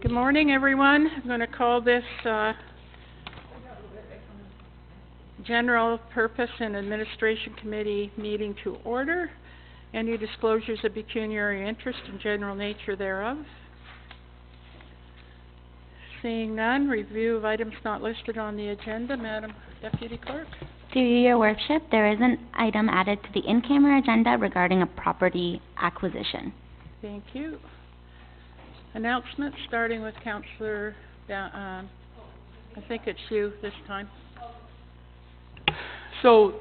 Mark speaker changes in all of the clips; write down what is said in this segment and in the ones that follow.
Speaker 1: Good morning, everyone. I'm going to call this General Purpose and Administration Committee meeting to order. Any disclosures of pecuniary interest and general nature thereof? Seeing none, review of items not listed on the agenda. Madam Deputy Clerk.
Speaker 2: Through you, Your Worship, there is an item added to the in-camera agenda regarding a property acquisition.
Speaker 1: Thank you. Announcements, starting with Councillor, I think it's you this time.
Speaker 3: So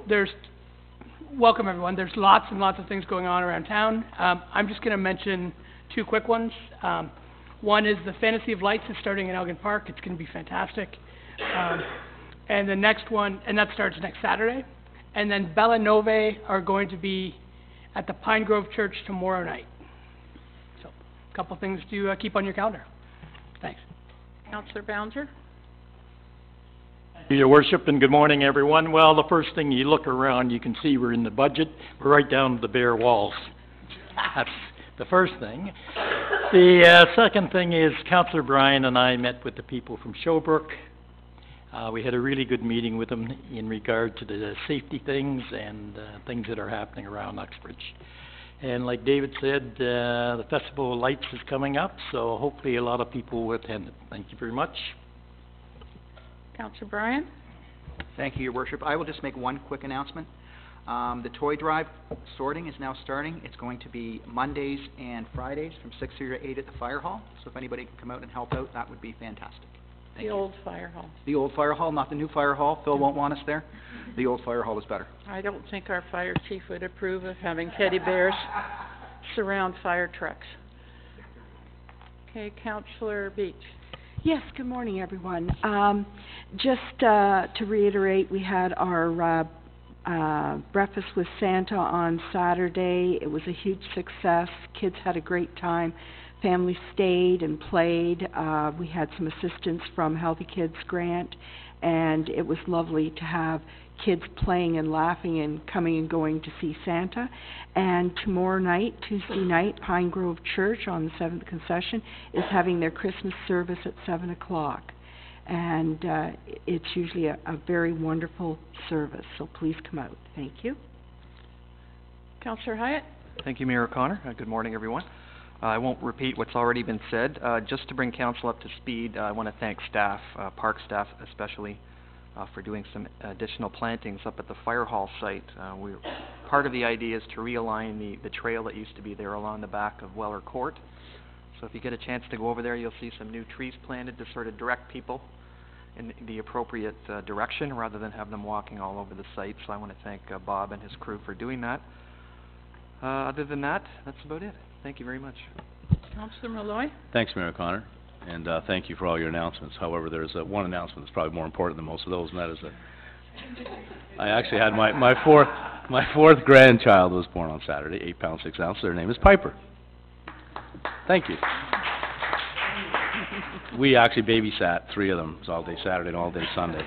Speaker 3: welcome everyone. There's lots and lots of things going on around town. I'm just going to mention two quick ones. One is the Fantasy of Lights is starting in Elgin Park. It's going to be fantastic. And the next one, and that starts next Saturday. And then Bella Nove are going to be at the Pine Grove Church tomorrow night. So, a couple things to keep on your calendar. Thanks.
Speaker 1: Councillor Ballinger.
Speaker 4: Your Worship, and good morning, everyone. Well, the first thing you look around, you can see we're in the budget. We're right down to the bare walls. That's the first thing. The second thing is Councillor Bryan and I met with the people from Showbrook. We had a really good meeting with them in regard to the safety things and things that are happening around Uxbridge. And like David said, the Festival of Lights is coming up, so hopefully a lot of people will attend it. Thank you very much.
Speaker 1: Councillor Bryan.
Speaker 5: Thank you, Your Worship. I will just make one quick announcement. The toy drive sorting is now starting. It's going to be Mondays and Fridays from 6 to 8 at the fire hall. So if anybody can come out and help out, that would be fantastic. Thank you.
Speaker 1: Old fire hall.
Speaker 5: The old fire hall, not the new fire hall. Phil won't want us there. The old fire hall is better.
Speaker 1: I don't think our fire chief would approve of having teddy bears surround fire trucks. Okay, Councillor Beach.
Speaker 6: Yes, good morning, everyone. Just to reiterate, we had our breakfast with Santa on Saturday. It was a huge success. Kids had a great time. Families stayed and played. We had some assistance from Healthy Kids Grant, and it was lovely to have kids playing and laughing and coming and going to see Santa. And tomorrow night, Tuesday night, Pine Grove Church on the 7th Concession is having their Christmas service at 7 o'clock. And it's usually a very wonderful service, so please come out. Thank you.
Speaker 1: Councillor Hyatt.
Speaker 7: Thank you, Mayor O'Connor. Good morning, everyone. I won't repeat what's already been said. Just to bring council up to speed, I want to thank staff, park staff especially, for doing some additional plantings up at the fire hall site. Part of the idea is to realign the trail that used to be there along the back of Weller Court. So if you get a chance to go over there, you'll see some new trees planted to sort of direct people in the appropriate direction rather than have them walking all over the site. So I want to thank Bob and his crew for doing that. Other than that, that's about it. Thank you very much.
Speaker 1: Councillor Malloy.
Speaker 8: Thanks, Mayor O'Connor, and thank you for all your announcements. However, there's one announcement that's probably more important than most of those, and that is that I actually had my fourth grandchild was born on Saturday, 8 pounds 6 ounces. Their name is Piper. Thank you. We actually babysat 3 of them. It was all day Saturday and all day Sunday.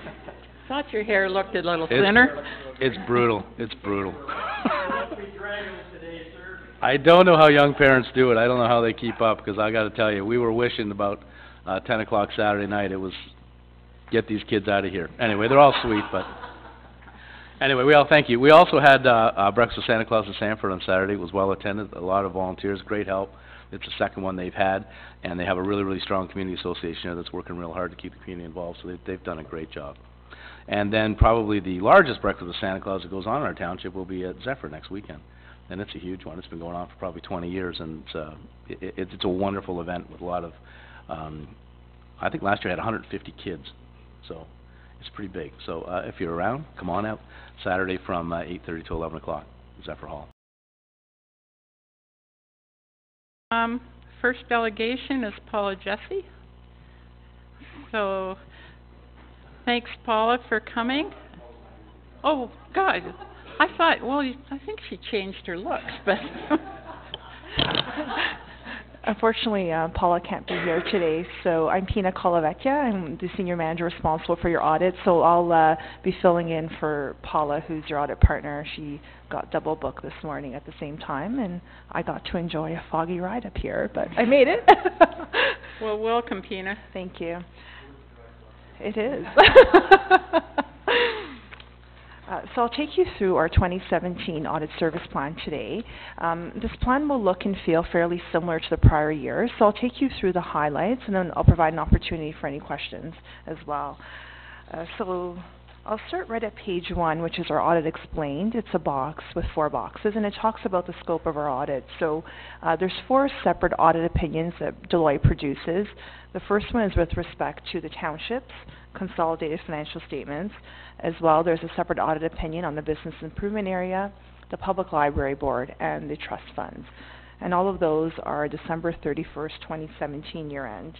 Speaker 1: Thought your hair looked a little thinner.
Speaker 8: It's brutal. It's brutal. I don't know how young parents do it. I don't know how they keep up, because I got to tell you, we were wishing about 10 o'clock Saturday night. It was, get these kids out of here. Anyway, they're all sweet, but anyway, thank you. We also had breakfast with Santa Claus at Sanford on Saturday. It was well attended. A lot of volunteers, great help. It's the second one they've had, and they have a really, really strong community association here that's working real hard to keep the community involved, so they've done a great job. And then probably the largest breakfast with Santa Claus that goes on in our township will be at Zephyr next weekend. And it's a huge one. It's been going on for probably 20 years, and it's a wonderful event with a lot of, I think last year I had 150 kids, so it's pretty big. So if you're around, come on out Saturday from 8:30 to 11 o'clock, Zephyr Hall.
Speaker 1: First delegation is Paula Jesse. So thanks, Paula, for coming. Oh, God. I thought, well, I think she changed her looks, but...
Speaker 9: Unfortunately, Paula can't be here today, so I'm Pina Colavecchia. I'm the senior manager responsible for your audit, so I'll be filling in for Paula, who's your audit partner. She got double booked this morning at the same time, and I got to enjoy a foggy ride up here, but I made it.
Speaker 1: Well, welcome, Pina.
Speaker 9: Thank you. It is. So I'll take you through our 2017 audit service plan today. This plan will look and feel fairly similar to the prior year, so I'll take you through the highlights and then I'll provide an opportunity for any questions as well. So I'll start right at page 1, which is our audit explained. It's a box with 4 boxes, and it talks about the scope of our audit. So there's 4 separate audit opinions that Deloitte produces. The first one is with respect to the township's consolidated financial statements. As well, there's a separate audit opinion on the business improvement area, the public library board, and the trust funds. And all of those are December 31st, 2017 year end.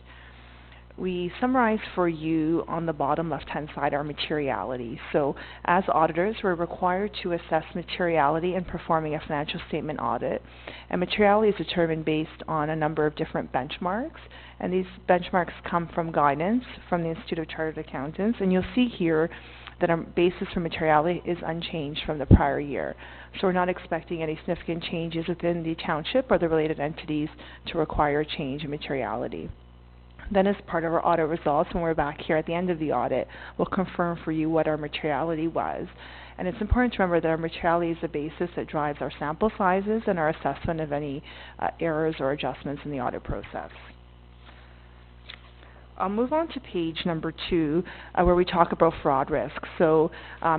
Speaker 9: We summarize for you on the bottom left-hand side our materiality. So as auditors, we're required to assess materiality in performing a financial statement audit. And materiality is determined based on a number of different benchmarks. And these benchmarks come from guidance from the Institute of Chartered Accountants. And you'll see here that our basis for materiality is unchanged from the prior year. So we're not expecting any significant changes within the township or the related entities to require a change in materiality. Then as part of our audit results, when we're back here at the end of the audit, we'll confirm for you what our materiality was. And it's important to remember that our materiality is the basis that drives our sample sizes and our assessment of any errors or adjustments in the audit process. I'll move on to page number 2, where we talk about fraud risk. So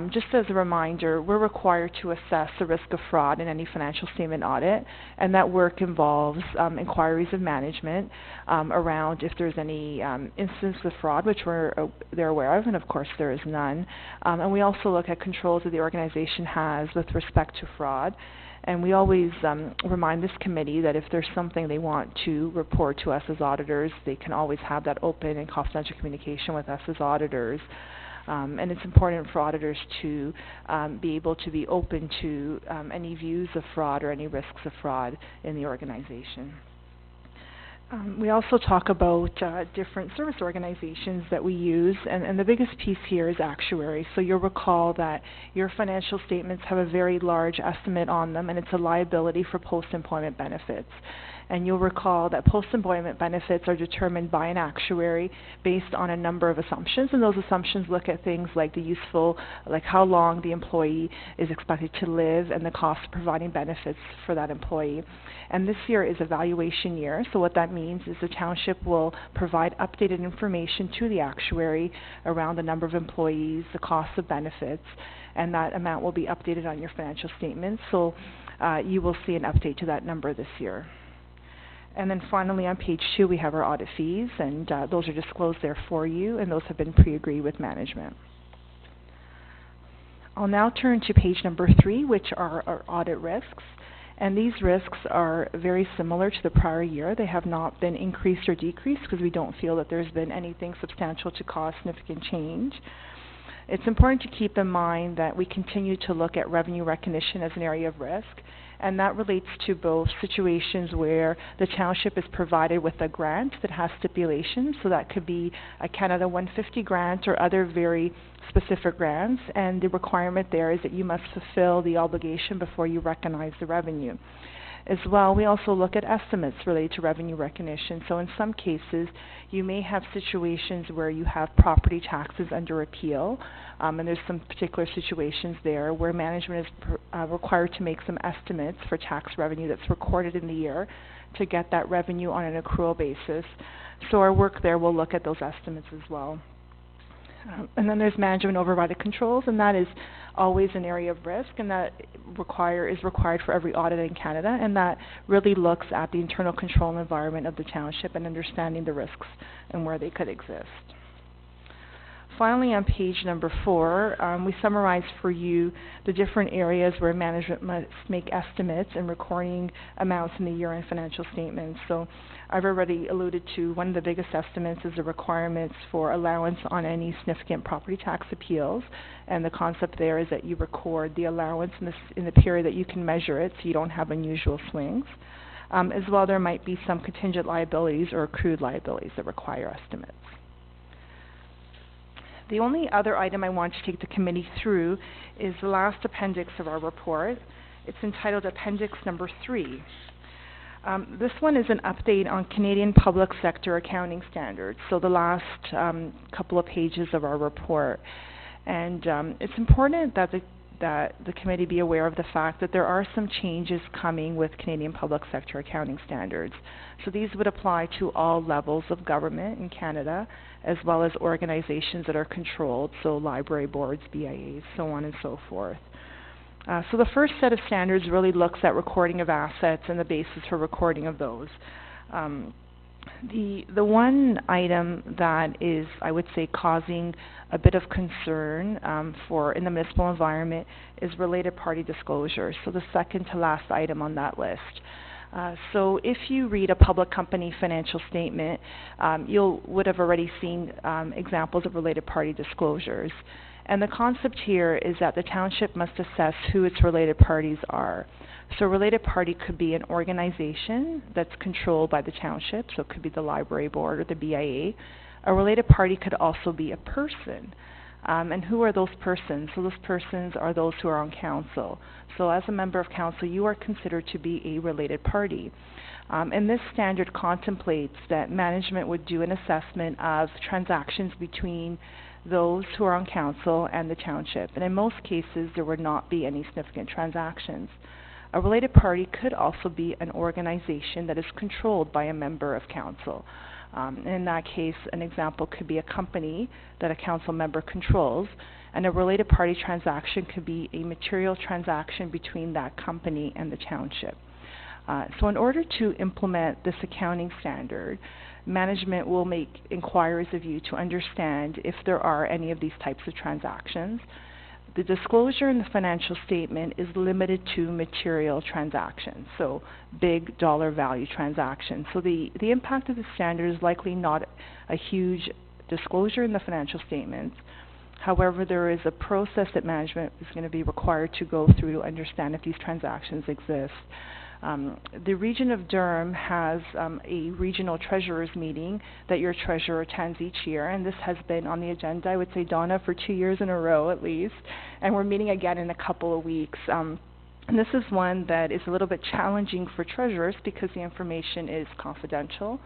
Speaker 9: just as a reminder, we're required to assess the risk of fraud in any financial statement audit, and that work involves inquiries of management around if there's any instance of fraud, which they're aware of, and of course there is none. And we also look at controls that the organization has with respect to fraud. And we always remind this committee that if there's something they want to report to us as auditors, they can always have that open and confidential communication with us as auditors. And it's important for auditors to be able to be open to any views of fraud or any risks of fraud in the organization. We also talk about different service organizations that we use, and the biggest piece here is actuary. So you'll recall that your financial statements have a very large estimate on them, and it's a liability for post-employment benefits. And you'll recall that post-employment benefits are determined by an actuary based on a number of assumptions, and those assumptions look at things like the useful, like how long the employee is expected to live and the cost of providing benefits for that employee. And this year is a valuation year, so what that means is the township will provide updated information to the actuary around the number of employees, the cost of benefits, and that amount will be updated on your financial statements. So you will see an update to that number this year. And then finally on page 2 we have our audit fees, and those are disclosed there for you, and those have been pre-agreed with management. I'll now turn to page number 3, which are our audit risks. And these risks are very similar to the prior year. They have not been increased or decreased because we don't feel that there's been anything substantial to cause significant change. It's important to keep in mind that we continue to look at revenue recognition as an area of risk, and that relates to both situations where the township is provided with a grant that has stipulations, so that could be a Canada 150 grant or other very specific grants, and the requirement there is that you must fulfill the obligation before you recognize the revenue. As well, we also look at estimates related to revenue recognition. So in some cases, you may have situations where you have property taxes under appeal, and there's some particular situations there where management is required to make some estimates for tax revenue that's recorded in the year to get that revenue on an accrual basis. So our work there will look at those estimates as well. And then there's management overriding controls, and that is always an area of risk, and that is required for every audit in Canada, and that really looks at the internal control environment of the township and understanding the risks and where they could exist. Finally, on page number 4, we summarize for you the different areas where management must make estimates and recording amounts in the year-end financial statements. So I've already alluded to one of the biggest estimates is the requirements for allowance on any significant property tax appeals, and the concept there is that you record the allowance in the period that you can measure it, so you don't have unusual swings. As well, there might be some contingent liabilities or accrued liabilities that require estimates. The only other item I want to take the committee through is the last appendix of our report. It's entitled Appendix number 3. This one is an update on Canadian public sector accounting standards, so the last couple of pages of our report. And it's important that the committee be aware of the fact that there are some changes coming with Canadian public sector accounting standards. So these would apply to all levels of government in Canada, as well as organizations that are controlled, so library boards, BIAs, so on and so forth. So the first set of standards really looks at recording of assets and the basis for recording of those. The one item that is, I would say, causing a bit of concern in the municipal environment is related party disclosure. So the second to last item on that list. So if you read a public company financial statement, you would have already seen examples of related party disclosures. And the concept here is that the township must assess who its related parties are. So a related party could be an organization that's controlled by the township, so it could be the library board or the BIA. A related party could also be a person. And who are those persons? So those persons are those who are on council. So as a member of council, you are considered to be a related party. And this standard contemplates that management would do an assessment of transactions between those who are on council and the township. And in most cases, there would not be any significant transactions. A related party could also be an organization that is controlled by a member of council. In that case, an example could be a company that a council member controls, and a related party transaction could be a material transaction between that company and the township. So in order to implement this accounting standard, management will make inquiries of you to understand if there are any of these types of transactions. The disclosure in the financial statement is limited to material transactions, so big dollar value transactions. So the impact of the standard is likely not a huge disclosure in the financial statements. However, there is a process that management is going to be required to go through to understand if these transactions exist. The region of Durham has a regional treasurers meeting that your treasurer attends each year, and this has been on the agenda, I would say, Donna, for 2 years in a row at least, and we're meeting again in a couple of weeks. And this is one that is a little bit challenging for treasurers because the information is confidential,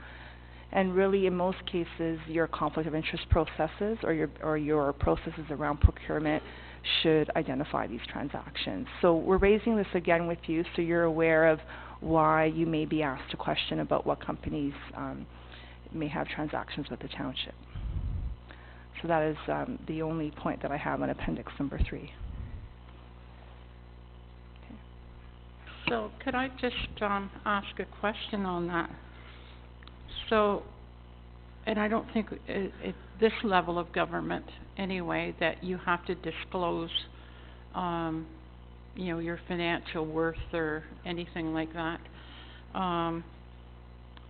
Speaker 9: and really in most cases your conflict of interest processes or your processes around procurement should identify these transactions. So we're raising this again with you so you're aware of why you may be asked a question about what companies may have transactions with the township. So that is the only point that I have on appendix number 3.
Speaker 1: So could I just ask a question on that? So, and I don't think at this level of government anyway that you have to disclose you know, your financial worth or anything like that.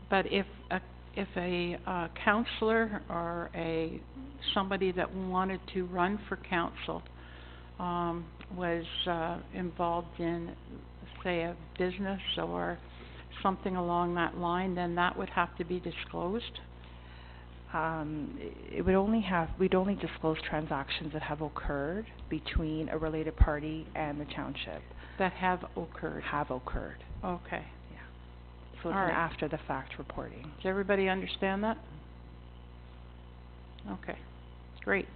Speaker 1: But if a councillor or somebody that wanted to run for council was involved in, say, a business or something along that line, then that would have to be disclosed? We'd only disclose transactions that have occurred between a related party and the township. That have occurred? Have occurred. Okay. Yeah. So it's an after the fact reporting. Does everybody understand that? Okay. Great.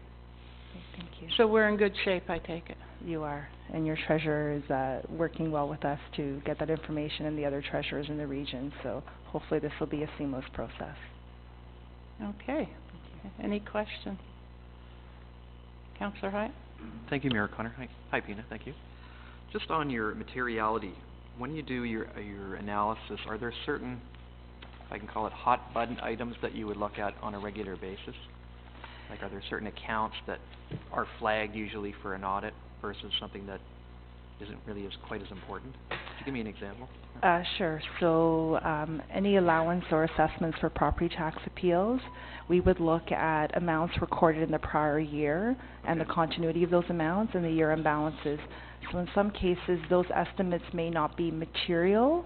Speaker 1: Thank you. So we're in good shape, I take it? You are. And your treasurer is working well with us to get that information and the other treasurers in the region. So hopefully this will be a seamless process. Okay. Any question? Councillor Hyatt?
Speaker 7: Thank you, Mayor Connor. Hi, Pina. Thank you. Just on your materiality, when you do your analysis, are there certain, if I can call it hot button items that you would look at on a regular basis? Like, are there certain accounts that are flagged usually for an audit versus something that isn't really quite as important? Could you give me an example?
Speaker 9: Sure. So any allowance or assessments for property tax appeals, we would look at amounts recorded in the prior year and the continuity of those amounts and the year-end balances. So in some cases, those estimates may not be material,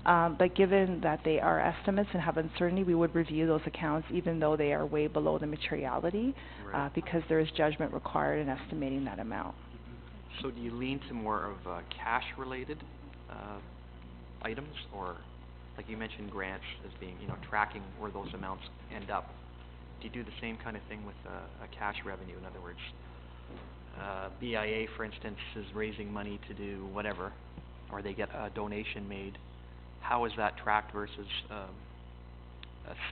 Speaker 9: but given that they are estimates and have uncertainty, we would review those accounts even though they are way below the materiality, because there is judgment required in estimating that amount.
Speaker 7: So do you lean to more of cash-related items, or like you mentioned grants as being, you know, tracking where those amounts end up. Do you do the same kind of thing with a cash revenue? In other words, BIA, for instance, is raising money to do whatever, or they get a donation made. How is that tracked versus a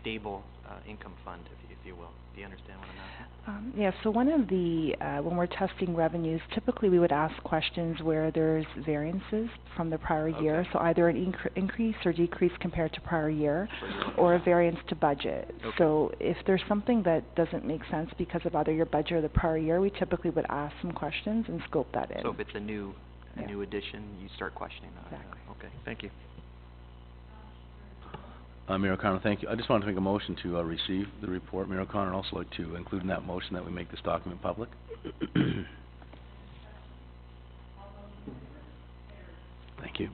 Speaker 7: stable income fund, if you will? Do you understand what I'm asking?
Speaker 9: Yeah, so one of the, when we're testing revenues, typically we would ask questions where there's variances from the prior year,
Speaker 7: Okay.
Speaker 9: so either an increase or decrease compared to prior year,
Speaker 7: So you're looking
Speaker 9: or a
Speaker 7: at-
Speaker 9: variance to budget.
Speaker 7: Okay.
Speaker 9: So if there's something that doesn't make sense because of either your budget or the prior year, we typically would ask some questions and scope that in.
Speaker 7: So if it's a new
Speaker 9: Yeah.
Speaker 7: addition, you start questioning that.
Speaker 9: Exactly.
Speaker 7: Okay, thank you.
Speaker 8: Mayor O'Connor, thank you. I just wanted to make a motion to receive the report. Mayor O'Connor, also like to include in that motion that we make this document public. Thank you.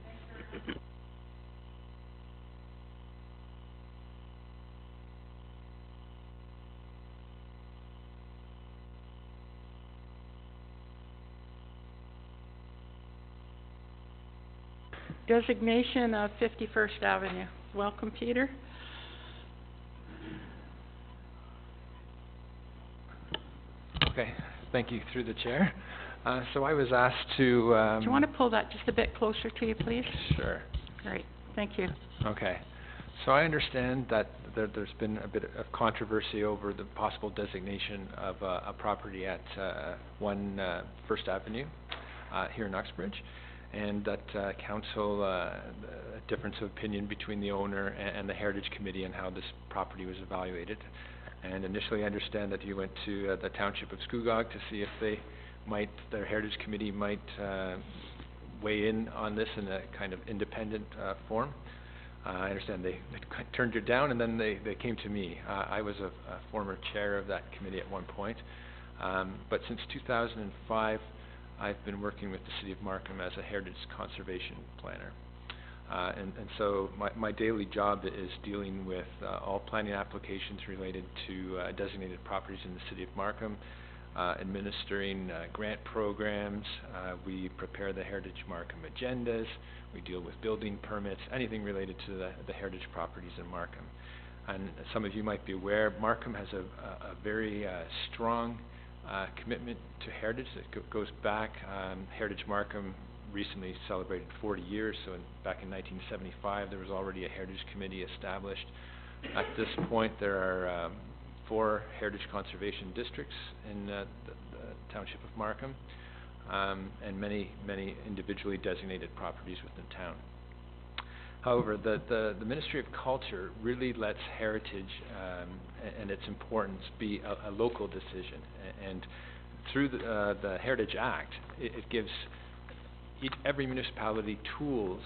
Speaker 1: Designation of 51st Avenue. Welcome, Peter.
Speaker 10: Okay, thank you, through the chair. So I was asked to,
Speaker 1: Do you want to pull that just a bit closer to you, please?
Speaker 10: Sure.
Speaker 1: Great, thank you.
Speaker 10: Okay. So I understand that there's been a bit of controversy over the possible designation of a property at 1 First Avenue here in Uxbridge, and that council, a difference of opinion between the owner and the Heritage Committee on how this property was evaluated. And initially I understand that you went to the Township of Scugog to see if their Heritage Committee might weigh in on this in a kind of independent form. I understand they turned you down, and then they came to me. I was a former chair of that committee at one point, but since 2005 I've been working with the City of Markham as a heritage conservation planner. And so my daily job is dealing with all planning applications related to designated properties in the City of Markham, administering grant programs. We prepare the Heritage Markham agendas. We deal with building permits, anything related to the heritage properties in Markham. And some of you might be aware, Markham has a very strong commitment to heritage that goes back. Heritage Markham recently celebrated 40 years, so back in 1975 there was already a Heritage Committee established. At this point there are 4 heritage conservation districts in the Township of Markham, and many individually designated properties within town. However, the Ministry of Culture really lets heritage and its importance be a local decision, and through the Heritage Act, it gives every municipality tools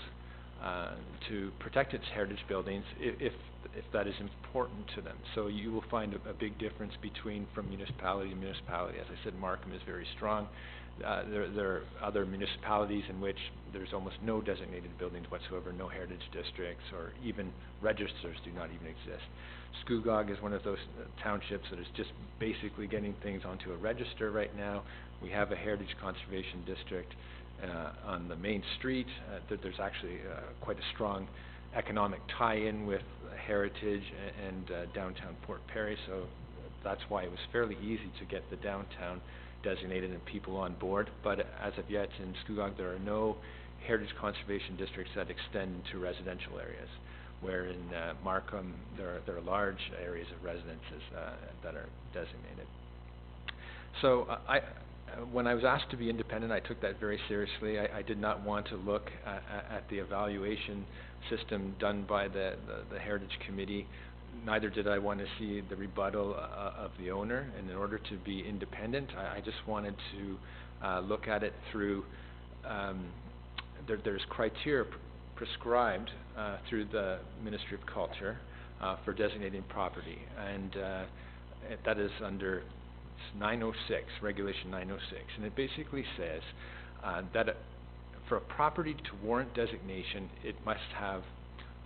Speaker 10: to protect its heritage buildings if that is important to them. So you will find a big difference from municipality to municipality. As I said, Markham is very strong. There are other municipalities in which there's almost no designated buildings whatsoever, no heritage districts, or even registers do not even exist. Scugog is one of those townships that is just basically getting things onto a register right now. We have a heritage conservation district on the main street. There's actually quite a strong economic tie-in with heritage and downtown Port Perry, so that's why it was fairly easy to get the downtown designated and people on board. But as of yet in Scugog there are no heritage conservation districts that extend to residential areas, where in Markham there are large areas of residences that are designated. So when I was asked to be independent, I took that very seriously. I did not want to look at the evaluation system done by the Heritage Committee. Neither did I want to see the rebuttal of the owner. And in order to be independent, I just wanted to look at it through, there's criteria prescribed through the Ministry of Culture for designating property. And that is under 906, Regulation 906, and it basically says that for a property to warrant designation, it must have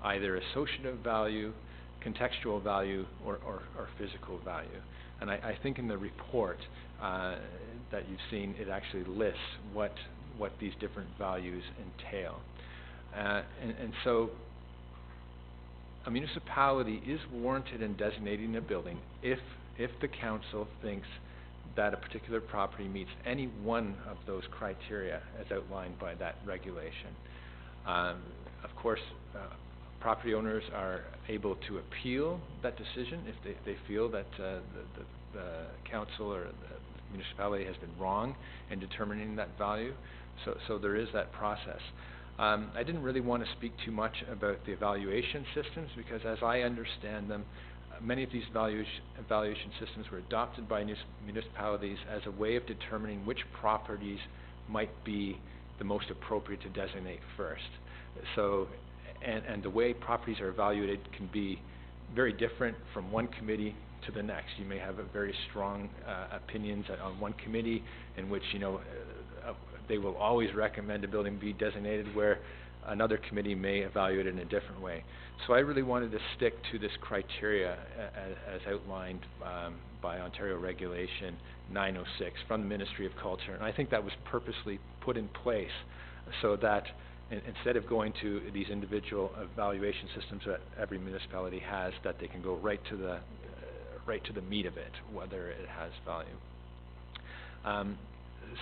Speaker 10: either associative value, contextual value, or physical value. And I think in the report that you've seen, it actually lists what these different values entail. And so a municipality is warranted in designating a building if the council thinks that a particular property meets any one of those criteria as outlined by that regulation. Of course, property owners are able to appeal that decision if they feel that the council or the municipality has been wrong in determining that value. So there is that process. I didn't really want to speak too much about the evaluation systems because as I understand them, many of these evaluation systems were adopted by municipalities as a way of determining which properties might be the most appropriate to designate first. So, and the way properties are evaluated can be very different from one committee to the next. You may have a very strong opinions on one committee in which, they will always recommend a building be designated, where another committee may evaluate it in a different way. So I really wanted to stick to this criteria as outlined by Ontario Regulation 906 from the Ministry of Culture. And I think that was purposely put in place so that instead of going to these individual evaluation systems that every municipality has, that they can go right to the meat of it, whether it has value.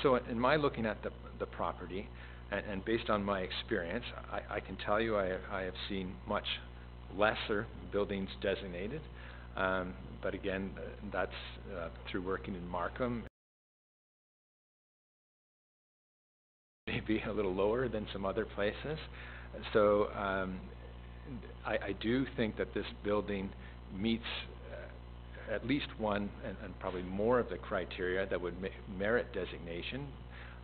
Speaker 10: So in my looking at the property, and based on my experience, I can tell you I have seen much lesser buildings designated, but again, that's through working in Markham. Maybe a little lower than some other places. So I do think that this building meets at least one and probably more of the criteria that would merit designation.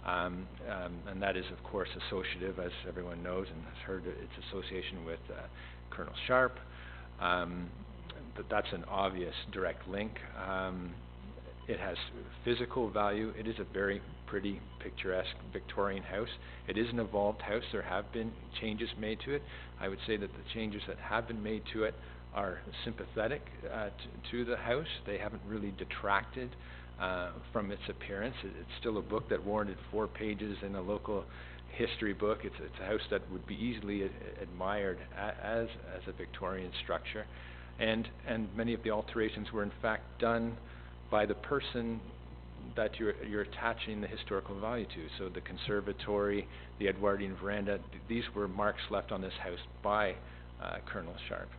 Speaker 10: And that is, of course, associative, as everyone knows and has heard its association with Colonel Sharp. That's an obvious direct link. It has physical value. It is a very pretty, picturesque Victorian house. It is an evolved house. There have been changes made to it. I would say that the changes that have been made to it are sympathetic to the house. They haven't really detracted from its appearance. It's still a book that warranted 4 pages in a local history book. It's a house that would be easily admired as a Victorian structure, and many of the alterations were in fact done by the person that you're attaching the historical value to. So the conservatory, the Edwardian veranda, these were marks left on this house by Colonel Sharp.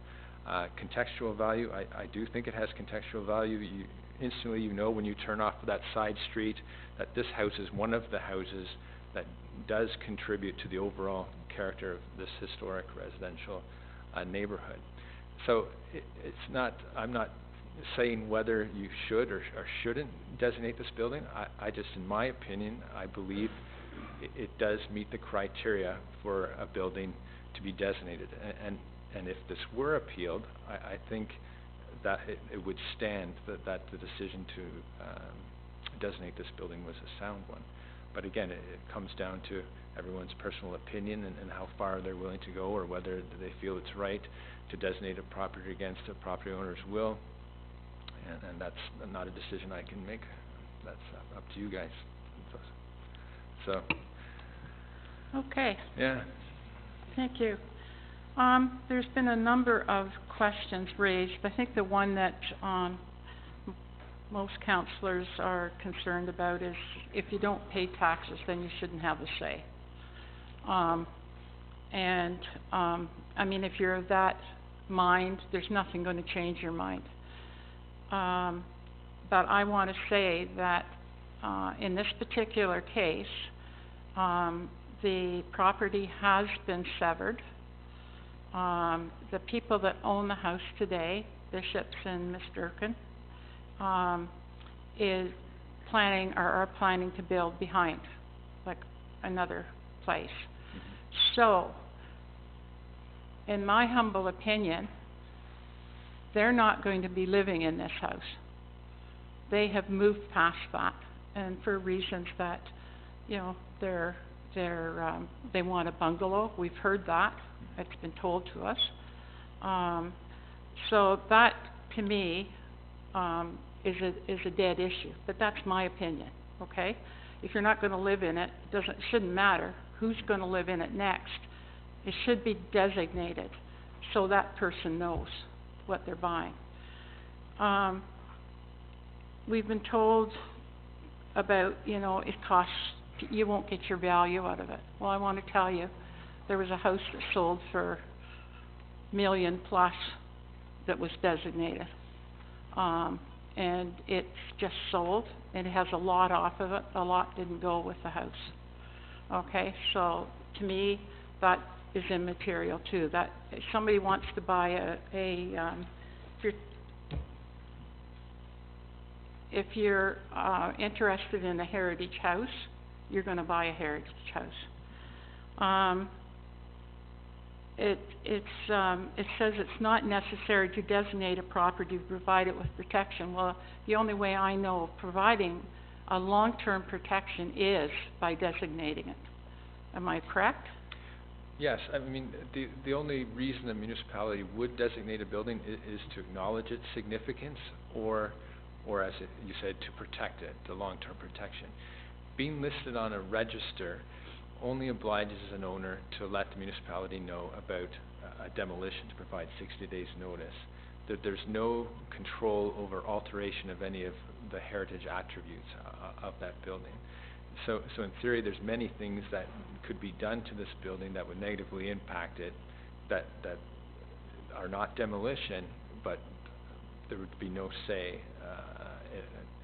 Speaker 10: Contextual value, I do think it has contextual value. Instantly when you turn off that side street that this house is one of the houses that does contribute to the overall character of this historic residential neighborhood. So it's not, I'm not saying whether you should or shouldn't designate this building. I just, in my opinion, I believe it does meet the criteria for a building to be designated. And if this were appealed, I think that it would stand that the decision to designate this building was a sound one. But again, it comes down to everyone's personal opinion and how far they're willing to go, or whether they feel it's right to designate a property against a property owner's will. And that's not a decision I can make. That's up to you guys. So.
Speaker 1: Okay.
Speaker 10: Yeah.
Speaker 1: Thank you. There's been a number of questions raised. I think the one that most councillors are concerned about is if you don't pay taxes, then you shouldn't have a say. I mean, if you're of that mind, there's nothing going to change your mind. But I want to say that in this particular case, the property has been severed. The people that own the house today, Bishops and Miss Durkin, are planning to build behind, like another place. So, in my humble opinion, they're not going to be living in this house. They have moved past that, and for reasons that, you know, they want a bungalow. We've heard that. It's been told to us. So that, to me, is a dead issue. But that's my opinion. Okay? If you're not going to live in it, it shouldn't matter who's going to live in it next. It should be designated so that person knows what they're buying. We've been told about, you know, it costs, you won't get your value out of it. Well, I want to tell you, there was a house that sold for million plus that was designated. And it's just sold, and it has a lot off of it. A lot didn't go with the house. Okay, so to me, that is immaterial too. That if somebody wants to buy if you're interested in a heritage house, you're going to buy a heritage house. It says it's not necessary to designate a property to provide it with protection. Well, the only way I know of providing a long-term protection is by designating it. Am I correct?
Speaker 10: Yes, I mean, the only reason a municipality would designate a building is to acknowledge its significance, or as you said, to protect it, the long-term protection. Being listed on a register only obliges an owner to let the municipality know about a demolition, to provide 60 days notice. There's no control over alteration of any of the heritage attributes of that building. So in theory, there's many things that could be done to this building that would negatively impact it, that are not demolition, but there would be no say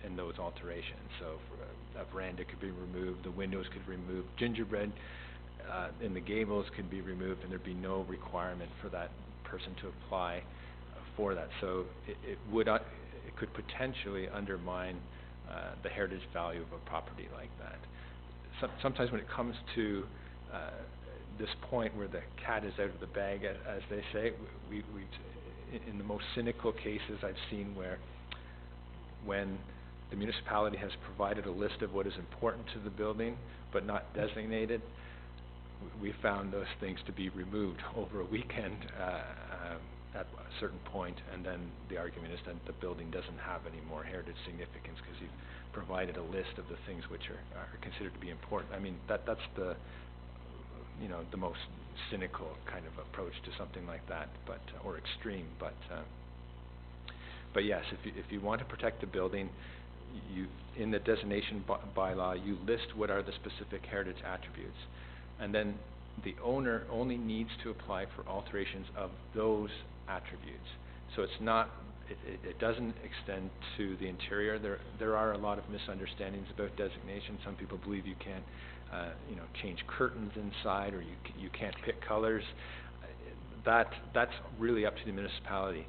Speaker 10: in those alterations. So a veranda could be removed, the windows could be removed, gingerbread in the gables could be removed, and there'd be no requirement for that person to apply for that. So it could potentially undermine the heritage value of a property like that. Sometimes when it comes to this point where the cat is out of the bag, as they say, we've in the most cynical cases I've seen where when the municipality has provided a list of what is important to the building but not designated, we found those things to be removed over a weekend at a certain point, and then the argument is that the building doesn't have any more heritage significance because you've provided a list of the things which are considered to be important. I mean, that's the, you know, the most cynical kind of approach to something like that, but or extreme. But yes, if you want to protect the building, you in the designation bylaw you list what are the specific heritage attributes, and then the owner only needs to apply for alterations of those attributes. So it's not, it doesn't extend to the interior. There are a lot of misunderstandings about designation. Some people believe you can't, you know, change curtains inside, or you can't pick colors. That's really up to the municipality.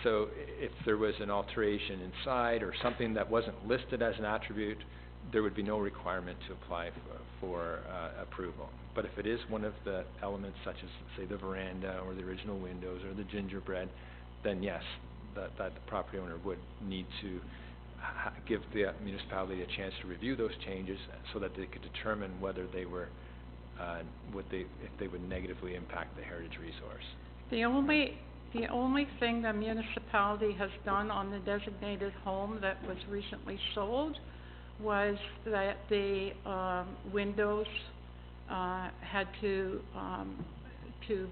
Speaker 10: So if there was an alteration inside or something that wasn't listed as an attribute, there would be no requirement to apply for approval. But if it is one of the elements, such as, say, the veranda or the original windows or the gingerbread, then yes, that the property owner would need to give the municipality a chance to review those changes so that they could determine whether they were, if they would negatively impact the heritage resource.
Speaker 1: The only thing the municipality has done on the designated home that was recently sold was that the windows had to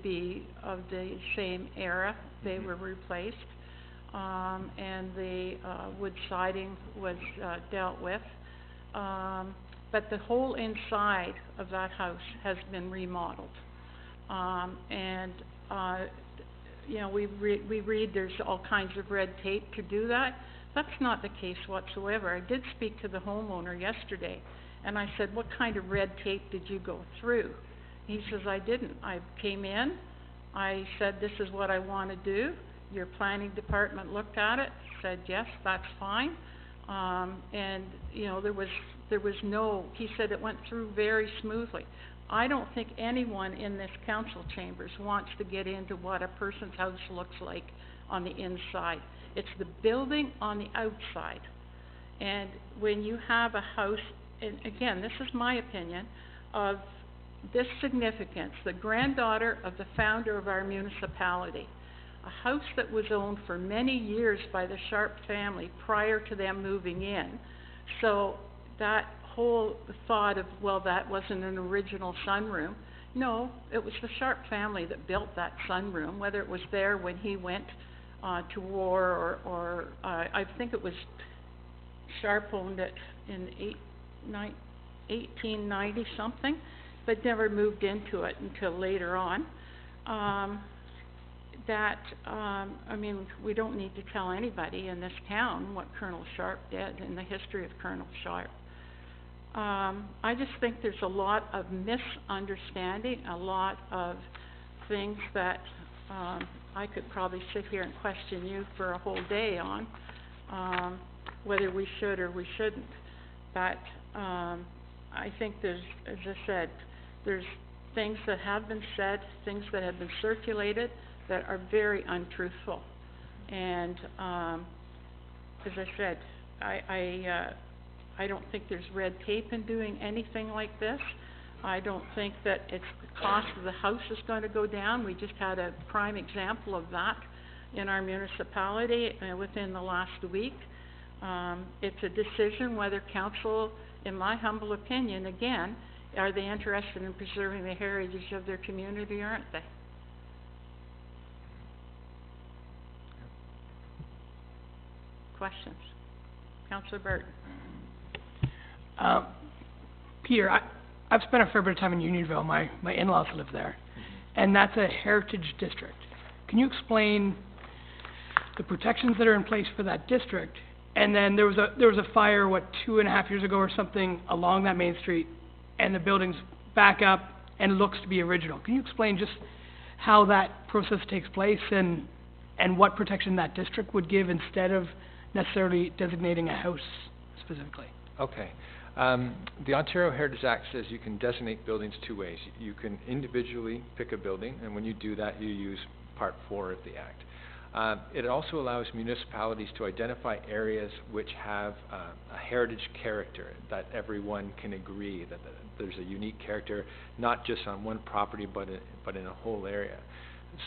Speaker 1: be of the same era. They were replaced, and the wood siding was dealt with. But the whole inside of that house has been remodeled. You know, we read there's all kinds of red tape to do that. That's not the case whatsoever. I did speak to the homeowner yesterday, and I said, what kind of red tape did you go through? He says, I didn't. I came in, I said, this is what I want to do. Your planning department looked at it, said, yes, that's fine. And, you know, there was no, he said it went through very smoothly. I don't think anyone in this council chambers wants to get into what a person's house looks like on the inside. It's the building on the outside. And when you have a house, and again, this is my opinion, of this significance, the granddaughter of the founder of our municipality, a house that was owned for many years by the Sharp family prior to them moving in. So that whole thought of, well, that wasn't an original sunroom, No, it was the Sharp family that built that sunroom, whether it was there when he went, to war or, I think it was Sharp owned it in 1890 something, but never moved into it until later on. I mean, we don't need to tell anybody in this town what Colonel Sharp did in the history of Colonel Sharp. I just think there's a lot of misunderstanding, a lot of things that, I could probably sit here and question you for a whole day on, whether we should or we shouldn't. But, I think there's, as I said, there's things that have been said, things that have been circulated that are very untruthful. And, as I said, I don't think there's red tape in doing anything like this. I don't think that it's the cost of the house is going to go down. We just had a prime example of that in our municipality within the last week. It's a decision whether council, in my humble opinion, again, are they interested in preserving the heritage of their community or aren't they? Questions? Councillor Burton.
Speaker 3: Peter, I've spent a fair bit of time in Unionville. My in-laws live there, and that's a heritage district. Can you explain the protections that are in place for that district? And then there was a fire, 2.5 years ago or something, along that main street, and the building's back up and looks to be original. Can you explain just how that process takes place and what protection that district would give instead of necessarily designating a house specifically?
Speaker 10: Okay. The Ontario Heritage Act says you can designate buildings two ways. You can individually pick a building, and when you do that, you use Part 4 of the Act. It also allows municipalities to identify areas which have a heritage character, that everyone can agree that there's a unique character, not just on one property, but in a whole area.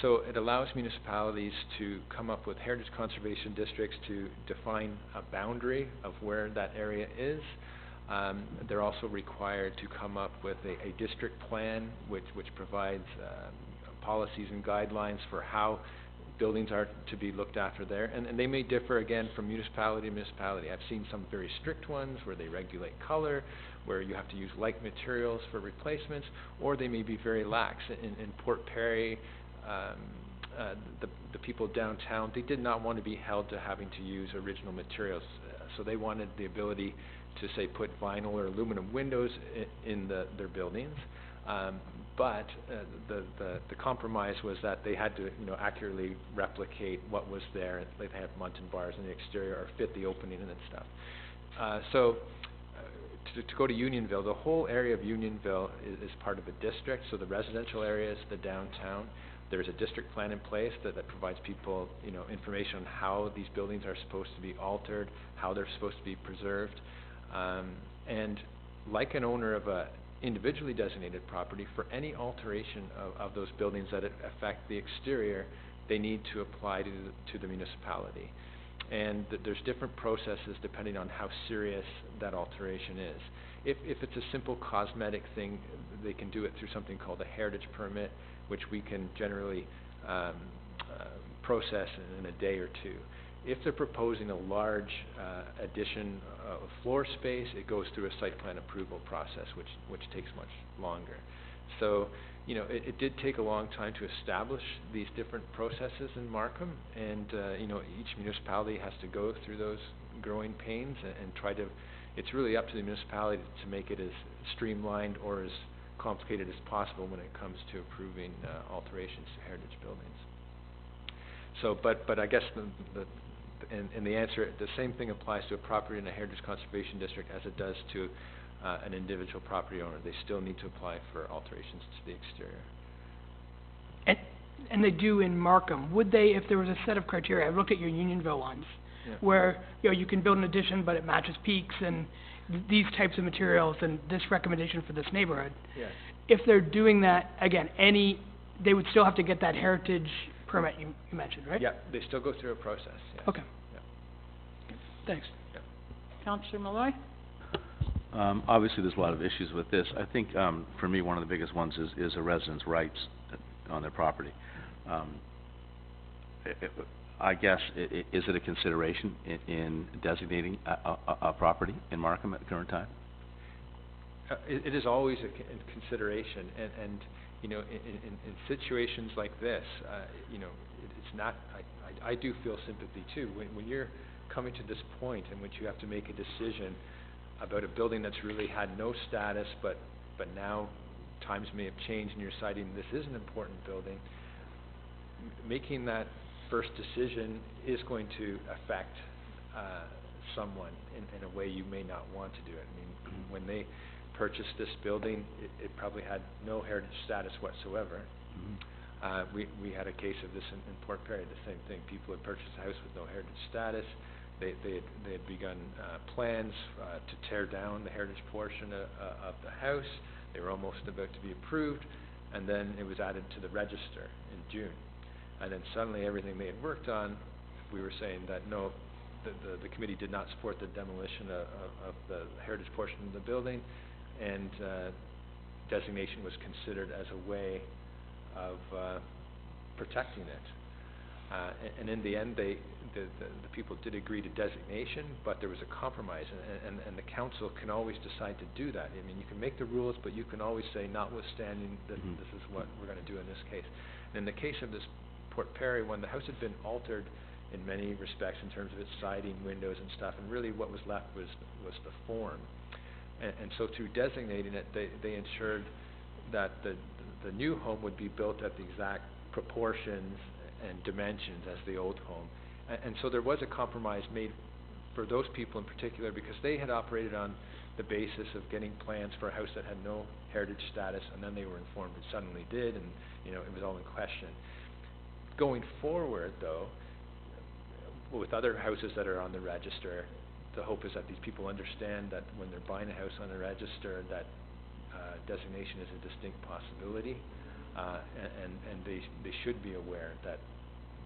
Speaker 10: So it allows municipalities to come up with heritage conservation districts to define a boundary of where that area is. They're also required to come up with a district plan which provides policies and guidelines for how buildings are to be looked after there, and they may differ again from municipality to municipality. I've seen some very strict ones where they regulate color, where you have to use like materials for replacements, or they may be very lax. In Port Perry, the people downtown, they did not want to be held to having to use original materials, so they wanted the ability to say put vinyl or aluminum windows in their buildings. But the compromise was that they had to, accurately replicate what was there. They had Muntin bars in the exterior or fit the opening and stuff. To go to Unionville, the whole area of Unionville is part of a district. So the residential areas, the downtown, there's a district plan in place that provides people, information on how these buildings are supposed to be altered, how they're supposed to be preserved, and like an owner of a individually designated property, for any alteration of those buildings that affect the exterior, they need to apply to the municipality. And there's different processes depending on how serious that alteration is. If it's a simple cosmetic thing, they can do it through something called a heritage permit, which we can generally process in a day or two. If they're proposing a large addition of floor space, it goes through a site plan approval process, which takes much longer. So, it did take a long time to establish these different processes in Markham, and each municipality has to go through those growing pains and try to. It's really up to the municipality to make it as streamlined or as complicated as possible when it comes to approving alterations to heritage buildings. So, but I guess the answer, the same thing applies to a property in a heritage conservation district as it does to an individual property owner. They still need to apply for alterations to the exterior.
Speaker 3: And they do in Markham. Would they, if there was a set of criteria, I've looked at your Unionville ones, where you can build an addition but it matches peaks and these types of materials and this recommendation for this neighborhood.
Speaker 10: Yes.
Speaker 3: If they're doing that, again, they would still have to get that heritage permit you mentioned, right?
Speaker 10: Yeah, they still go through a process, yes.
Speaker 3: Okay.
Speaker 10: Yeah.
Speaker 3: Thanks.
Speaker 1: Councillor Malloy?
Speaker 8: Obviously, there's a lot of issues with this. I think, for me, one of the biggest ones is a resident's rights on their property. I guess, is it a consideration in designating a property in Markham at the current time?
Speaker 10: It is always a consideration, and you know, in situations like this, you know, it's not, I do feel sympathy too. When you're coming to this point in which you have to make a decision about a building that's really had no status, but now times may have changed and you're deciding this is an important building, making that first decision is going to affect someone in a way you may not want to do it. I mean, when they purchased this building, it probably had no heritage status whatsoever. We had a case of this in Port Perry, the same thing. People had purchased a house with no heritage status. They had begun plans to tear down the heritage portion of the house. They were almost about to be approved, and then it was added to the register in June. And then suddenly everything they had worked on, we were saying that no, the committee did not support the demolition of the heritage portion of the building, and designation was considered as a way of protecting it. And in the end, the people did agree to designation, but there was a compromise, and the council can always decide to do that. I mean, you can make the rules, but you can always say, notwithstanding that this is what we're going to do in this case. And in the case of this Port Perry one, the house had been altered in many respects in terms of its siding, windows, and stuff, and really what was left was the form. And so through designating it, they ensured that the new home would be built at the exact proportions and dimensions as the old home. And so there was a compromise made for those people in particular, because they had operated on the basis of getting plans for a house that had no heritage status, and then they were informed it suddenly did, and you know, it was all in question. Going forward, though, with other houses that are on the register, the hope is that these people understand that when they're buying a house on the register, that designation is a distinct possibility, and they should be aware that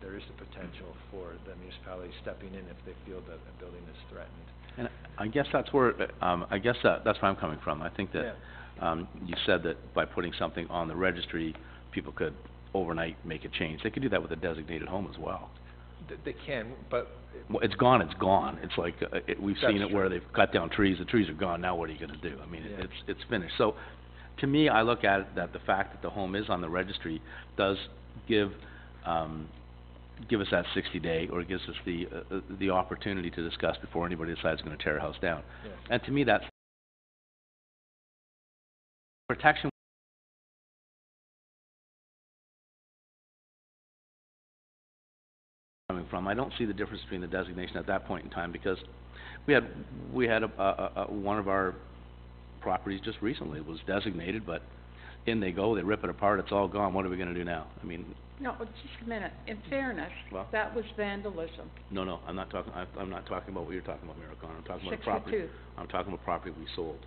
Speaker 10: there is the potential for the municipality stepping in if they feel that a building is threatened.
Speaker 8: And I guess that's where, that's where I'm coming from. I think that, you said that by putting something on the registry, people could overnight make a change. They could do that with a designated home as well.
Speaker 10: They can, but...
Speaker 8: Well, it's gone, it's gone. It's like, we've
Speaker 10: That's
Speaker 8: seen it where they've cut down trees, the trees are gone, now what are you gonna do? I mean, it's finished. So, to me, I look at it that the fact that the home is on the registry does give us that 60-day, or gives us the opportunity to discuss before anybody decides they're gonna tear a house down.
Speaker 10: Yes.
Speaker 8: And to me, that's protection. Coming from, I don't see the difference between the designation at that point in time, because we had one of our properties just recently was designated, but in they go, they rip it apart, it's all gone. What are we going to do now? I mean,
Speaker 1: No, just a minute. In fairness,
Speaker 8: Well?
Speaker 1: that was vandalism.
Speaker 8: no, I'm not talking about what you're talking about, Mayor O'Connor. I'm talking about a property.
Speaker 1: 62.
Speaker 8: I'm talking about property we sold.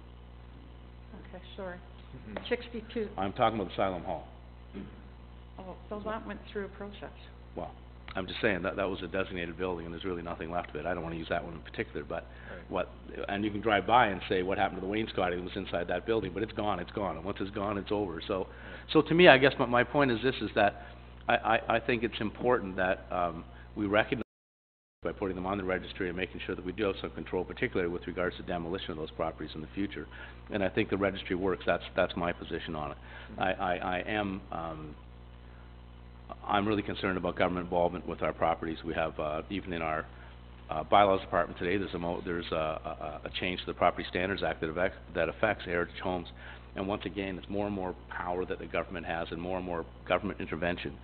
Speaker 1: Okay, sorry.
Speaker 10: Mhm.
Speaker 1: 62.
Speaker 8: I'm talking about Asylum Hall.
Speaker 1: Oh, so that went through a process.
Speaker 8: Well, I'm just saying that was a designated building, and there's really nothing left of it. I don't want to use that one in particular, but
Speaker 10: Right.
Speaker 8: and you can drive by and say, what happened to the wainscoting that was inside that building, but it's gone, and once it's gone, it's over. So to me, I guess my point is this, is that I think it's important that, we recognize by putting them on the registry and making sure that we do have some control, particularly with regards to demolition of those properties in the future. And I think the registry works. That's my position on it. I'm really concerned about government involvement with our properties. We have, even in our bylaws department today, there's a change to the Property Standards Act that affects heritage homes. And once again, it's more and more power that the government has, and more government intervention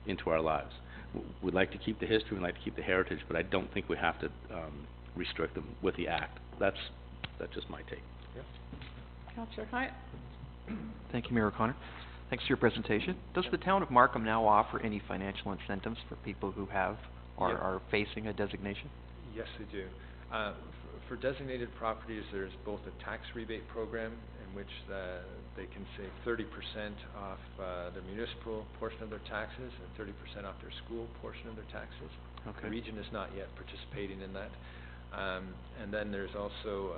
Speaker 8: into our lives. We'd like to keep the history, we'd like to keep the heritage, but I don't think we have to restrict them with the act. That's just my take.
Speaker 1: Councillor Hyatt?
Speaker 7: Thank you, Mayor O'Connor. Thanks for your presentation. Does the town of Markham now offer any financial incentives for people who have or
Speaker 10: Yeah.
Speaker 7: are facing a designation?
Speaker 10: Yes, they do. For designated properties, there's both a tax rebate program in which they can save 30% off their municipal portion of their taxes and 30% off their school portion of their taxes.
Speaker 7: Okay.
Speaker 10: The region is not yet participating in that. And then there's also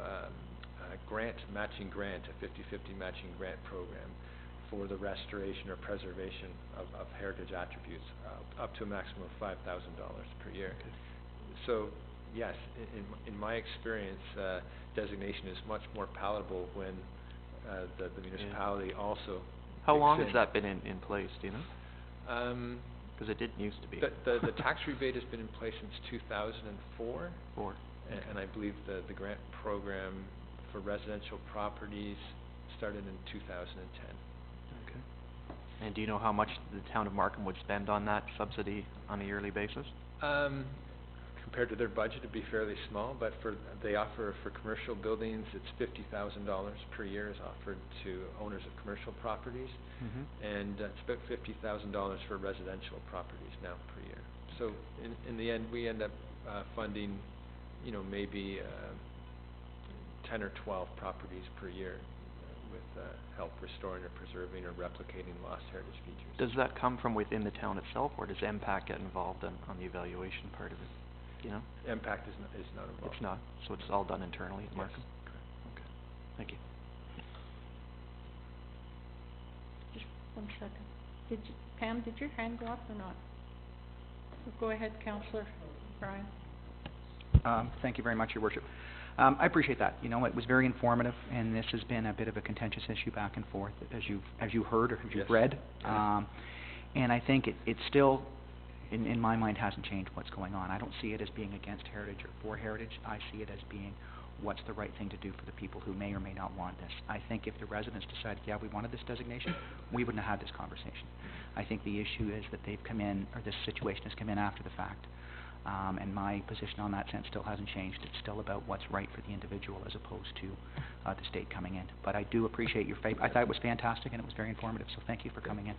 Speaker 10: matching grant, a 50/50 matching grant program for the restoration or preservation of heritage attributes, up to a maximum of $5,000 per year. So, yes, in my experience, designation is much more palatable when the municipality also
Speaker 7: How long
Speaker 10: kicks
Speaker 7: has that been in place, do you know?
Speaker 10: in.
Speaker 7: Because it didn't used to be.
Speaker 10: The tax rebate has been in place since 2004, and I believe the grant program for residential properties started in 2010.
Speaker 7: Okay. And do you know how much the town of Markham would spend on that subsidy on a yearly basis?
Speaker 10: Compared to their budget, it'd be fairly small, but they offer for commercial buildings, it's $50,000 per year is offered to owners of commercial properties, and it's about $50,000 for residential properties now per year. So in the end, we end up funding, maybe 10 or 12 properties per year with help restoring or preserving or replicating lost heritage features.
Speaker 7: Does that come from within the town itself, or does MPAC get involved on the evaluation part of it? Do you know?
Speaker 10: Impact is not involved.
Speaker 7: It's not, so it's all done internally at
Speaker 10: Yes,
Speaker 7: Markham?
Speaker 10: correct.
Speaker 7: Okay, thank you.
Speaker 1: Just 1 second. Pam, did your hand go up or not? Go ahead, Councillor Brian.
Speaker 5: Thank you very much, Your Worship. I appreciate that. It was very informative, and this has been a bit of a contentious issue back and forth, as you heard or as you've
Speaker 10: Yes.
Speaker 5: read. And I think it still, in my mind, hasn't changed what's going on. I don't see it as being against heritage or for heritage. I see it as being what's the right thing to do for the people who may or may not want this. I think if the residents decided, yeah, we wanted this designation, we wouldn't have had this conversation. I think the issue is that they've come in, or this situation has come in after the fact. And my position on that sense still hasn't changed. It's still about what's right for the individual as opposed to the state coming in. But I do appreciate your I thought it was fantastic and it was very informative, so thank you for coming in.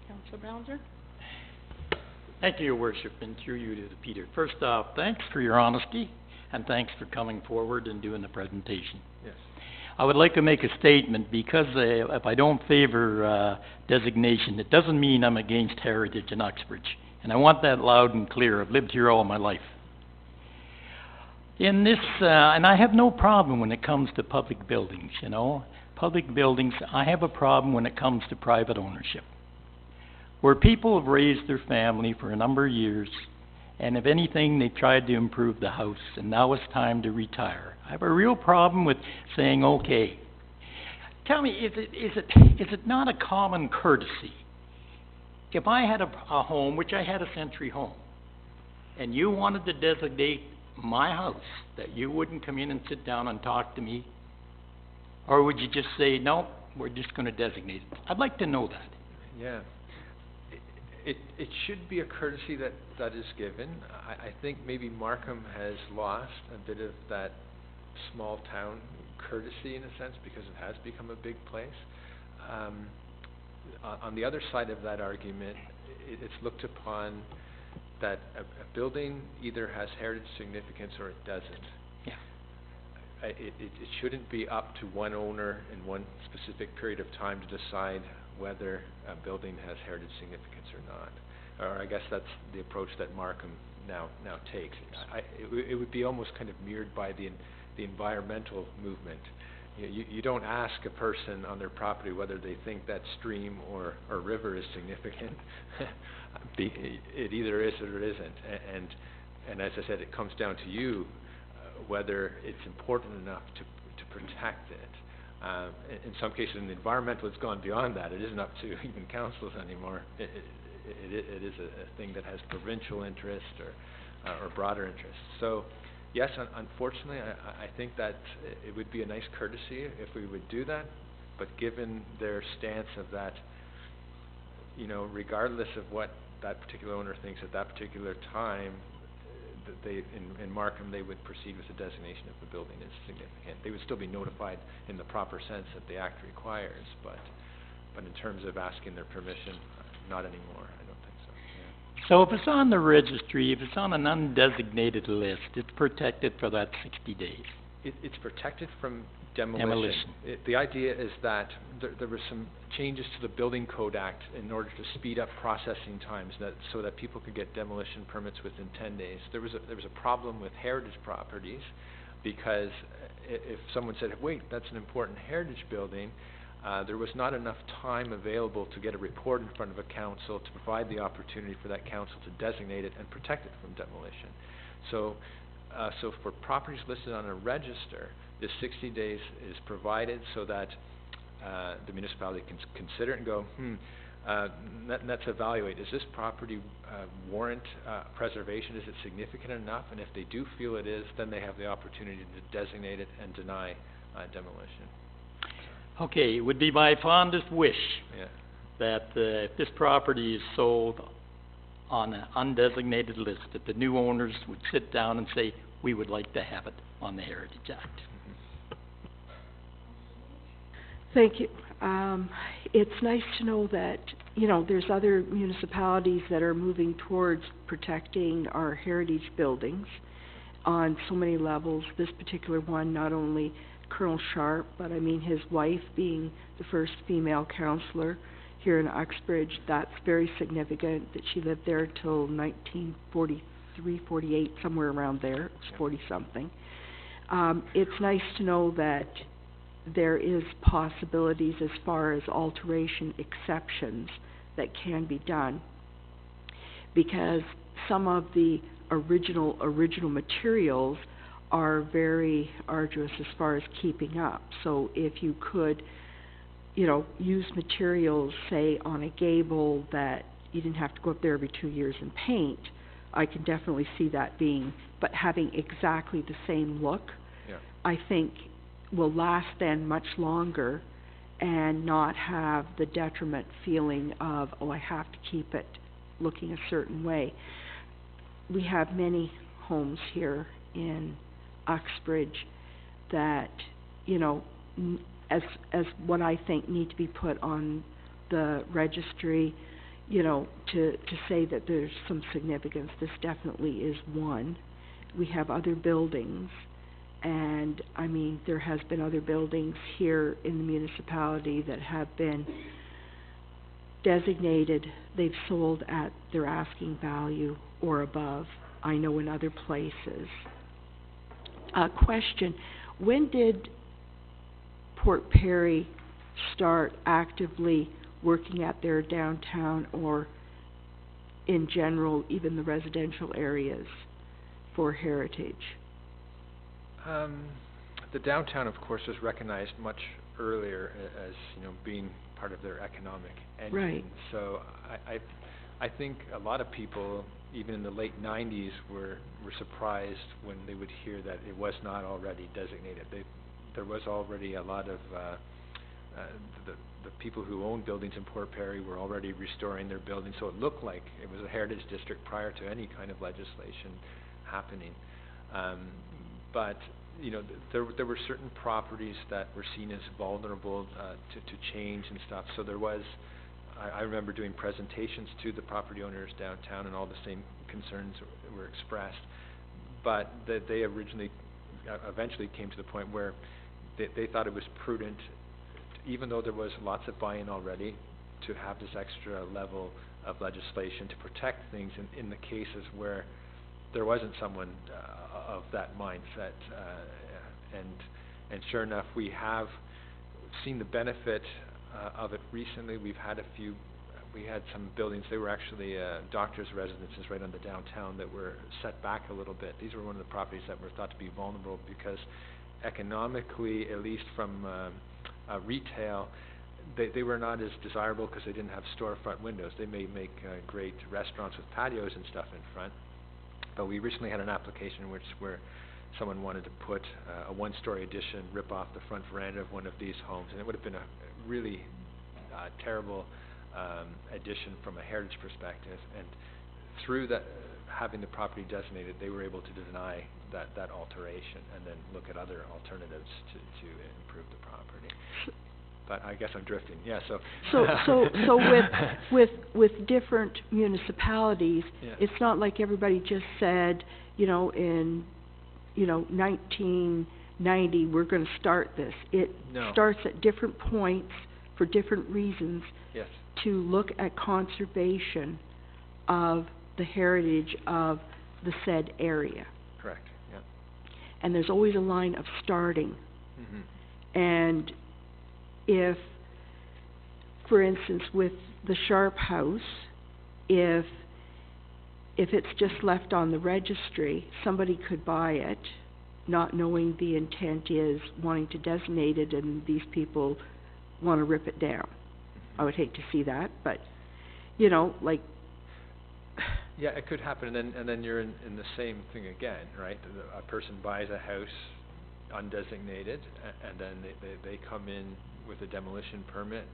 Speaker 1: Councillor Ballinger?
Speaker 4: Thank you, Your Worship, and through you to Peter. First off, thanks for your honesty, and thanks for coming forward and doing the presentation.
Speaker 10: Yes.
Speaker 4: I would like to make a statement, because if I don't favor designation, it doesn't mean I'm against heritage in Uxbridge. And I want that loud and clear. I've lived here all my life. In this, and I have no problem when it comes to public buildings, Public buildings, I have a problem when it comes to private ownership, where people have raised their family for a number of years, and if anything, they've tried to improve the house, and now it's time to retire. I have a real problem with saying, okay. Tell me, is it not a common courtesy? If I had a home, which I had a Century home, and you wanted to designate my house, that you wouldn't come in and sit down and talk to me? Or would you just say, no, we're just going to designate it? I'd like to know that.
Speaker 10: Yeah. It should be a courtesy that is given. I think maybe Markham has lost a bit of that small town courtesy in a sense, because it has become a big place. On the other side of that argument, it's looked upon that a building either has heritage significance or it doesn't.
Speaker 4: Yeah.
Speaker 10: It shouldn't be up to one owner in one specific period of time to decide whether a building has heritage significance or not. Or I guess that's the approach that Markham now takes. It would be almost kind of mirrored by the environmental movement. You don't ask a person on their property whether they think that stream or river is significant. It either is or it isn't. And as I said, it comes down to you whether it's important enough to protect it. In some cases, in the environmental, it's gone beyond that. It isn't up to even councils anymore. It is a thing that has provincial interest or broader interest. So, yes, unfortunately, I think that it would be a nice courtesy if we would do that. But given their stance of that, regardless of what that particular owner thinks at that particular time, in Markham, they would proceed with the designation of the building as significant. They would still be notified in the proper sense that the Act requires, but in terms of asking their permission, not anymore. I don't think so. Yeah.
Speaker 4: So if it's on the registry, if it's on an undesignated list, it's protected for that 60 days.
Speaker 10: It's protected from demolition. The idea is that there were some changes to the Building Code Act in order to speed up processing times, so that people could get demolition permits within 10 days. There was a problem with heritage properties because if someone said, wait, that's an important heritage building, there was not enough time available to get a report in front of a council to provide the opportunity for that council to designate it and protect it from demolition. So for properties listed on a register, this 60 days is provided so that the municipality can consider it and go, let's evaluate, does this property warrant preservation? Is it significant enough? And if they do feel it is, then they have the opportunity to designate it and deny demolition.
Speaker 4: Okay, it would be my fondest wish
Speaker 10: Yeah.
Speaker 4: that if this property is sold on an undesignated list, that the new owners would sit down and say, we would like to have it on the Heritage Act.
Speaker 6: Thank you. It's nice to know that, you know, there's other municipalities that are moving towards protecting our heritage buildings on so many levels. This particular one, not only Colonel Sharp, but I mean his wife being the first female councillor here in Uxbridge, that's very significant that she lived there till 1943, 48, somewhere around there, it was 40-something. It's nice to know that there is possibilities as far as alteration exceptions that can be done, because some of the original materials are very arduous as far as keeping up. So if you could, you know, use materials, say, on a gable that you didn't have to go up there every 2 years and paint, I can definitely see that being, but having exactly the same look,
Speaker 10: Yeah.
Speaker 6: I think will last then much longer and not have the detriment feeling of, oh, I have to keep it looking a certain way. We have many homes here in Uxbridge that, you know, as what I think need to be put on the registry, you know, to say that there's some significance. This definitely is one. We have other buildings, and I mean, there has been other buildings here in the municipality that have been designated, they've sold at their asking value or above, I know in other places. Question, when did Port Perry start actively working at their downtown, or in general, even the residential areas for heritage?
Speaker 10: The downtown, of course, was recognized much earlier as, you know, being part of their economic engine.
Speaker 6: Right.
Speaker 10: So I think a lot of people, even in the late 90s, were surprised when they would hear that it was not already designated. There was already a lot of the people who owned buildings in Port Perry were already restoring their buildings, so it looked like it was a heritage district prior to any kind of legislation happening. But you know, there were certain properties that were seen as vulnerable to change and stuff. So there was, I remember doing presentations to the property owners downtown, and all the same concerns were expressed. But they eventually came to the point where they thought it was prudent, even though there was lots of buy-in already, to have this extra level of legislation to protect things in the cases where there wasn't someone of that mindset. And sure enough, we have seen the benefit of it recently. We had some buildings, they were actually doctors' residences right on the downtown that were set back a little bit. These were one of the properties that were thought to be vulnerable because economically, at least from retail, they were not as desirable because they didn't have storefront windows. They may make great restaurants with patios and stuff in front. But we recently had an application where someone wanted to put a one-story addition, rip off the front veranda of one of these homes, and it would have been a really terrible addition from a heritage perspective. And through that, having the property designated, they were able to deny that alteration and then look at other alternatives to improve the property. But I guess I'm drifting. Yeah.
Speaker 6: So with different municipalities,
Speaker 10: Yeah.
Speaker 6: it's not like everybody just said, you know, in 1990 we're going to start this. It
Speaker 10: No.
Speaker 6: starts at different points for different reasons
Speaker 10: Yes.
Speaker 6: to look at conservation of the heritage of the said area.
Speaker 10: Correct. Yeah.
Speaker 6: and there's always a line of starting.
Speaker 10: Mhm.
Speaker 6: And if, for instance, with the Sharp House, if it's just left on the registry, somebody could buy it, not knowing the intent is wanting to designate it, and these people want to rip it down. I would hate to see that, but, you know, like,
Speaker 10: Yeah, it could happen, and then you're in the same thing again, right? A person buys a house undesignated, and then they come in with a demolition permit,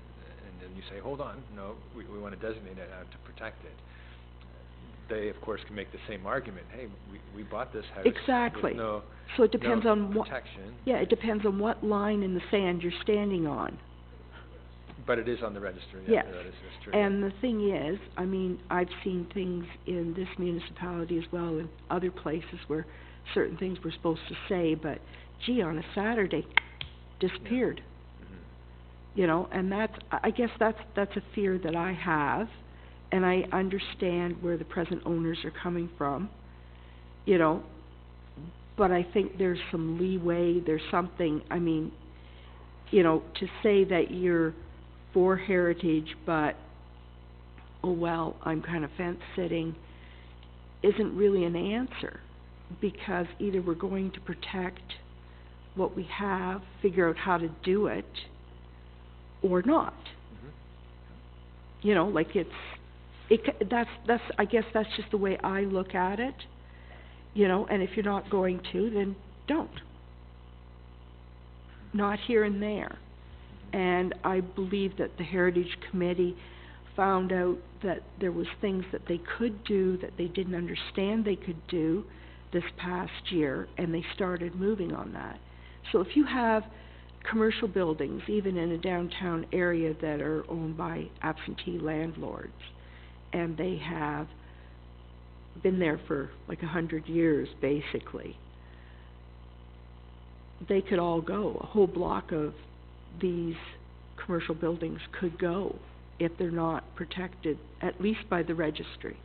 Speaker 10: and then you say, hold on, no, we want to designate it to protect it. They, of course, can make the same argument, hey, we bought this house
Speaker 6: exactly.
Speaker 10: with no
Speaker 6: So it depends on what,
Speaker 10: protection,
Speaker 6: yeah, it depends on what line in the sand you're standing on.
Speaker 10: but it is on the register,
Speaker 6: Yes.
Speaker 10: that's true.
Speaker 6: And the thing is, I mean, I've seen things in this municipality as well, and other places where certain things were supposed to say, but gee, on a Saturday, disappeared.
Speaker 10: Mhm.
Speaker 6: You know, and I guess that's a fear that I have, and I understand where the present owners are coming from, you know, but I think there's some leeway, there's something, I mean, you know, to say that you're for heritage, but, oh well, I'm kind of fence sitting, isn't really an answer, because either we're going to protect what we have, figure out how to do it, or not.
Speaker 10: Mhm.
Speaker 6: You know, like that's I guess that's just the way I look at it, you know, and if you're not going to, then don't. Not here and there. And I believe that the Heritage Committee found out that there was things that they could do that they didn't understand they could do this past year, and they started moving on that. So if you have commercial buildings, even in a downtown area, that are owned by absentee landlords, and they have been there for like 100 years, basically, they could all go. A whole block of these commercial buildings could go if they're not protected, at least by the registry.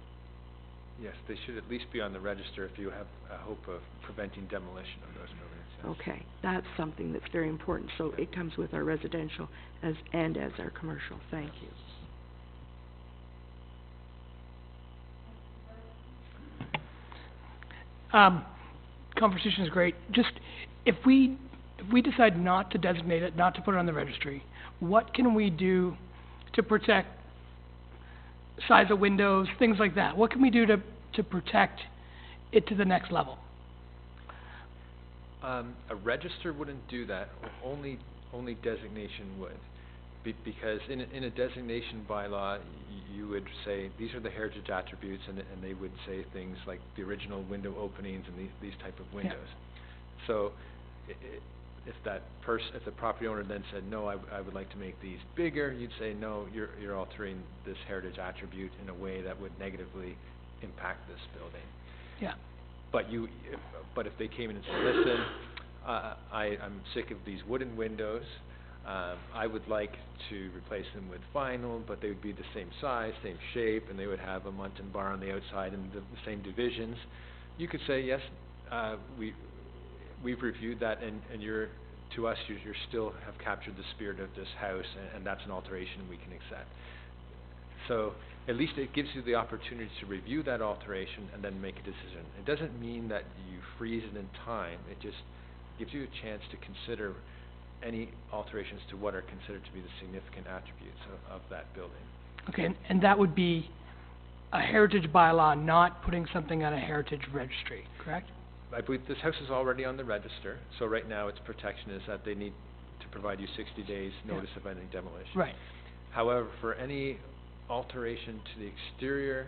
Speaker 10: Yes, they should at least be on the register if you have a hope of preventing demolition of those buildings, yes.
Speaker 6: Okay, that's something that's very important, so it comes with our residential as our commercial. Thank you.
Speaker 3: Conversation is great. Just, if we decide not to designate it, not to put it on the registry, what can we do to protect size of windows, things like that? What can we do to protect it to the next level?
Speaker 10: A register wouldn't do that, only designation would. Because in a designation bylaw, you would say, these are the heritage attributes, and they would say things like the original window openings and these type of windows. Yeah. So, if the property owner then said, no, I would like to make these bigger, you'd say, no, you're altering this heritage attribute in a way that would negatively impact this building.
Speaker 3: Yeah.
Speaker 10: But if they came in and said, listen, I'm sick of these wooden windows, I would like to replace them with vinyl, but they would be the same size, same shape, and they would have a Muntin bar on the outside and the same divisions. You could say, yes, we've reviewed that, and you're still have captured the spirit of this house, and that's an alteration we can accept. So at least it gives you the opportunity to review that alteration and then make a decision. It doesn't mean that you freeze it in time. It just gives you a chance to consider any alterations to what are considered to be the significant attributes of that building.
Speaker 3: Okay, and that would be a heritage bylaw, not putting something on a heritage registry, correct?
Speaker 10: I believe this house is already on the register, so right now its protection is that they need to provide you 60 days notice of any demolition.
Speaker 3: Right.
Speaker 10: However, for any alteration to the exterior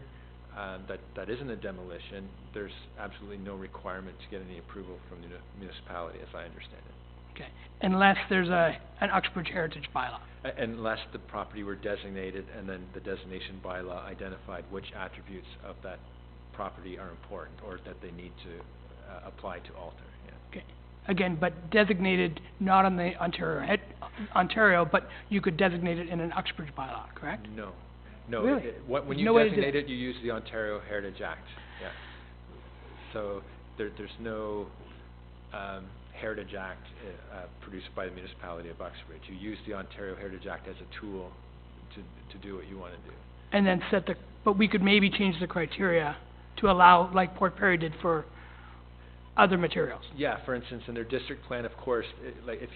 Speaker 10: that isn't a demolition, there's absolutely no requirement to get any approval from the municipality, as I understand it.
Speaker 3: Okay, unless there's an Uxbridge Heritage bylaw.
Speaker 10: Unless the property were designated and then the designation bylaw identified which attributes of that property are important or that they need to apply to alter, yeah.
Speaker 3: Okay, again, but designated not on the Ontario, but you could designate it in an Uxbridge bylaw, correct?
Speaker 10: No. No,
Speaker 3: really?
Speaker 10: When you designate it, you use the Ontario Heritage Act, yeah. So there's no Heritage Act, produced by the municipality of Uxbridge. You use the Ontario Heritage Act as a tool to do what you wanna do.
Speaker 3: And then but we could maybe change the criteria to allow, like Port Perry did for other materials.
Speaker 10: Yeah, for instance, in their district plan, of course, like if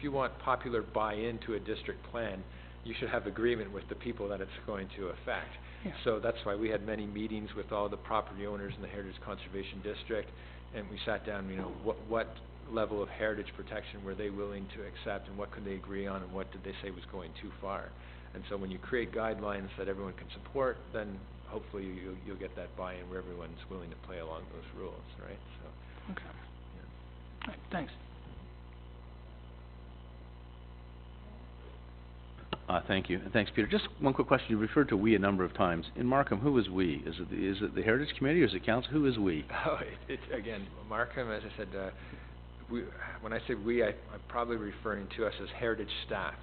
Speaker 10: you want popular buy-in to a district plan, you should have agreement with the people that it's going to affect.
Speaker 3: Yeah.
Speaker 10: So that's why we had many meetings with all the property owners in the Heritage Conservation District, and we sat down, you know, what level of heritage protection were they willing to accept, and what could they agree on, and what did they say was going too far. And so when you create guidelines that everyone can support, then hopefully you'll get that buy-in where everyone's willing to play along those rules, right? So.
Speaker 3: Okay.
Speaker 10: Yeah.
Speaker 3: All right, thanks.
Speaker 8: Thank you, and thanks, Peter. Just one quick question. You referred to "we" a number of times. In Markham, who is "we"? Is it the Heritage Committee, or is it Council? Who is "we"?
Speaker 10: Oh, it's again, Markham, as I said, when I say "we," I'm probably referring to us as heritage staff.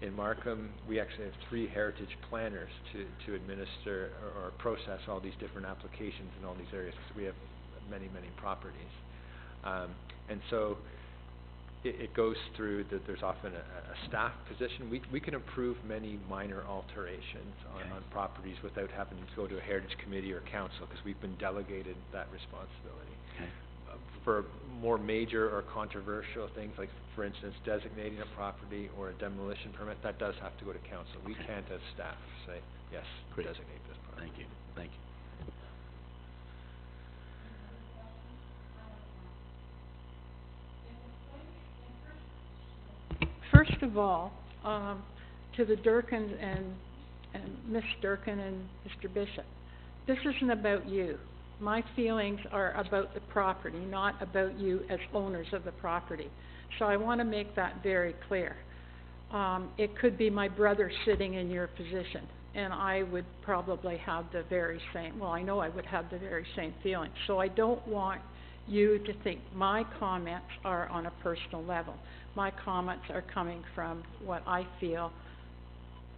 Speaker 10: In Markham, we actually have 3 heritage planners to administer or process all these different applications in all these areas, because we have many properties. And so it goes through that there's often a staff position. We can approve many minor alterations on properties without having to go to a heritage committee or council, because we've been delegated that responsibility.
Speaker 8: Okay.
Speaker 10: For more major or controversial things, like for instance designating a property or a demolition permit, that does have to go to council. We can't as staff say, yes,
Speaker 8: Great.
Speaker 10: designate this property.
Speaker 8: Thank you. Thank you.
Speaker 1: First of all, to the Durkin and Miss Durkin and Mr. Bishop, this isn't about you. My feelings are about the property, not about you as owners of the property. So I want to make that very clear. It could be my brother sitting in your position, and I would probably have the very same, well, I know I would have the very same feeling. So I don't want you to think my comments are on a personal level. My comments are coming from what I feel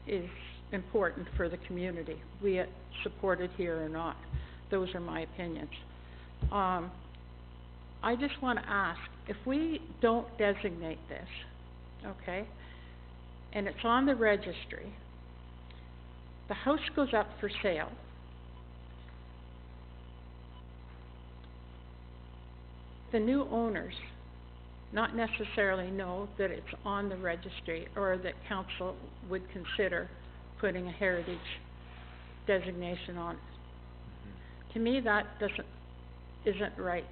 Speaker 1: is important for the community, be it supported here or not. Those are my opinions. I just want to ask, if we don't designate this, okay, and it's on the registry, the house goes up for sale, the new owners not necessarily know that it's on the registry, or that council would consider putting a heritage designation on it. To me, that isn't right.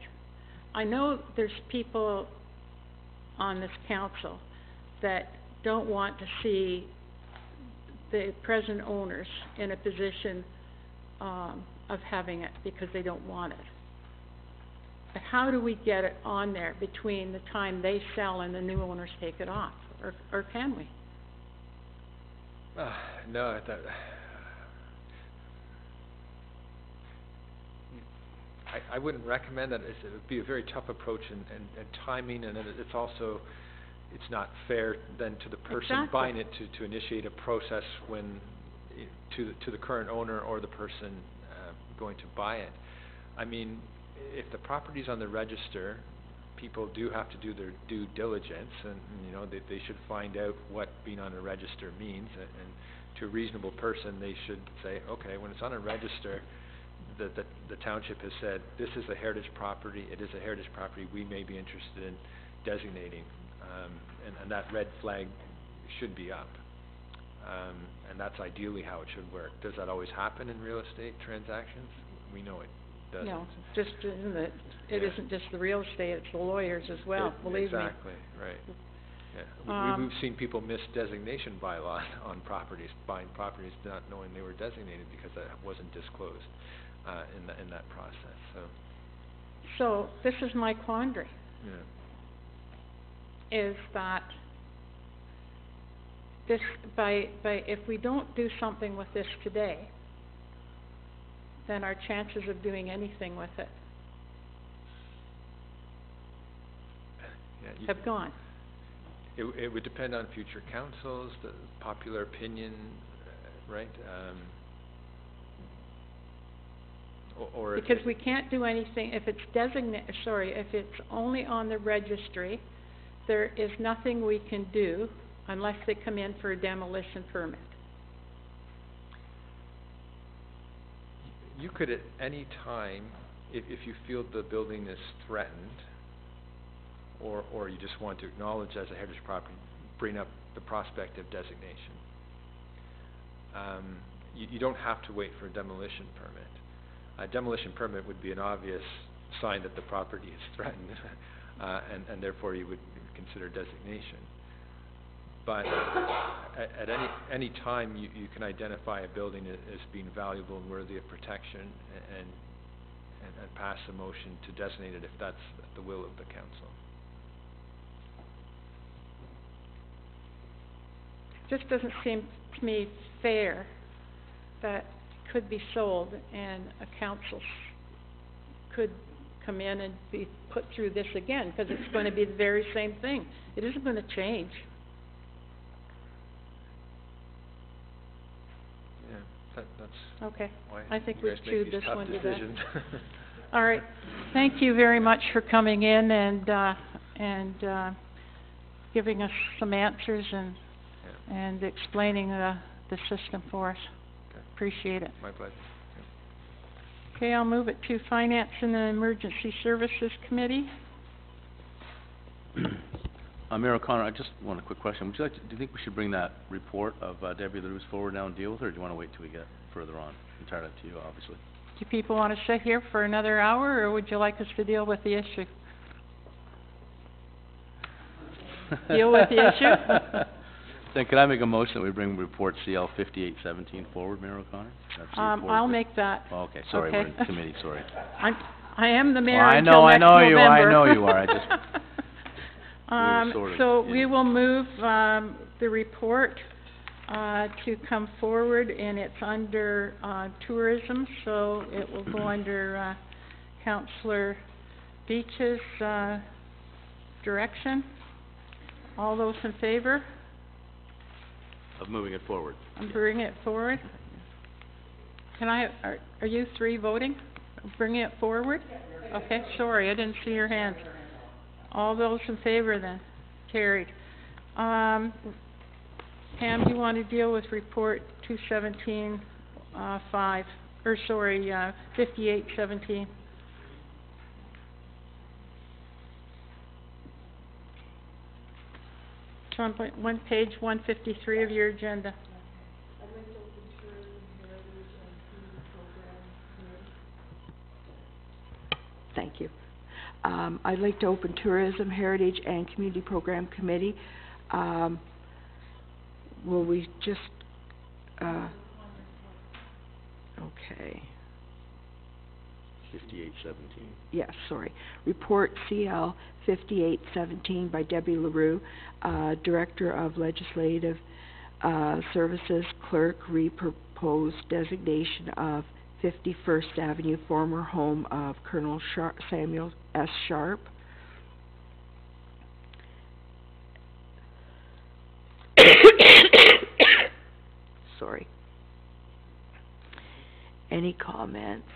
Speaker 1: I know there's people on this council that don't want to see the present owners in a position of having it because they don't want it. But how do we get it on there between the time they sell and the new owners take it off? Or can we?
Speaker 10: No, I wouldn't recommend that. It would be a very tough approach and timing, and it's also, it's not fair then to the person buying it to initiate a process when to the current owner or the person going to buy it. I mean, if the property's on the register, people do have to do their due diligence, and you know, they should find out what being on a register means, and to a reasonable person they should say, okay, when it's on a register, the township has said, this is a heritage property, it is a heritage property, we may be interested in designating, and that red flag should be up. And that's ideally how it should work. Does that always happen in real estate transactions? We know it doesn't.
Speaker 1: No, just isn't it? It isn't just the real estate, it's the lawyers as well, believe me.
Speaker 10: Exactly, right. Yeah. We've seen people miss designation bylaws on properties, buying properties not knowing they were designated because that wasn't disclosed in that process.
Speaker 1: So this is my quandary.
Speaker 10: Yeah.
Speaker 1: Is that this if we don't do something with this today, then our chances of doing anything with it have gone.
Speaker 10: It would depend on future councils, the popular opinion, right? or if
Speaker 1: Because we can't do anything, if it's if it's only on the registry, there is nothing we can do unless they come in for a demolition permit.
Speaker 10: you could at any time, if you feel the building is threatened, or you just want to acknowledge as a heritage property, bring up the prospect of designation. You don't have to wait for a demolition permit. A demolition permit would be an obvious sign that the property is threatened, and therefore you would consider designation. But at any time, you can identify a building as being valuable and worthy of protection, and pass a motion to designate it if that's the will of the council.
Speaker 1: Just doesn't seem to me fair that could be sold and a council could come in and be put through this again, because it's going to be the very same thing. It isn't going to change.
Speaker 10: Yeah, that's
Speaker 1: Okay.
Speaker 10: why
Speaker 1: I think
Speaker 10: you
Speaker 1: we've
Speaker 10: guys make
Speaker 1: chewed
Speaker 10: these
Speaker 1: this
Speaker 10: tough
Speaker 1: one to death.
Speaker 10: decisions.
Speaker 1: All right. Thank you very much for coming in and giving us some answers and explaining the system for us.
Speaker 10: Okay.
Speaker 1: Appreciate it.
Speaker 10: My pleasure.
Speaker 1: Okay, I'll move it to Finance and the Emergency Services Committee.
Speaker 8: Mayor O'Connor, I just want a quick question. Do you think we should bring that report of Debbie LaRue's forward now and deal with her, or do you want to wait till we get further on? Entirely up to you, obviously.
Speaker 1: Do people want to sit here for another hour, or would you like us to deal with the issue? Deal with the issue?
Speaker 8: Then could I make a motion that we bring report CL 5817 forward, Mayor O'Connor? That's the report
Speaker 1: I'll
Speaker 8: of the-
Speaker 1: make that.
Speaker 8: Oh, okay, sorry,
Speaker 1: Okay.
Speaker 8: we're in committee, sorry.
Speaker 1: I am the mayor
Speaker 8: Well, I
Speaker 1: until
Speaker 8: know
Speaker 1: next November.
Speaker 8: I know you are, I just- sort of
Speaker 1: So
Speaker 8: in-
Speaker 1: we will move, the report, to come forward, and it's under, tourism, so it will go under, Councillor Beach's, direction. All those in favor?
Speaker 8: Of moving it forward.
Speaker 1: Bring it forward. Can are you three voting? Bringing it forward? Okay, sorry, I didn't see your hands. All those in favor then? Carried. Pam, do you want to deal with report 217, 5817? It's on page 153 of your agenda.
Speaker 6: Thank you. I'd like to open Tourism, Heritage, and Community Program Committee. Will we just, okay.
Speaker 8: 5817.
Speaker 6: Yes, sorry. Report CL 5817 by Debbie LaRue, Director of Legislative Services, Clerk, re-proposed designation of 51st Avenue, former home of Colonel Samuel S. Sharp. Sorry. Any comments?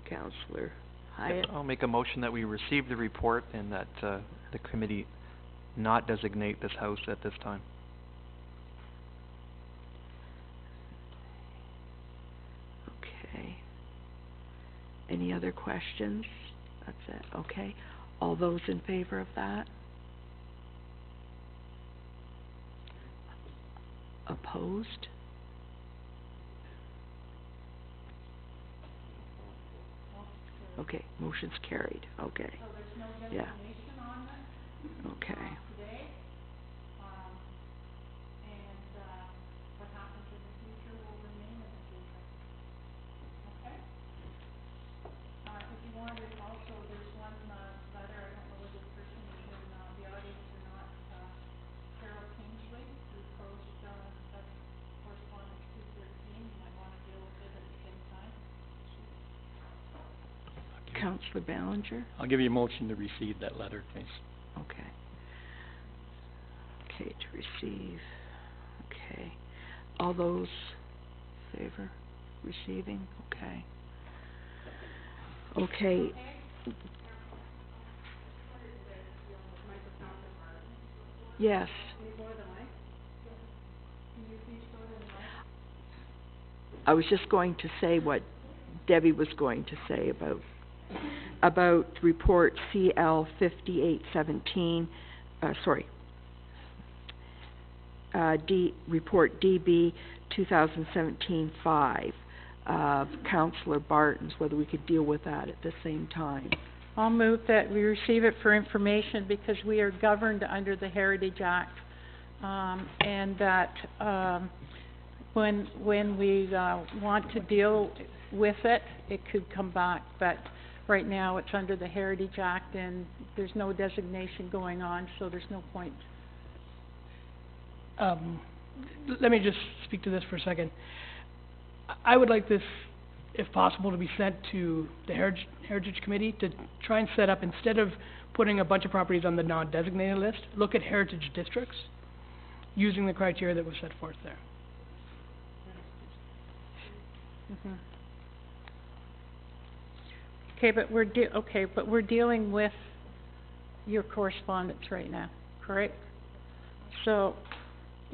Speaker 6: Councillor Hyatt?
Speaker 7: I'll make a motion that we receive the report and that the committee not designate this house at this time.
Speaker 6: Okay. Any other questions? That's it, okay. All those in favor of that? Opposed? Okay, motion's carried, okay. So there's no designation on it? Okay. Today, what happens in the future will remain in the future. Okay? If you wanted, also, there's one, letter, I don't know whether the person is in, the audience or not, Carol Kingsley, who that's correspondence 213, you might want to deal with it at the same time. Councillor Ballinger?
Speaker 4: I'll give you a motion to receive that letter, please.
Speaker 6: Okay. Okay, to receive, okay. All those in favor? receiving, okay. Okay. Yes. I was just going to say what Debbie was going to say about report CL 5817, report DB 2017-5 of Councillor Barton's, whether we could deal with that at the same time.
Speaker 1: I'll move that we receive it for information because we are governed under the Heritage Act, and that, when we, want to deal with it, it could come back, but right now it's under the Heritage Act and there's no designation going on, so there's no point.
Speaker 3: Let me just speak to this for a second. I would like this, if possible, to be sent to the Heritage Committee to try and set up, instead of putting a bunch of properties on the non-designated list, look at heritage districts using the criteria that was set forth there.
Speaker 1: Okay, but we're dealing with your correspondence right now, correct? So,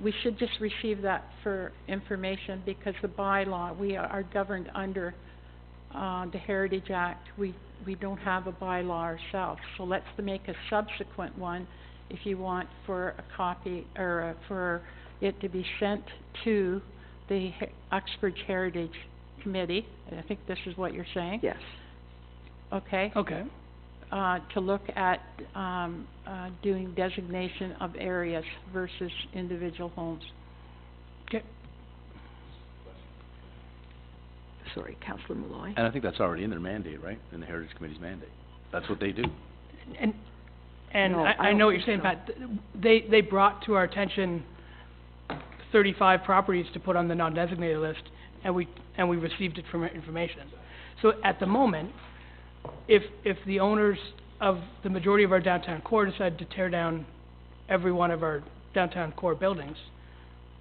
Speaker 1: we should just receive that for information because the bylaw, we are governed under, the Heritage Act. We don't have a bylaw ourselves, so let's make a subsequent one if you want for a copy, or for it to be sent to the Uxbridge Heritage Committee. I think this is what you're saying?
Speaker 6: Yes.
Speaker 1: Okay.
Speaker 3: Okay.
Speaker 1: To look at, doing designation of areas versus individual homes.
Speaker 3: Okay.
Speaker 6: Sorry, Councillor Malloy.
Speaker 8: And I think that's already in their mandate, right? In the Heritage Committee's mandate. That's what they do.
Speaker 3: And
Speaker 6: No,
Speaker 3: I
Speaker 6: I
Speaker 3: know
Speaker 6: don't
Speaker 3: what you're
Speaker 6: think
Speaker 3: saying,
Speaker 6: so.
Speaker 3: Pat. They brought to our attention 35 properties to put on the non-designated list, and we received it from information. So at the moment, if the owners of the majority of our downtown core decide to tear down every one of our downtown core buildings,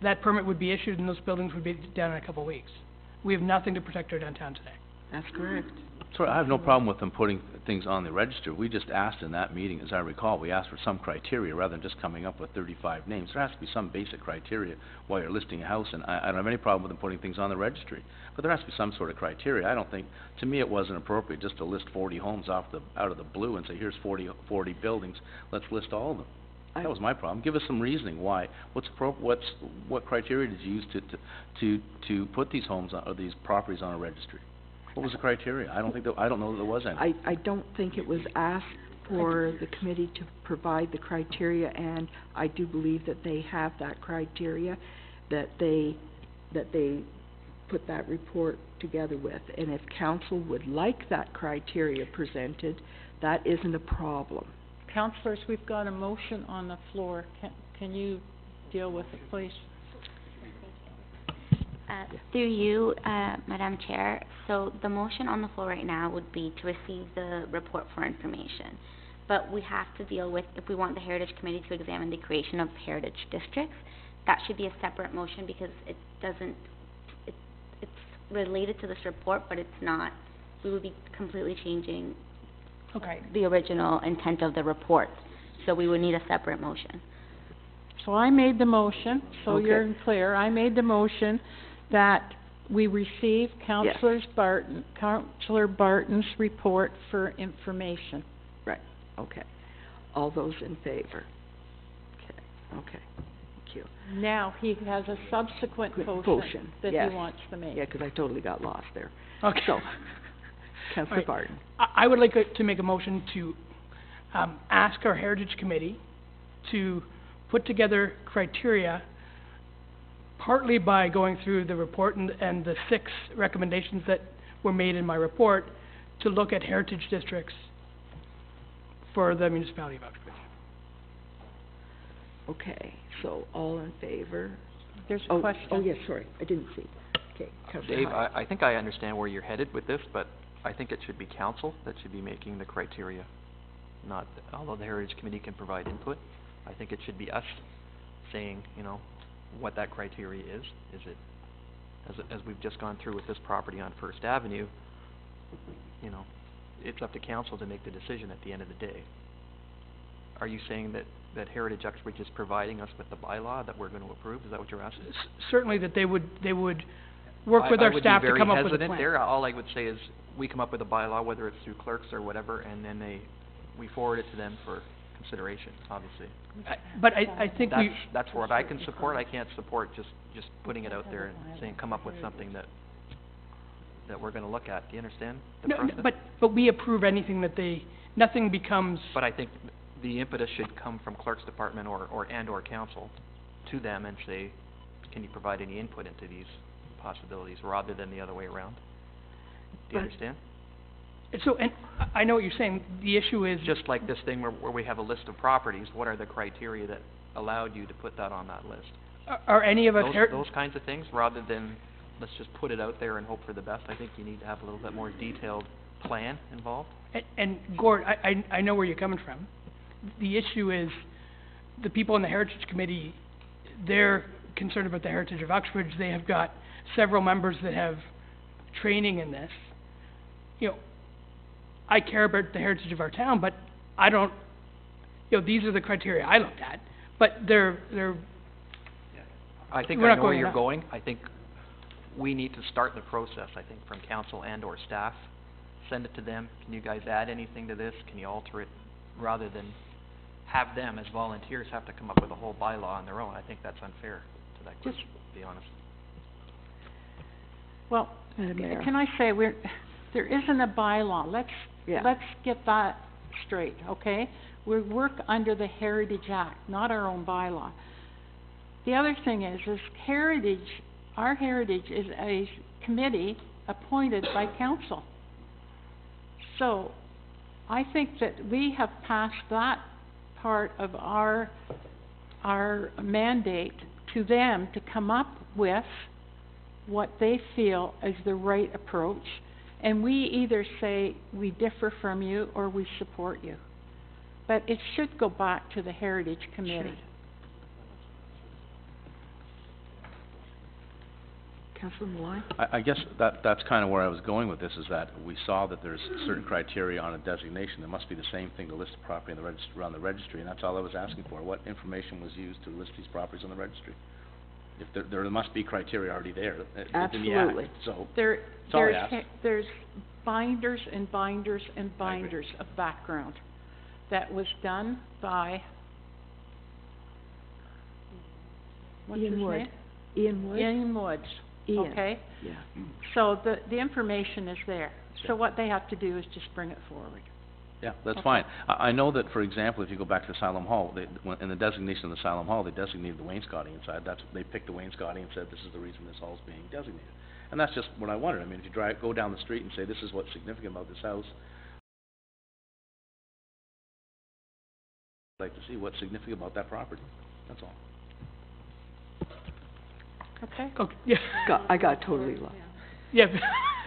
Speaker 3: that permit would be issued and those buildings would be down in a couple of weeks. We have nothing to protect our downtown today.
Speaker 6: That's correct.
Speaker 8: So I have no problem with them putting things on the register. We just asked in that meeting, as I recall, we asked for some criteria rather than just coming up with 35 names. There has to be some basic criteria while you're listing a house, and I don't have any problem with them putting things on the registry. But there has to be some sort of criteria. I don't think, to me, it wasn't appropriate just to list 40 homes out of the blue and say, here's 40 buildings, let's list all of them. That was my problem. Give us some reasoning why. What criteria did you use to put these homes on, or these properties on a registry? What was the criteria? I don't know that there was any.
Speaker 6: I don't think it was asked for the committee to provide the criteria, and I do believe that they have that criteria that they put that report together with. And if council would like that criteria presented, that isn't a problem.
Speaker 1: Councillors, we've got a motion on the floor. Can you deal with it, please?
Speaker 2: Through you, Madam Chair, so the motion on the floor right now would be to receive the report for information. But we have to deal with, if we want the Heritage Committee to examine the creation of heritage districts, that should be a separate motion because it doesn't, it's related to this report, but it's not, we would be completely changing the original intent of the report. So we would need a separate motion.
Speaker 1: So I made the motion, so
Speaker 6: Okay.
Speaker 1: you're clear. I made the motion that we receive Councillor Barton's report for information.
Speaker 6: Right, okay. All those in favor? Okay, thank you.
Speaker 1: Now, he has a subsequent motion that
Speaker 6: yes.
Speaker 1: he wants to make.
Speaker 6: Yeah, 'cause I totally got lost there.
Speaker 3: Okay.
Speaker 6: So, Councillor
Speaker 3: Right.
Speaker 6: Barton.
Speaker 3: I would like to make a motion to ask our Heritage Committee to put together criteria, partly by going through the report and the 6 recommendations that were made in my report, to look at heritage districts for the municipality of Uxbridge.
Speaker 6: Okay, so all in favor?
Speaker 1: There's a question.
Speaker 6: Oh, yes, sorry, I didn't see. Okay, Councillor
Speaker 7: Dave,
Speaker 6: Hyde.
Speaker 7: I think I understand where you're headed with this, but I think it should be council that should be making the criteria, not, although the Heritage Committee can provide input, I think it should be us saying, you know, what that criteria is. Is it as we've just gone through with this property on First Avenue, you know, it's up to council to make the decision at the end of the day. Are you saying that Heritage Uxbridge is providing us with the bylaw that we're going to approve? Is that what you're asking?
Speaker 3: Certainly that they would work with our staff to come up with a
Speaker 7: I would be very hesitant
Speaker 3: plan.
Speaker 7: there. All I would say is, we come up with a bylaw, whether it's through clerks or whatever, and then we forward it to them for consideration, obviously.
Speaker 3: But I think
Speaker 7: That's what I can support. I can't support just putting it out there and saying, come up with something that we're gonna look at. Do you understand the
Speaker 3: no,
Speaker 7: process?
Speaker 3: but we approve anything that nothing becomes.
Speaker 7: But I think the impetus should come from clerk's department or council to them and say, can you provide any input into these possibilities, rather than the other way around? Do you understand?
Speaker 3: So, and I know what you're saying. The issue is
Speaker 7: Just like this thing where we have a list of properties, what are the criteria that allowed you to put that on that list?
Speaker 3: are any of us
Speaker 7: Those kinds of things, rather than let's just put it out there and hope for the best. I think you need to have a little bit more detailed plan involved.
Speaker 3: And Gord, I know where you're coming from. The issue is, the people in the Heritage Committee, they're concerned about the heritage of Uxbridge. They have got several members that have training in this. You know, I care about the heritage of our town, but I don't, you know, these are the criteria I looked at, but they're
Speaker 7: I think
Speaker 3: we're
Speaker 7: I
Speaker 3: not
Speaker 7: know where
Speaker 3: going
Speaker 7: you're
Speaker 3: enough.
Speaker 7: going. I think we need to start the process, I think, from council and or staff. Send it to them. Can you guys add anything to this? Can you alter it? Rather than have them as volunteers have to come up with a whole bylaw on their own. I think that's unfair to that group, to be honest.
Speaker 1: Well,
Speaker 6: Madam Mayor.
Speaker 1: can I say, there isn't a bylaw. Let's get that straight, okay? We work under the Heritage Act, not our own bylaw. The other thing is our Heritage is a committee appointed by council. So, I think that we have passed that part of our mandate to them to come up with what they feel is the right approach, and we either say we differ from you or we support you. But it should go back to the Heritage Committee.
Speaker 6: Councillor Malloy?
Speaker 8: I guess that's kind of where I was going with this, is that we saw that there's certain criteria on a designation. There must be the same thing to list a property in the on the registry, and that's all I was asking for. What information was used to list these properties on the registry? If there must be criteria already there in the Act,
Speaker 6: Absolutely.
Speaker 8: so that's all I asked.
Speaker 1: There's binders and binders and binders of background that was done by, what's his
Speaker 6: Ian Wood.
Speaker 1: name?
Speaker 6: Ian Wood?
Speaker 1: Ian Woods,
Speaker 6: Ian.
Speaker 1: okay?
Speaker 6: Yeah.
Speaker 1: So the information is there. So what they have to do is just bring it forward.
Speaker 8: Yeah, that's
Speaker 1: Okay.
Speaker 8: fine. I know that, for example, if you go back to Asylum Hall, in the designation of the Asylum Hall, they designated the wainscoting inside. They picked the wainscoting and said, this is the reason this hall's being designated. And that's just what I wondered. I mean, if you go down the street and say, this is what's significant about this house, I'd like to see what's significant about that property. That's all.
Speaker 1: Okay?
Speaker 3: Okay, yeah.
Speaker 6: I got totally lost.
Speaker 3: Yeah.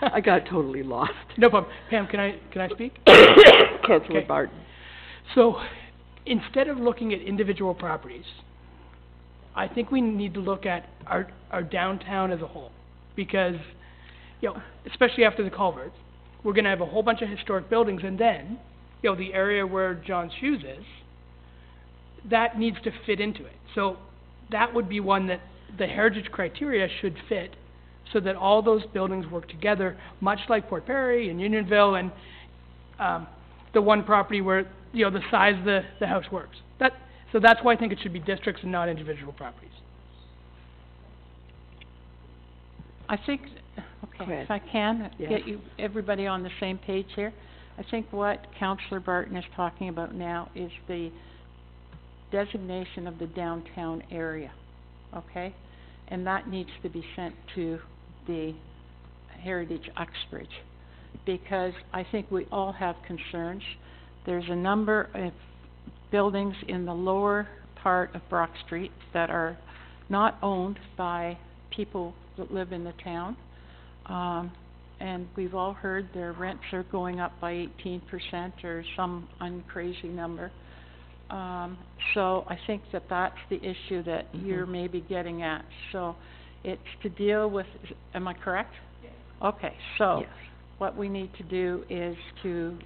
Speaker 6: I got totally lost.
Speaker 3: No problem. Pam, can I speak?
Speaker 6: Councillor
Speaker 3: Okay.
Speaker 6: Barton.
Speaker 3: So, instead of looking at individual properties, I think we need to look at our downtown as a whole. Because, you know, especially after the culvert, we're gonna have a whole bunch of historic buildings, and then, you know, the area where John's Shoes is, that needs to fit into it. So, that would be one that the heritage criteria should fit, so that all those buildings work together, much like Port Perry and Unionville and, the one property where, you know, the size of the house works. So that's why I think it should be districts and not individual properties.
Speaker 1: I think,
Speaker 6: Go
Speaker 1: okay,
Speaker 6: ahead.
Speaker 1: if I can,
Speaker 6: Yes.
Speaker 1: get everybody on the same page here. I think what Councillor Barton is talking about now is the designation of the downtown area, okay? And that needs to be sent to the Heritage Uxbridge, because I think we all have concerns. There's a number of buildings in the lower part of Brock Street that are not owned by people that live in the town. And we've all heard their rents are going up by 18% or some uncrazy number. So I think that that's the issue that you're maybe getting at. So It's to deal with, am I correct? Okay, so,
Speaker 6: Yes.
Speaker 1: what we need to do is to,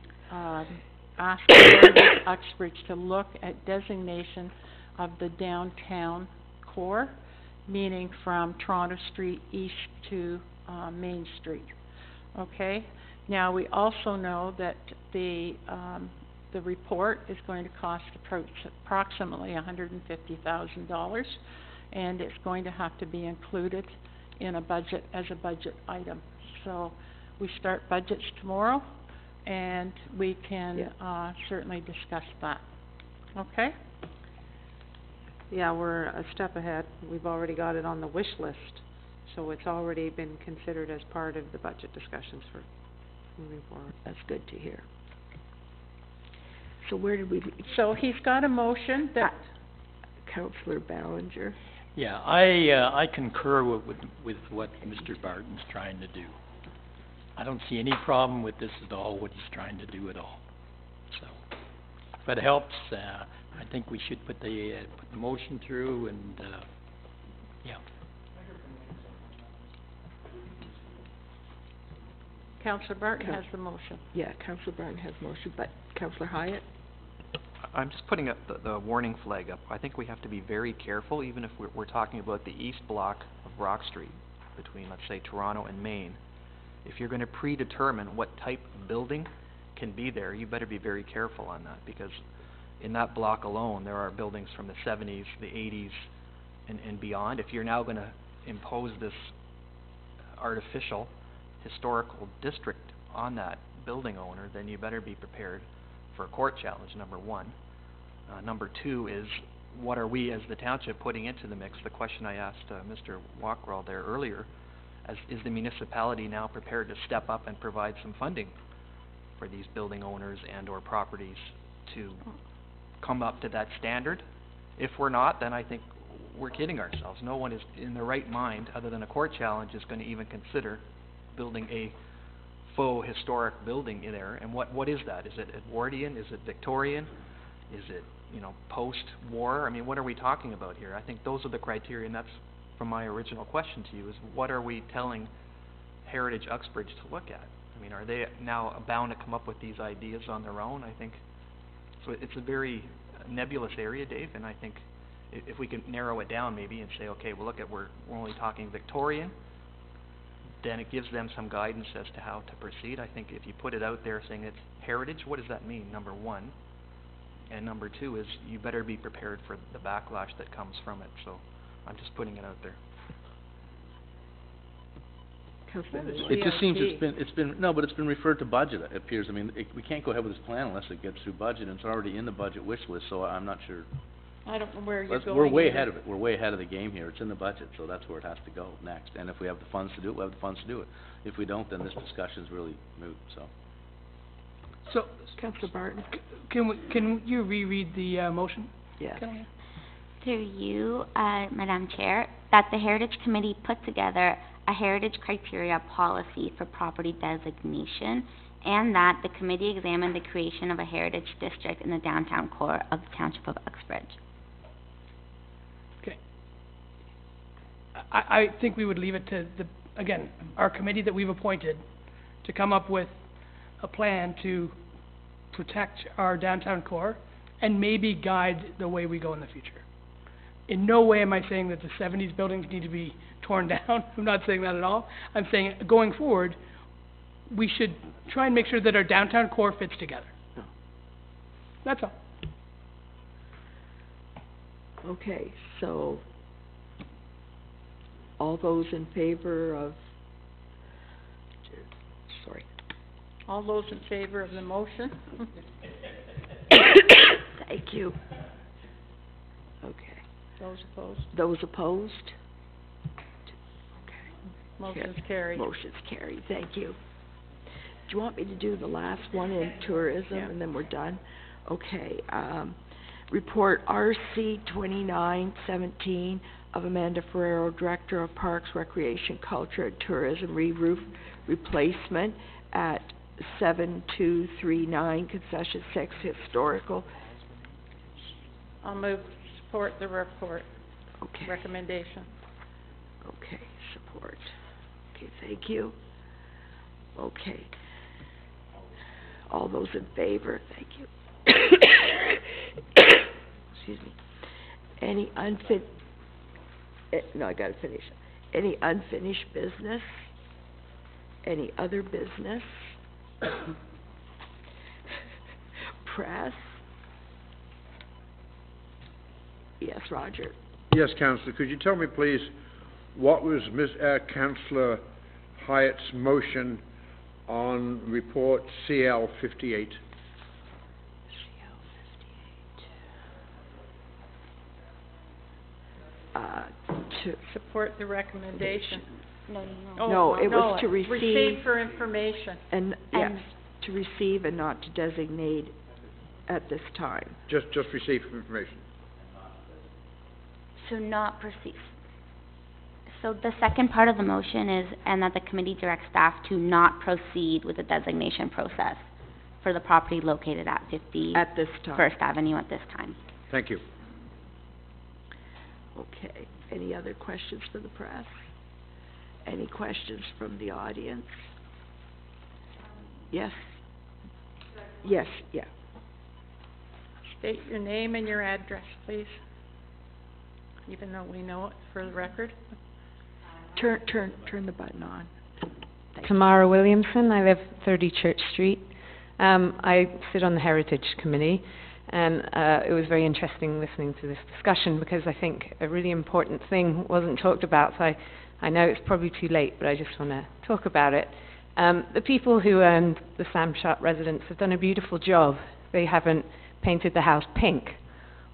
Speaker 1: ask Heritage Uxbridge to look at designation of the downtown core, meaning from Toronto Street east to, Main Street. Okay? Now, we also know that the report is going to cost approximately $150,000, and it's going to have to be included in a budget, as a budget item. So, we start budgets tomorrow, and we can, certainly discuss that. Okay?
Speaker 11: Yeah, we're a step ahead. We've already got it on the wish list, so it's already been considered as part of the budget discussions for moving forward.
Speaker 6: That's good to hear. So where did we,
Speaker 1: So, he's got a motion that,
Speaker 6: Councillor Ballinger?
Speaker 4: Yeah, I concur with what Mr. Barton's trying to do. I don't see any problem with this at all, what he's trying to do at all. So, if it helps, I think we should put the motion through and, yeah.
Speaker 1: Councillor Barton has the motion.
Speaker 6: Yeah, Councillor Barton has motion, but Councillor Hyatt?
Speaker 7: I'm just putting up the warning flag up. I think we have to be very careful, even if we're talking about the east block of Brock Street, between, let's say, Toronto and Main. If you're gonna predetermine what type of building can be there, you better be very careful on that, because in that block alone, there are buildings from the 70s, the 80s, and beyond. If you're now gonna impose this artificial historical district on that building owner, then you better be prepared for a court challenge, number one. Number two is, what are we as the township putting into the mix? The question I asked Mr. Walkroll there earlier, is the municipality now prepared to step up and provide some funding for these building owners and or properties to come up to that standard? If we're not, then I think we're kidding ourselves. No one is in their right mind, other than a court challenge, is going to even consider building a faux historic building in there. And what is that? Is it Edwardian? Is it Victorian? Is it, you know, post-war? I mean, what are we talking about here? I think those are the criteria, and that's from my original question to you, is what are we telling Heritage Uxbridge to look at? I mean, are they now bound to come up with these ideas on their own? I think, so it's a very nebulous area, Dave, and I think if we can narrow it down maybe and say, okay, well, look at, we're only talking Victorian, then it gives them some guidance as to how to proceed. I think if you put it out there saying it's heritage, what does that mean, number one? And number two is, you better be prepared for the backlash that comes from it. So I'm just putting it out there.
Speaker 8: It just seems it's been referred to budget, it appears. I mean, we can't go ahead with this plan unless it gets through budget, and it's already in the budget wish list, so I'm not sure.
Speaker 1: I don't know where you're going.
Speaker 8: We're way
Speaker 1: either.
Speaker 8: ahead of it. We're way ahead of the game here. It's in the budget, so that's where it has to go next. And if we have the funds to do it, we have the funds to do it. If we don't, then this discussion's really moot, so.
Speaker 3: So,
Speaker 6: Councillor Barton?
Speaker 3: can you reread the, motion?
Speaker 6: Yes.
Speaker 3: Can we?
Speaker 2: Through you, Madam Chair, that the Heritage Committee put together a heritage criteria policy for property designation, and that the committee examine the creation of a heritage district in the downtown core of the Township of Uxbridge.
Speaker 3: Okay. I think we would leave it to again, our committee that we've appointed to come up with a plan to protect our downtown core and maybe guide the way we go in the future. In no way am I saying that the 70s buildings need to be torn down. I'm not saying that at all. I'm saying going forward, we should try and make sure that our downtown core fits together. That's all.
Speaker 6: Okay, so all those in favor of, sorry.
Speaker 1: All those in favor of the motion?
Speaker 6: Thank you. Okay.
Speaker 1: Those opposed?
Speaker 6: Those opposed?
Speaker 1: Motion's carried.
Speaker 6: Motion's carried, thank you. Do you want me to do the last one in tourism, and then we're done? Okay, report RC 2917 of Amanda Ferrero, Director of Parks, Recreation, Culture, and Tourism, re-roof replacement at 7239 Concession 6 Historical.
Speaker 1: I'll move to support the report,
Speaker 6: Okay.
Speaker 1: recommendation.
Speaker 6: Okay, support. Okay, thank you. Okay. All those in favor, thank you. Excuse me. Any no, I gotta finish. Any unfinished business? Any other business? Press? Yes, Roger.
Speaker 12: Yes, Councillor, could you tell me, please, what was Councillor Hyatt's motion on report CL 58?
Speaker 6: To,
Speaker 1: Support the recommendation.
Speaker 2: No,
Speaker 6: no, it was to
Speaker 1: Receive
Speaker 6: receive
Speaker 1: for information.
Speaker 6: and, yes,
Speaker 2: And-
Speaker 6: to receive and not to designate at this time.
Speaker 12: Just receive information.
Speaker 2: So not proceed. So the second part of the motion is, and that the committee directs staff to not proceed with the designation process for the property located at 50
Speaker 6: At this time.
Speaker 2: First Avenue at this time.
Speaker 12: Thank you.
Speaker 6: Okay, any other questions for the press? Any questions from the audience? Yes? Yes, yeah.
Speaker 1: State your name and your address, please. Even though we know it for the record.
Speaker 6: Turn the button on.
Speaker 11: Tamara Williamson, I live 30 Church Street. I sit on the Heritage Committee, and it was very interesting listening to this discussion because I think a really important thing wasn't talked about, so I know it's probably too late, but I just want to talk about it. The people who owned the Sam Sharp residence have done a beautiful job. They haven't painted the house pink,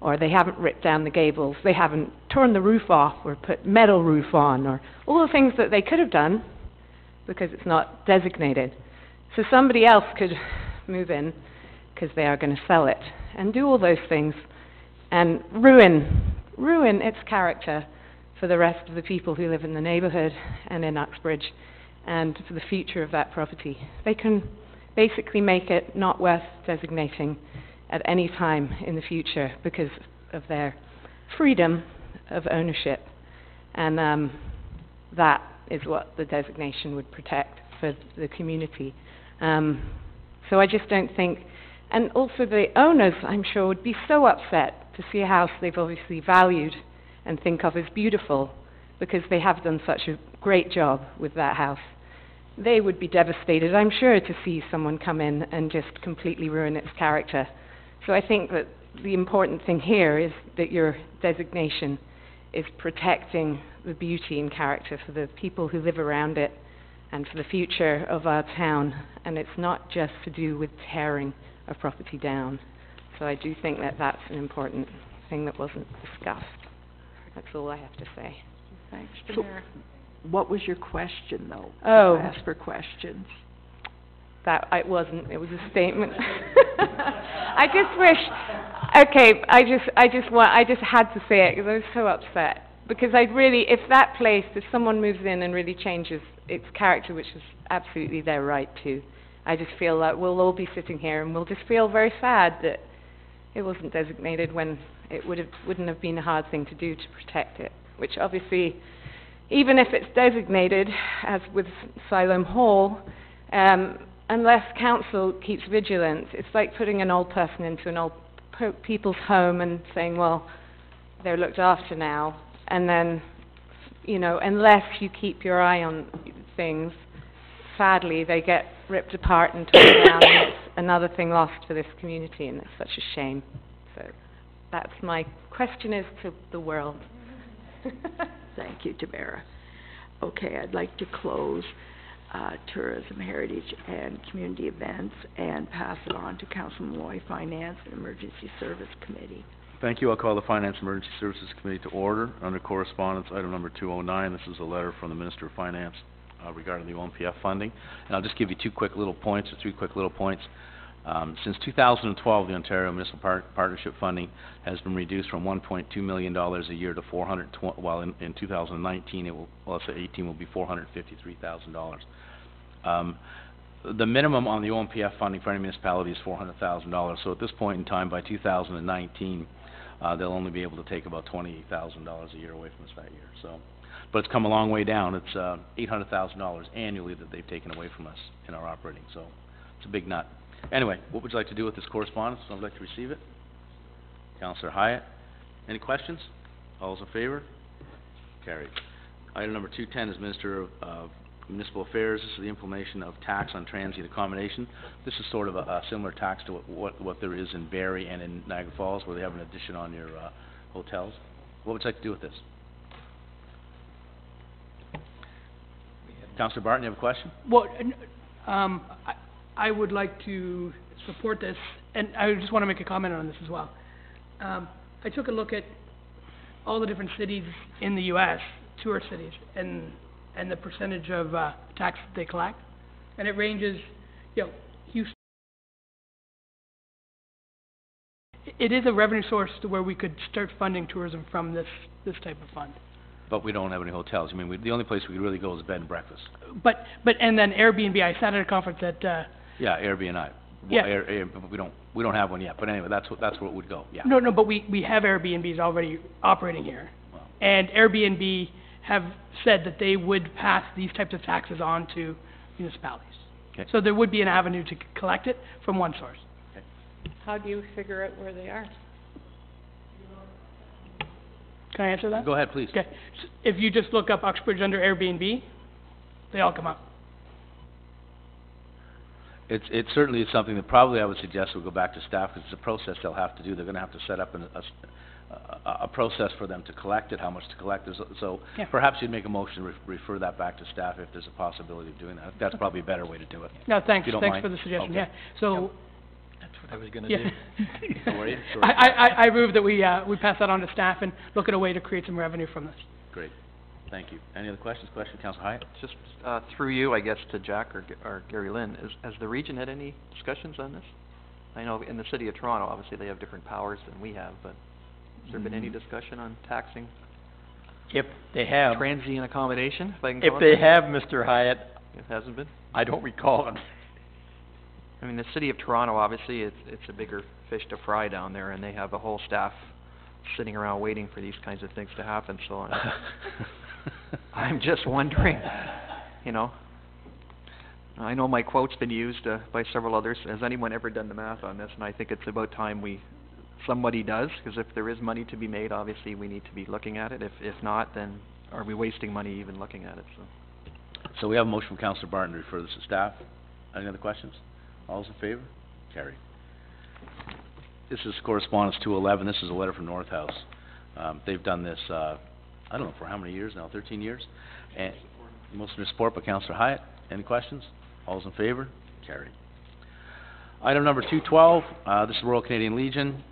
Speaker 11: or they haven't ripped down the gables, they haven't torn the roof off or put metal roof on, or all the things that they could have done because it's not designated. So somebody else could move in because they are going to sell it and do all those things and ruin its character for the rest of the people who live in the neighbourhood and in Uxbridge and for the future of that property. They can basically make it not worth designating at any time in the future because of their freedom of ownership, and that is what the designation would protect for the community. So I just don't think, and also the owners, I'm sure, would be so upset to see a house they've obviously valued and think of as beautiful because they have done such a great job with that house. They would be devastated, I'm sure, to see someone come in and just completely ruin its character. So I think that the important thing here is that your designation is protecting the beauty and character for the people who live around it and for the future of our town, and it's not just to do with tearing a property down. So I do think that that's an important thing that wasn't discussed. That's all I have to say.
Speaker 1: Thanks,
Speaker 6: So-
Speaker 1: Tamara.
Speaker 6: What was your question, though?
Speaker 11: Oh.
Speaker 6: Ask for questions.
Speaker 11: That it wasn't. It was a statement. I just wish. Okay, I just had to say it because I was so upset. Because I'd really, if that place, if someone moves in and really changes its character, which is absolutely their right to, I just feel that we'll all be sitting here and we'll just feel very sad that it wasn't designated when it wouldn't have been a hard thing to do to protect it. Which obviously, even if it's designated, as with Siloam Hall, unless council keeps vigilant, it's like putting an old person into an old people's home and saying, well, they're looked after now, and then, you know, unless you keep your eye on things, sadly, they get ripped apart and torn down, and it's another thing lost for this community, and it's such a shame. So that's my question is to the world.
Speaker 6: Thank you, Tamara. Okay, I'd like to close tourism, heritage, and community events and pass it on to Councilman Malloy, Finance and Emergency Service Committee.
Speaker 8: Thank you. I'll call the Finance and Emergency Services Committee to order. Under correspondence, item number 209, this is a letter from the Minister of Finance regarding the OMPF funding. And I'll just give you three quick little points. Since 2012, the Ontario Municipal Partnership funding has been reduced from $1.2 million a year to while in 2019 it will, well, let's say 18 will be $453,000. The minimum on the OMPF funding for any municipality is $400,000. So at this point in time, by 2019, they'll only be able to take about $28,000 a year away from us that year. So, but it's come a long way down. It's, $800,000 annually that they've taken away from us in our operating, so it's a big nut. Anyway, what would you like to do with this correspondence? Someone would like to receive it? Councillor Hyatt. Any questions? All those in favor? Carried. Item number 210 is Minister of Municipal Affairs. This is the implementation of tax on transient accommodation. This is sort of a similar tax to what there is in Barrie and in Niagara Falls, where they have an addition on your hotels. What would you like to do with this? Councillor Barton, you have a question?
Speaker 3: Well, I would like to support this, and I just want to make a comment on this as well. I took a look at all the different cities in the U.S., tourist cities, and the percentage of tax that they collect, and it ranges, Houston. It is a revenue source to where we could start funding tourism from this type of fund.
Speaker 8: But we don't have any hotels. I mean, the only place we could really go is bed and breakfast.
Speaker 3: But and then Airbnb. I sat at a conference at.
Speaker 8: Yeah, Airbnb.
Speaker 3: Yeah.
Speaker 8: But we don't have one yet. But anyway, that's where it would go. Yeah.
Speaker 3: No, but we have Airbnbs already operating here,
Speaker 8: Wow.
Speaker 3: and Airbnb have said that they would pass these types of taxes on to municipalities.
Speaker 8: Okay.
Speaker 3: So there would be an avenue to collect it from one source.
Speaker 1: How do you figure out where they are?
Speaker 3: Can I answer that?
Speaker 8: Go ahead, please.
Speaker 3: Okay. If you just look up Uxbridge under Airbnb, they all come up.
Speaker 8: It certainly is something that probably I would suggest we go back to staff, because it's a process they'll have to do. They're gonna have to set up a process for them to collect it, how much to collect. So
Speaker 3: Yeah.
Speaker 8: perhaps you'd make a motion to refer that back to staff if there's a possibility of doing that. That's probably a better way to do it.
Speaker 3: No, thanks.
Speaker 8: If you don't
Speaker 3: Thanks
Speaker 8: mind.
Speaker 3: for the suggestion.
Speaker 8: Okay.
Speaker 3: Yeah. So.
Speaker 4: That's what I was gonna
Speaker 3: Yeah.
Speaker 4: do.
Speaker 8: How are you? Sorry.
Speaker 3: I move that we pass that on to staff and look at a way to create some revenue from this.
Speaker 8: Great. Thank you. Any other questions? Councillor Hyatt?
Speaker 7: Just, through you, I guess, to Jack or Gary Lynn, has the region had any discussions on this? I know in the city of Toronto, obviously, they have different powers than we have, but has there been any discussion on taxing
Speaker 4: If they have,
Speaker 7: transient accommodation, if I can
Speaker 4: if
Speaker 7: call it
Speaker 4: they
Speaker 7: that?
Speaker 4: have, Mr. Hyatt,
Speaker 7: It hasn't been?
Speaker 4: I don't recall it.
Speaker 7: I mean, the city of Toronto, obviously, it's a bigger fish to fry down there, and they have a whole staff sitting around waiting for these kinds of things to happen, so I'm just wondering, I know my quote's been used by several others. Has anyone ever done the math on this? And I think it's about time somebody does, because if there is money to be made, obviously we need to be looking at it. If not, then are we wasting money even looking at it, so.
Speaker 8: So we have a motion from Councillor Barton to refer this to staff. Any other questions? All those in favor? Carried. This is correspondence 211. This is a letter from North House. They've done this, I don't know for how many years now, 13 years? And most of their support by Councillor Hyatt. Any questions? All those in favor? Carried. Item number 212, this is Royal Canadian Legion.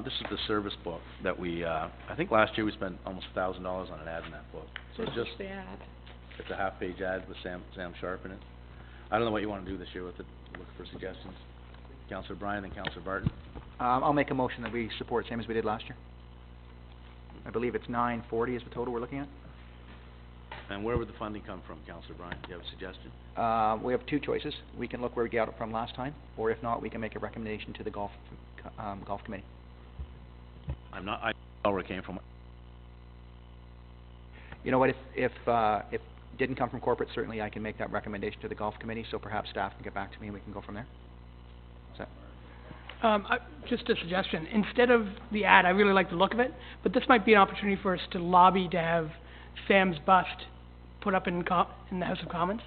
Speaker 8: This is the service book that we, I think last year we spent almost $1,000 on an ad in that book. So
Speaker 1: This is the ad.
Speaker 8: it's a half-page ad with Sam Sharp in it. I don't know what you want to do this year with it. Look for suggestions. Councillor Bryan and Councillor Barton.
Speaker 5: I'll make a motion that we support, same as we did last year. I believe it's $940 is the total we're looking at.
Speaker 8: And where would the funding come from, Councillor Bryan? Do you have a suggestion?
Speaker 5: We have two choices. We can look where we got it from last time, or if not, we can make a recommendation to the golf committee.
Speaker 8: I don't know where it came from.
Speaker 5: You know what, if it didn't come from corporate, certainly I can make that recommendation to the golf committee, so perhaps staff can get back to me and we can go from there. Is that?
Speaker 3: Just a suggestion. Instead of the ad, I really like the look of it, but this might be an opportunity for us to lobby to have Sam's bust put up in the House of Commons.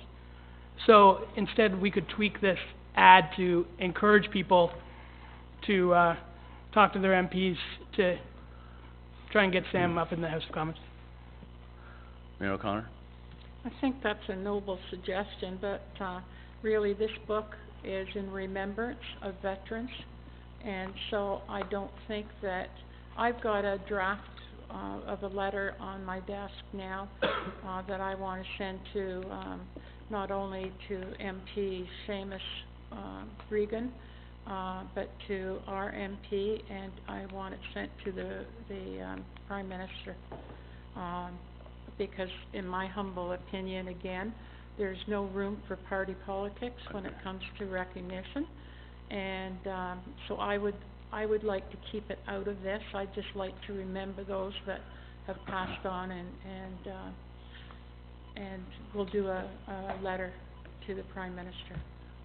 Speaker 3: So instead, we could tweak this ad to encourage people to talk to their MPs to try and get Sam up in the House of Commons.
Speaker 8: Mayor O'Connor?
Speaker 1: I think that's a noble suggestion, but really this book is in remembrance of veterans, and so I don't think that, I've got a draft of a letter on my desk now that I want to send to not only to MP Seamus Regan, but to our MP, and I want it sent to the Prime Minister. Because in my humble opinion, again, there's no room for party politics when it comes to recognition. And so I would like to keep it out of this. I'd just like to remember those that have passed on and and we'll do a letter to the Prime Minister.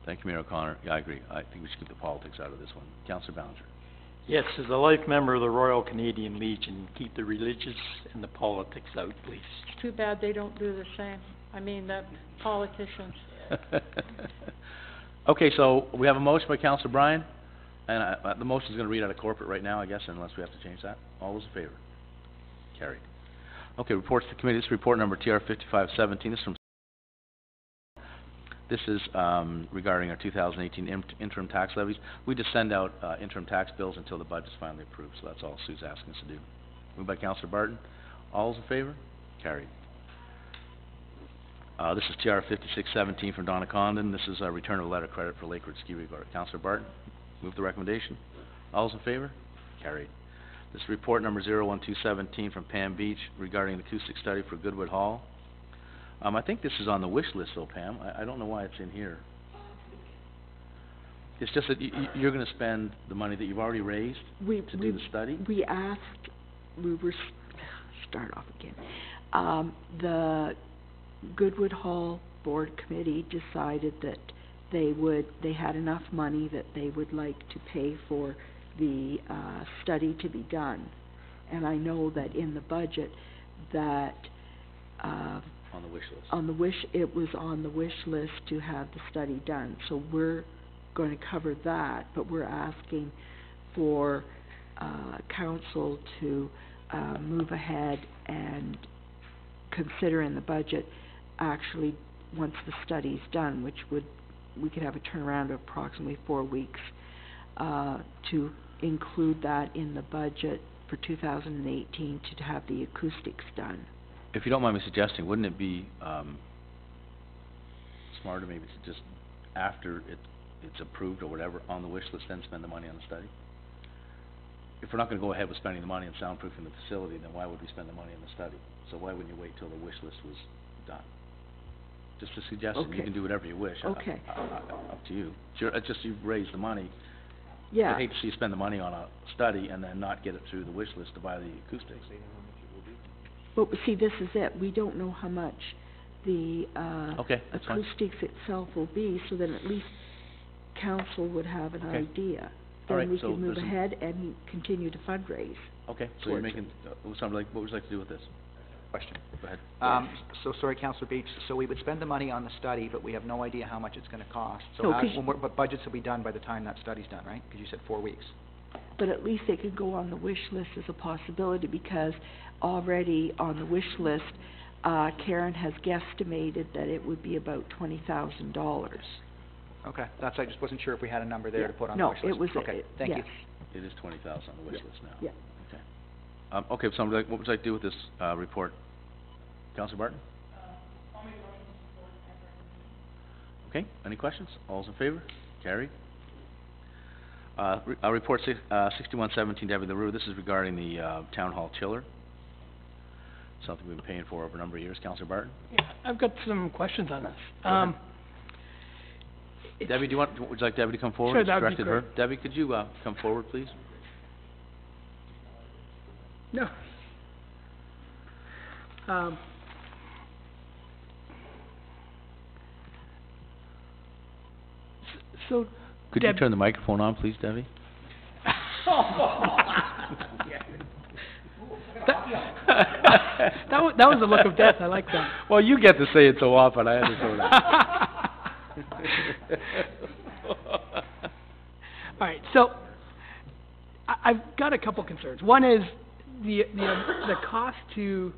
Speaker 8: Thank you, Mayor O'Connor. Yeah, I agree. I think we should keep the politics out of this one. Councillor Ballinger.
Speaker 4: Yes, as a life member of the Royal Canadian Legion, keep the religious and the politics out, please.
Speaker 1: It's too bad they don't do the same. I mean, the politicians.
Speaker 8: Okay, so we have a motion by Councillor Bryan, and the motion's gonna read out of corporate right now, I guess, unless we have to change that. All those in favor? Carried. Okay, reports to committee. This is report number TR 5517. This is regarding our 2018 interim tax levies. We just send out interim tax bills until the budget's finally approved, so that's all Sue's asking us to do. Moved by Councillor Barton. All those in favor? Carried. This is TR 5617 from Donna Condon. This is a return of a letter of credit for Lakewood Ski Resort. Councillor Barton, move the recommendation. All those in favor? Carried. This is report number 01217 from Pam Beach regarding the acoustic study for Goodwood Hall. I think this is on the wish list though, Pam. I don't know why it's in here. It's just that you're gonna spend the money that you've already raised to do the study?
Speaker 6: We asked, start off again. The Goodwood Hall Board Committee decided that they had enough money that they would like to pay for the study to be done. And I know that in the budget that
Speaker 8: on the wish list.
Speaker 6: It was on the wish list to have the study done. So we're going to cover that, but we're asking for council to move ahead and consider in the budget actually once the study's done, which we could have a turnaround of approximately 4 weeks, to include that in the budget for 2018 to have the acoustics done.
Speaker 8: If you don't mind me suggesting, wouldn't it be smarter maybe to just, after it's approved or whatever, on the wish list, then spend the money on the study? If we're not gonna go ahead with spending the money on soundproofing the facility, then why would we spend the money on the study? So why wouldn't you wait till the wish list was done? Just a suggestion. You
Speaker 6: Okay.
Speaker 8: can do whatever you wish.
Speaker 6: Okay.
Speaker 8: Up to you. It's just you've raised the money.
Speaker 6: Yeah.
Speaker 8: I'd hate to see you spend the money on a study and then not get it through the wish list to buy the acoustics.
Speaker 6: But see, this is it. We don't know how much the
Speaker 8: Okay, that's fine.
Speaker 6: acoustics itself will be, so then at least council would have an
Speaker 8: Okay.
Speaker 6: idea.
Speaker 8: All right,
Speaker 6: Then we
Speaker 8: so
Speaker 6: can move
Speaker 8: there's
Speaker 6: ahead and continue to fundraise.
Speaker 8: Okay, so you're
Speaker 6: Towards
Speaker 8: making, what would you like to do with this?
Speaker 5: Question.
Speaker 8: Go ahead.
Speaker 5: So sorry, Councillor Beach, so we would spend the money on the study, but we have no idea how much it's gonna cost. So
Speaker 6: No,
Speaker 5: how,
Speaker 6: 'cause
Speaker 5: but budgets will be done by the time that study's done, right? Because you said 4 weeks.
Speaker 6: But at least it could go on the wish list as a possibility, because already on the wish list, Karen has guesstimated that it would be about $20,000.
Speaker 5: Okay, I just wasn't sure if we had a number there
Speaker 6: Yeah.
Speaker 5: to put on
Speaker 6: No,
Speaker 5: the wish list.
Speaker 6: it was-
Speaker 5: Okay, thank you.
Speaker 6: yes.
Speaker 8: It is 20,000 on the wish list now.
Speaker 6: Yeah.
Speaker 8: Okay. Okay, so what would you like to do with this, report? Councillor Barton? Okay, any questions? All's in favor? Carried. Report 6117, Debbie LaRue. This is regarding the, town hall chiller. Something we've been paying for over a number of years. Councillor Barton?
Speaker 3: Yeah, I've got some questions on this.
Speaker 8: ahead.
Speaker 3: It's-
Speaker 8: Debbie, would you like Debbie to come forward?
Speaker 3: Sure,
Speaker 8: It's
Speaker 3: that'd be
Speaker 8: directed her.
Speaker 3: great.
Speaker 8: Debbie, could you, come forward, please?
Speaker 3: No. So,
Speaker 8: Could you
Speaker 3: Deb-
Speaker 8: turn the microphone on, please, Debbie?
Speaker 3: that was a look of death. I like that.
Speaker 8: Well, you get to say it so often, I understand that.
Speaker 3: All right, so I've got a couple concerns. One is the cost to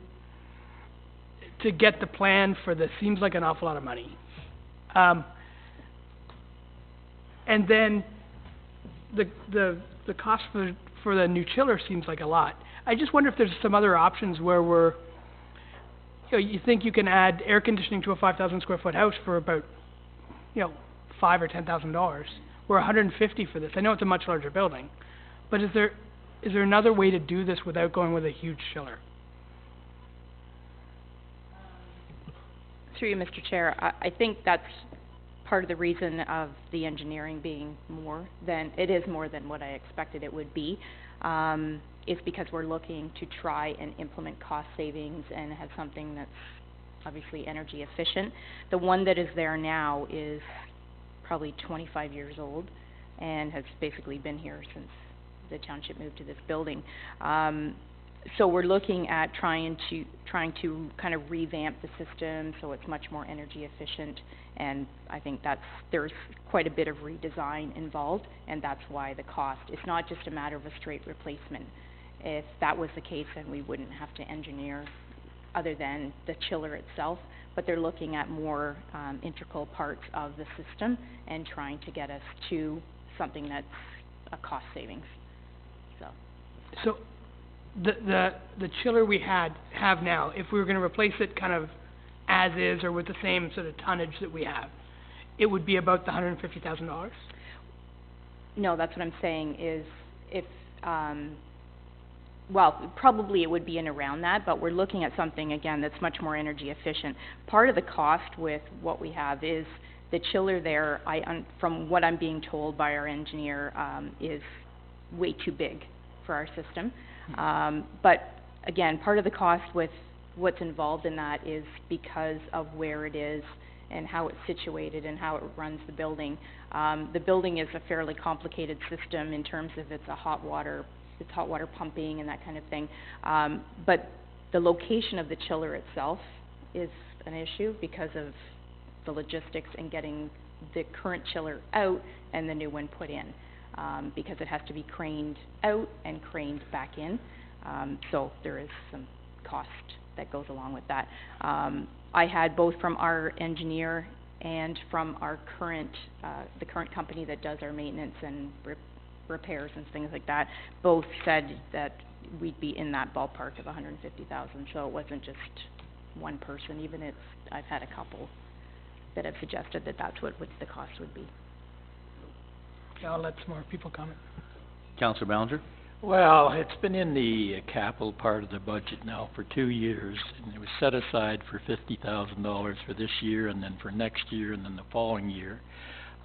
Speaker 3: get the plan for this seems like an awful lot of money. And then the cost for the new chiller seems like a lot. I just wonder if there's some other options where you think you can add air conditioning to a 5,000 square foot house for about, $5,000 or $10,000. We're $150 for this. I know it's a much larger building, but is there another way to do this without going with a huge chiller?
Speaker 13: Through you, Mr. Chair, I think that's part of the reason of the engineering being more than what I expected it would be, is because we're looking to try and implement cost savings and have something that's obviously energy efficient. The one that is there now is probably 25 years old and has basically been here since the township moved to this building. So we're looking at trying to kind of revamp the system so it's much more energy efficient, and I think there's quite a bit of redesign involved, and that's why the cost. It's not just a matter of a straight replacement. If that was the case, then we wouldn't have to engineer other than the chiller itself, but they're looking at more integral parts of the system and trying to get us to something that's a cost savings.
Speaker 3: So the chiller we have now, if we were gonna replace it kind of as is or with the same sort of tonnage that we have, it would be about the $150,000?
Speaker 13: No, that's what I'm saying is if, well, probably it would be in around that, but we're looking at something, again, that's much more energy efficient. Part of the cost with what we have is the chiller there, from what I'm being told by our engineer, is way too big for our system. But again, part of the cost with what's involved in that is because of where it is and how it's situated and how it runs the building. The building is a fairly complicated system in terms of it's hot water pumping and that kind of thing. But the location of the chiller itself is an issue because of the logistics and getting the current chiller out and the new one put in. Because it has to be craned out and craned back in. So there is some cost that goes along with that. I had both from our engineer and from our the current company that does our maintenance and repairs and things like that, both said that we'd be in that ballpark of $150,000. So it wasn't just one person, even I've had a couple that have suggested that that's what the cost would be.
Speaker 3: I'll let some more people comment.
Speaker 8: Councillor Ballinger?
Speaker 4: Well, it's been in the capital part of the budget now for 2 years, and it was set aside for $50,000 for this year, and then for next year, and then the following year.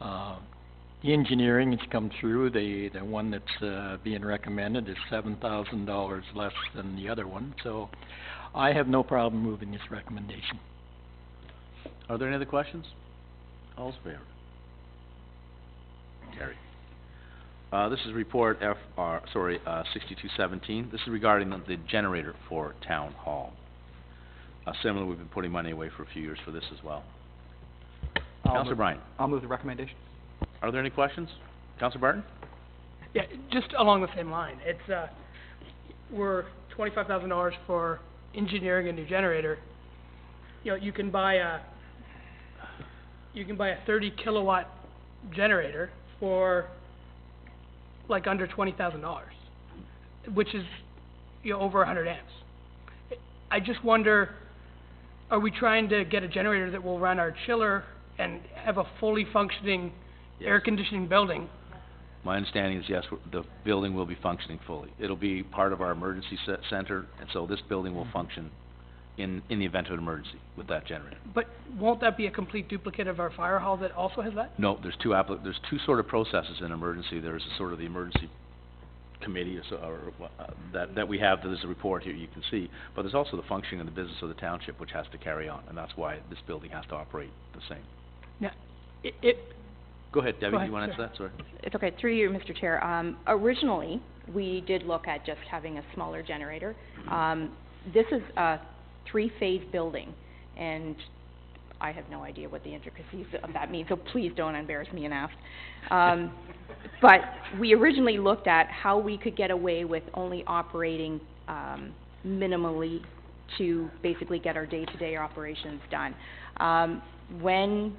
Speaker 4: The engineering has come through. The one that's being recommended is $7,000 less than the other one, so I have no problem moving this recommendation.
Speaker 8: Are there any other questions? All's fair. Carried. This is report 6217. This is regarding the generator for Town Hall. Similarly, we've been putting money away for a few years for this as well. Councillor Bryan.
Speaker 5: I'll move the recommendation.
Speaker 8: Are there any questions? Councillor Barton?
Speaker 3: Yeah, just along the same line. It's, we're $25,000 for engineering a new generator. You know, you can buy a 30 kilowatt generator for like under $20,000, which is, you know, over 100 amps. I just wonder, are we trying to get a generator that will run our chiller and have a fully functioning air conditioning building?
Speaker 8: My understanding is yes, the building will be functioning fully. It'll be part of our emergency center, and so this building will function in the event of an emergency with that generator.
Speaker 3: But won't that be a complete duplicate of our fire hall that also has that?
Speaker 8: No, there's two sort of processes in emergency. There's a sort of the emergency committee that we have. There's a report here you can see, but there's also the functioning of the business of the township which has to carry on, and that's why this building has to operate the same.
Speaker 3: Now,
Speaker 8: Go ahead, Debbie,
Speaker 3: Go ahead,
Speaker 8: you want to
Speaker 3: sure.
Speaker 8: answer that? Sorry.
Speaker 13: It's okay. Through you, Mr. Chair. Originally, we did look at just having a smaller generator. This is a 3-phase building, and I have no idea what the intricacies of that mean, so please don't embarrass me and ask. But we originally looked at how we could get away with only operating minimally to basically get our day-to-day operations done. When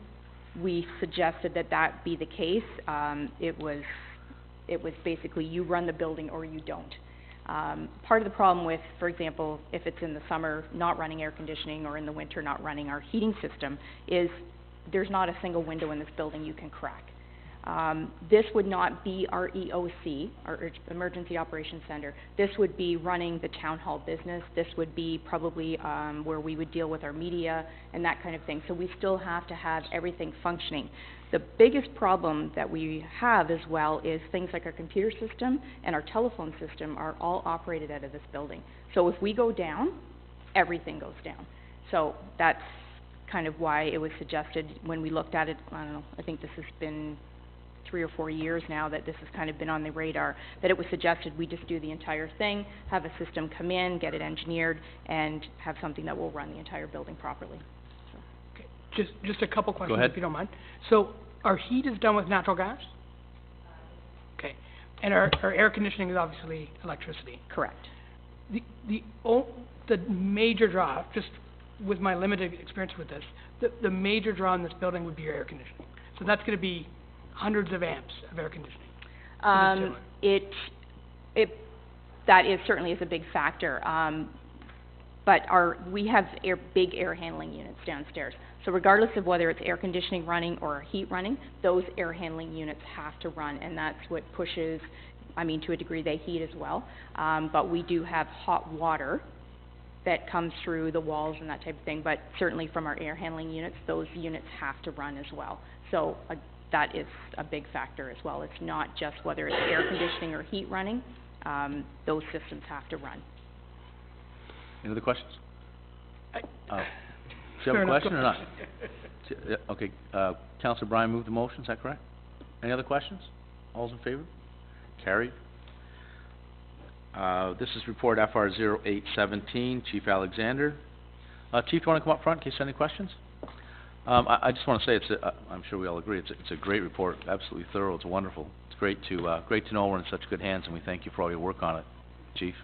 Speaker 13: we suggested that that be the case, it was basically you run the building or you don't. Part of the problem with, for example, if it's in the summer not running air conditioning or in the winter not running our heating system, is there's not a single window in this building you can crack. This would not be our EOC, our Emergency Operations Center. This would be running the town hall business. This would be probably where we would deal with our media and that kind of thing. So we still have to have everything functioning. The biggest problem that we have as well is things like our computer system and our telephone system are all operated out of this building. So if we go down, everything goes down. So that's kind of why it was suggested when we looked at it, I don't know, I think this has been 3 or 4 years now that this has kind of been on the radar, that it was suggested we just do the entire thing, have a system come in, get it engineered, and have something that will run the entire building properly.
Speaker 3: Just a couple questions,
Speaker 8: ahead.
Speaker 3: if you don't mind. So, our heat is done with natural gas? Okay. And our air conditioning is obviously electricity?
Speaker 13: Correct.
Speaker 3: The major draw, just with my limited experience with this, the major draw in this building would be your air conditioning. So that's gonna be hundreds of amps of air conditioning.
Speaker 13: That is certainly is a big factor. But we have big air handling units downstairs. So regardless of whether it's air conditioning running or heat running, those air handling units have to run, and that's what pushes, to a degree, they heat as well. But we do have hot water that comes through the walls and that type of thing, but certainly from our air handling units, those units have to run as well. So that is a big factor as well. It's not just whether it's air conditioning or heat running, those systems have to run.
Speaker 8: Any other questions? Do you have a question or not? Okay, Councillor Bryan moved the motion, is that correct? Any other questions? All's in favor? Carried. This is report FR 0817, Chief Alexander. Chief, do you want to come up front in case any questions? I just want to say I'm sure we all agree, it's a great report, absolutely thorough, it's wonderful. It's great to know we're in such good hands, and we thank you for all your work on it, Chief.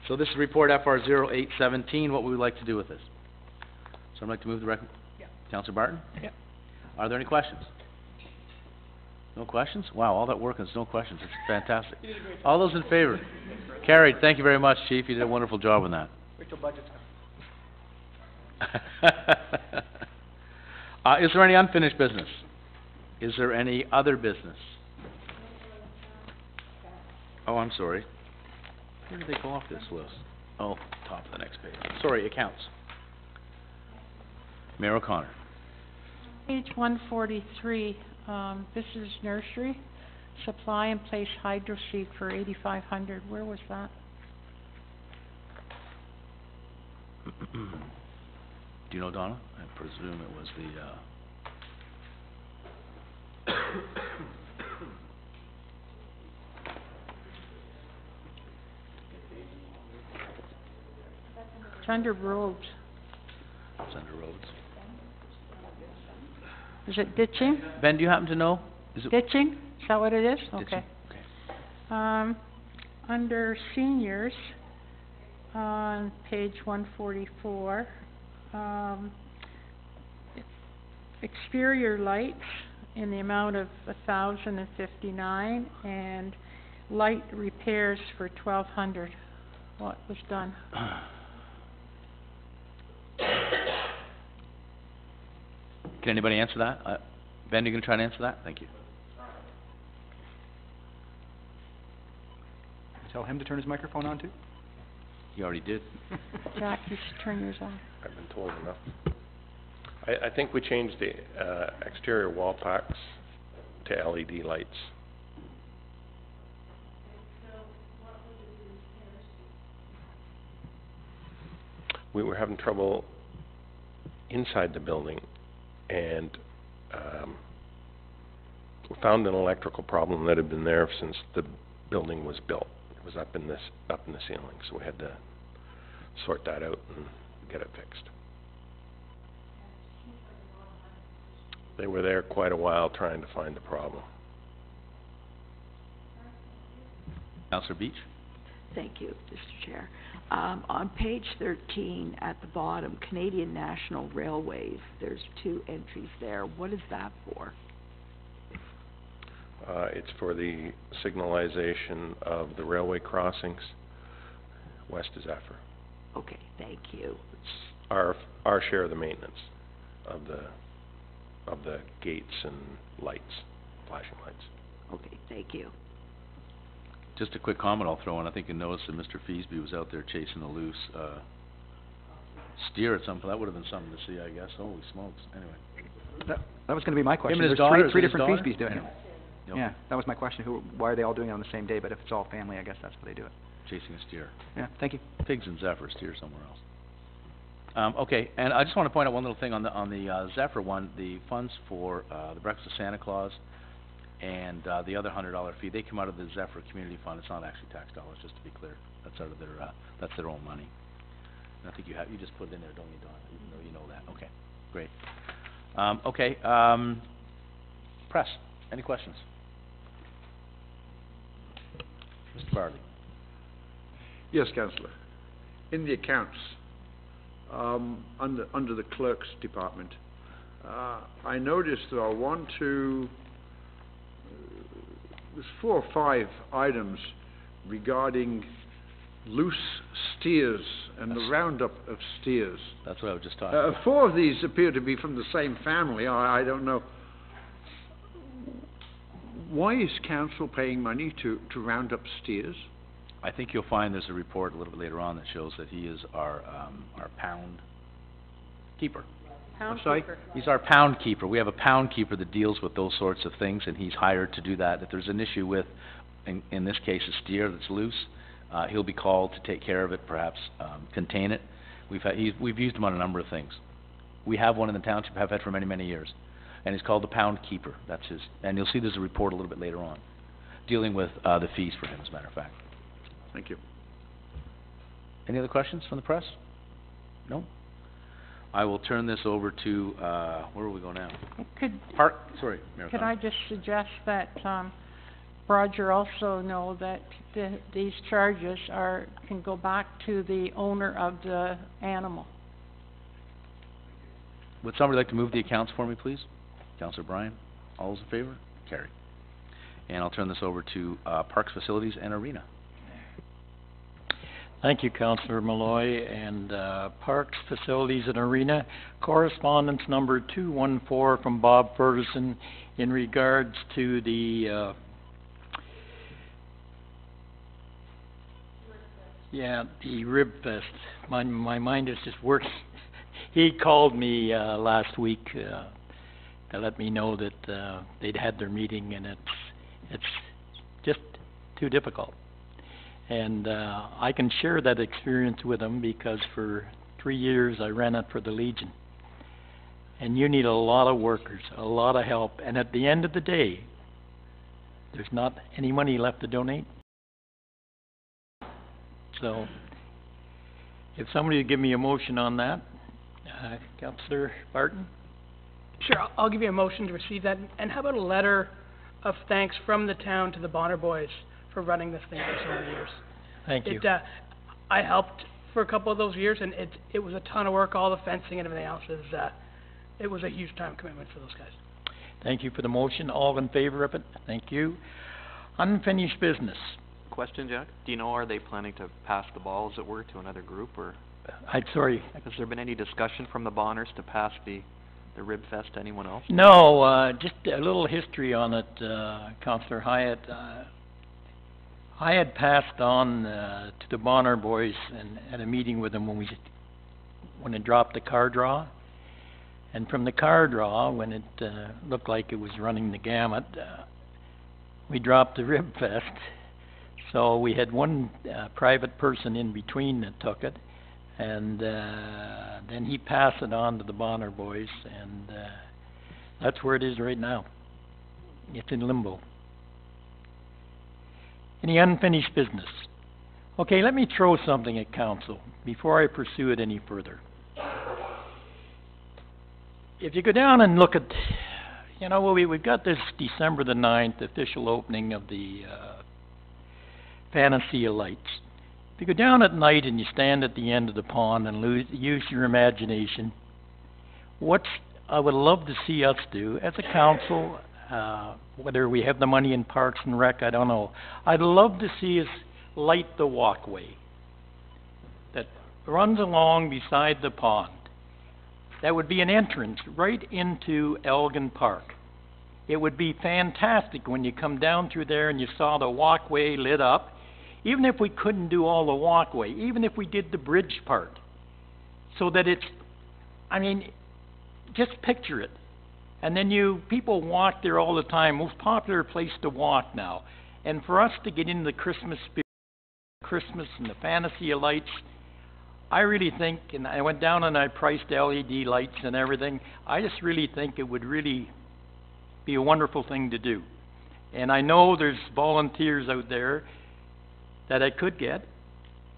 Speaker 8: So this is report FR 0817, what would we like to do with this? Someone like to move the
Speaker 3: Yeah.
Speaker 8: Councillor Barton?
Speaker 3: Yeah.
Speaker 8: Are there any questions? No questions? Wow, all that work and there's no questions, it's fantastic. All those in favor? Carried, thank you very much, Chief, you did a wonderful job on that.
Speaker 3: Wait till budget's
Speaker 8: Is there any unfinished business? Is there any other business? Oh, I'm sorry. Where did they go off this list? Oh, top of the next page. Sorry, accounts. Mayor O'Connor.
Speaker 1: Page 143, this is nursery, supply and place hydro seed for 8,500. Where was that?
Speaker 8: Do you know, Donna? I presume it was the,
Speaker 1: It's under roads.
Speaker 8: it's under roads.
Speaker 1: Is it ditching?
Speaker 8: Ben, do you happen to know? Is it
Speaker 1: Ditching? Is that what it is?
Speaker 8: ditching?
Speaker 1: Okay.
Speaker 8: Okay.
Speaker 1: Under seniors, on page 144, exterior lights in the amount of 1,059 and light repairs for 1,200. What was done?
Speaker 8: Can anybody answer that? Ben, you gonna try and answer that? Thank you.
Speaker 5: Tell him to turn his microphone on too.
Speaker 8: You already did.
Speaker 1: Jack, you should turn yours on.
Speaker 14: I've been told enough. I think we changed the exterior wall packs to LED lights. We were having trouble inside the building, and we found an electrical problem that had been there since the building was built. It was up in the ceiling, so we had to sort that out and get it fixed. They were there quite a while trying to find the problem.
Speaker 8: Councillor Beach?
Speaker 6: Thank you, Mr. Chair. On page 13, at the bottom, Canadian National Railways, there's 2 entries there. What is that for?
Speaker 14: It's for the signalization of the railway crossings west of Zephyr.
Speaker 6: Okay, thank you.
Speaker 14: It's our share of the maintenance of the gates and lights, flashing lights.
Speaker 6: Okay, thank you.
Speaker 8: Just a quick comment I'll throw in. I think you noticed that Mr. Feasby was out there chasing a loose, steer at some point. That would have been something to see, I guess. Holy smokes. Anyway.
Speaker 5: That was gonna be my question.
Speaker 8: Him and his
Speaker 5: There's
Speaker 8: daughter,
Speaker 5: three
Speaker 8: is it his
Speaker 5: different
Speaker 8: daughter?
Speaker 5: Feasbys doing it.
Speaker 8: Yep.
Speaker 5: Yeah, that was my question. Why are they all doing it on the same day? But if it's all family, I guess that's why they do it.
Speaker 8: chasing a steer.
Speaker 5: Yeah, thank you.
Speaker 8: Pigs and Zephyr, steer somewhere else. Okay, and I just want to point out one little thing on the Zephyr one, the funds for, the Breakfast of Santa Claus and, the other $100 fee, they come out of the Zephyr Community Fund. It's not actually tax dollars, just to be clear. That's out of their, that's their own money. And I think you just put it in there, don't you, Don? You know that. Okay, great. Press, any questions? Mr. Barley.
Speaker 12: Yes, Councillor. In the accounts, under the clerk's department, I noticed there are there's 4 or 5 items regarding loose steers and the roundup of steers.
Speaker 8: That's what I was just talking about.
Speaker 12: 4 of these appear to be from the same family. I don't know. Why is council paying money to round up steers?
Speaker 8: I think you'll find there's a report a little bit later on that shows that he is our pound keeper.
Speaker 1: Pound
Speaker 12: sorry?
Speaker 1: keeper.
Speaker 8: He's our pound keeper. We have a pound keeper that deals with those sorts of things, and he's hired to do that. If there's an issue with, in this case, a steer that's loose, he'll be called to take care of it, perhaps contain it. We've used him on a number of things. We have one in the township, have had for many, many years, and he's called the pound keeper. That's his, and you'll see there's a report a little bit later on, dealing with the fees for him, as a matter of fact.
Speaker 12: Thank you.
Speaker 8: Any other questions from the press? No? I will turn this over to, where will we go now? Sorry, Mayor
Speaker 1: Could
Speaker 8: Thorne.
Speaker 1: I just suggest that, Roger also know that these charges can go back to the owner of the animal.
Speaker 8: Would somebody like to move the accounts for me, please? Councillor Bryan, all those in favor? Carried. And I'll turn this over to, Parks, Facilities, and Arena.
Speaker 4: Thank you, Councillor Malloy. And Parks, Facilities and Arena, correspondence number 214 from Bob Ferguson in regards to the the Rib Fest. My mind is just working. He called me last week to let me know that they'd had their meeting, and it's just too difficult. And I can share that experience with them because for 3 years I ran it for the Legion. And you need a lot of workers, a lot of help, and at the end of the day, there's not any money left to donate. So, if somebody would give me a motion on that, Councillor Barton?
Speaker 3: Sure, I'll give you a motion to receive that. And how about a letter of thanks from the town to the Bonner Boys for running this thing for so many years?
Speaker 4: Thank you.
Speaker 3: I helped for a couple of those years, and it was a ton of work. All the fencing and everything else it was a huge time commitment for those guys.
Speaker 4: Thank you for the motion. All in favor of it? Thank you. Unfinished business.
Speaker 7: Question, Jack? Do you know, are they planning to pass the ball, as it were, to another group, or
Speaker 4: I'm sorry.
Speaker 7: has there been any discussion from the Bonners to pass the Rib Fest to anyone else?
Speaker 4: No, just a little history on it, Councillor Hyatt. I had passed on to the Bonner Boys and had a meeting with them when it dropped the car draw. And from the car draw, when it looked like it was running the gamut, we dropped the Rib Fest. So we had one private person in between that took it, and then he passed it on to the Bonner Boys, and that's where it is right now. It's in limbo. Any unfinished business? Okay, let me throw something at council before I pursue it any further. If you go down and look at, we've got this December the 9th official opening of the Fantasy Lights. If you go down at night and you stand at the end of the pond and use your imagination, what I would love to see us do as a council, whether we have the money in Parks and Rec, I don't know. I'd love to see us light the walkway that runs along beside the pond. That would be an entrance right into Elgin Park. It would be fantastic when you come down through there and you saw the walkway lit up. Even if we couldn't do all the walkway, even if we did the bridge part, so that it's, just picture it. And then people walk there all the time, most popular place to walk now. And for us to get into the Christmas spirit, Christmas and the fantasy of lights, I really think, and I went down and I priced LED lights and everything, I just really think it would really be a wonderful thing to do. And I know there's volunteers out there that I could get.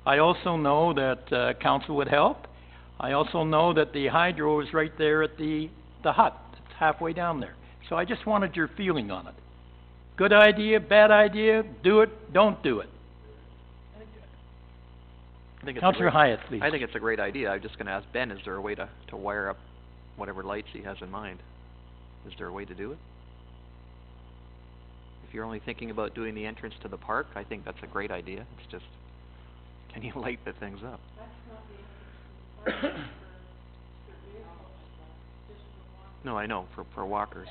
Speaker 4: I also know that council would help. I also know that the hydro is right there at the hut. It's halfway down there. So I just wanted your feeling on it. Good idea, bad idea, do it, don't do it. Councillor Hyatt, please.
Speaker 7: I think it's a great idea. I'm just gonna ask Ben, is there a way to wire up whatever lights he has in mind? Is there a way to do it? If you're only thinking about doing the entrance to the park, I think that's a great idea. It's just, can you light the things up? No, I know, for walkers.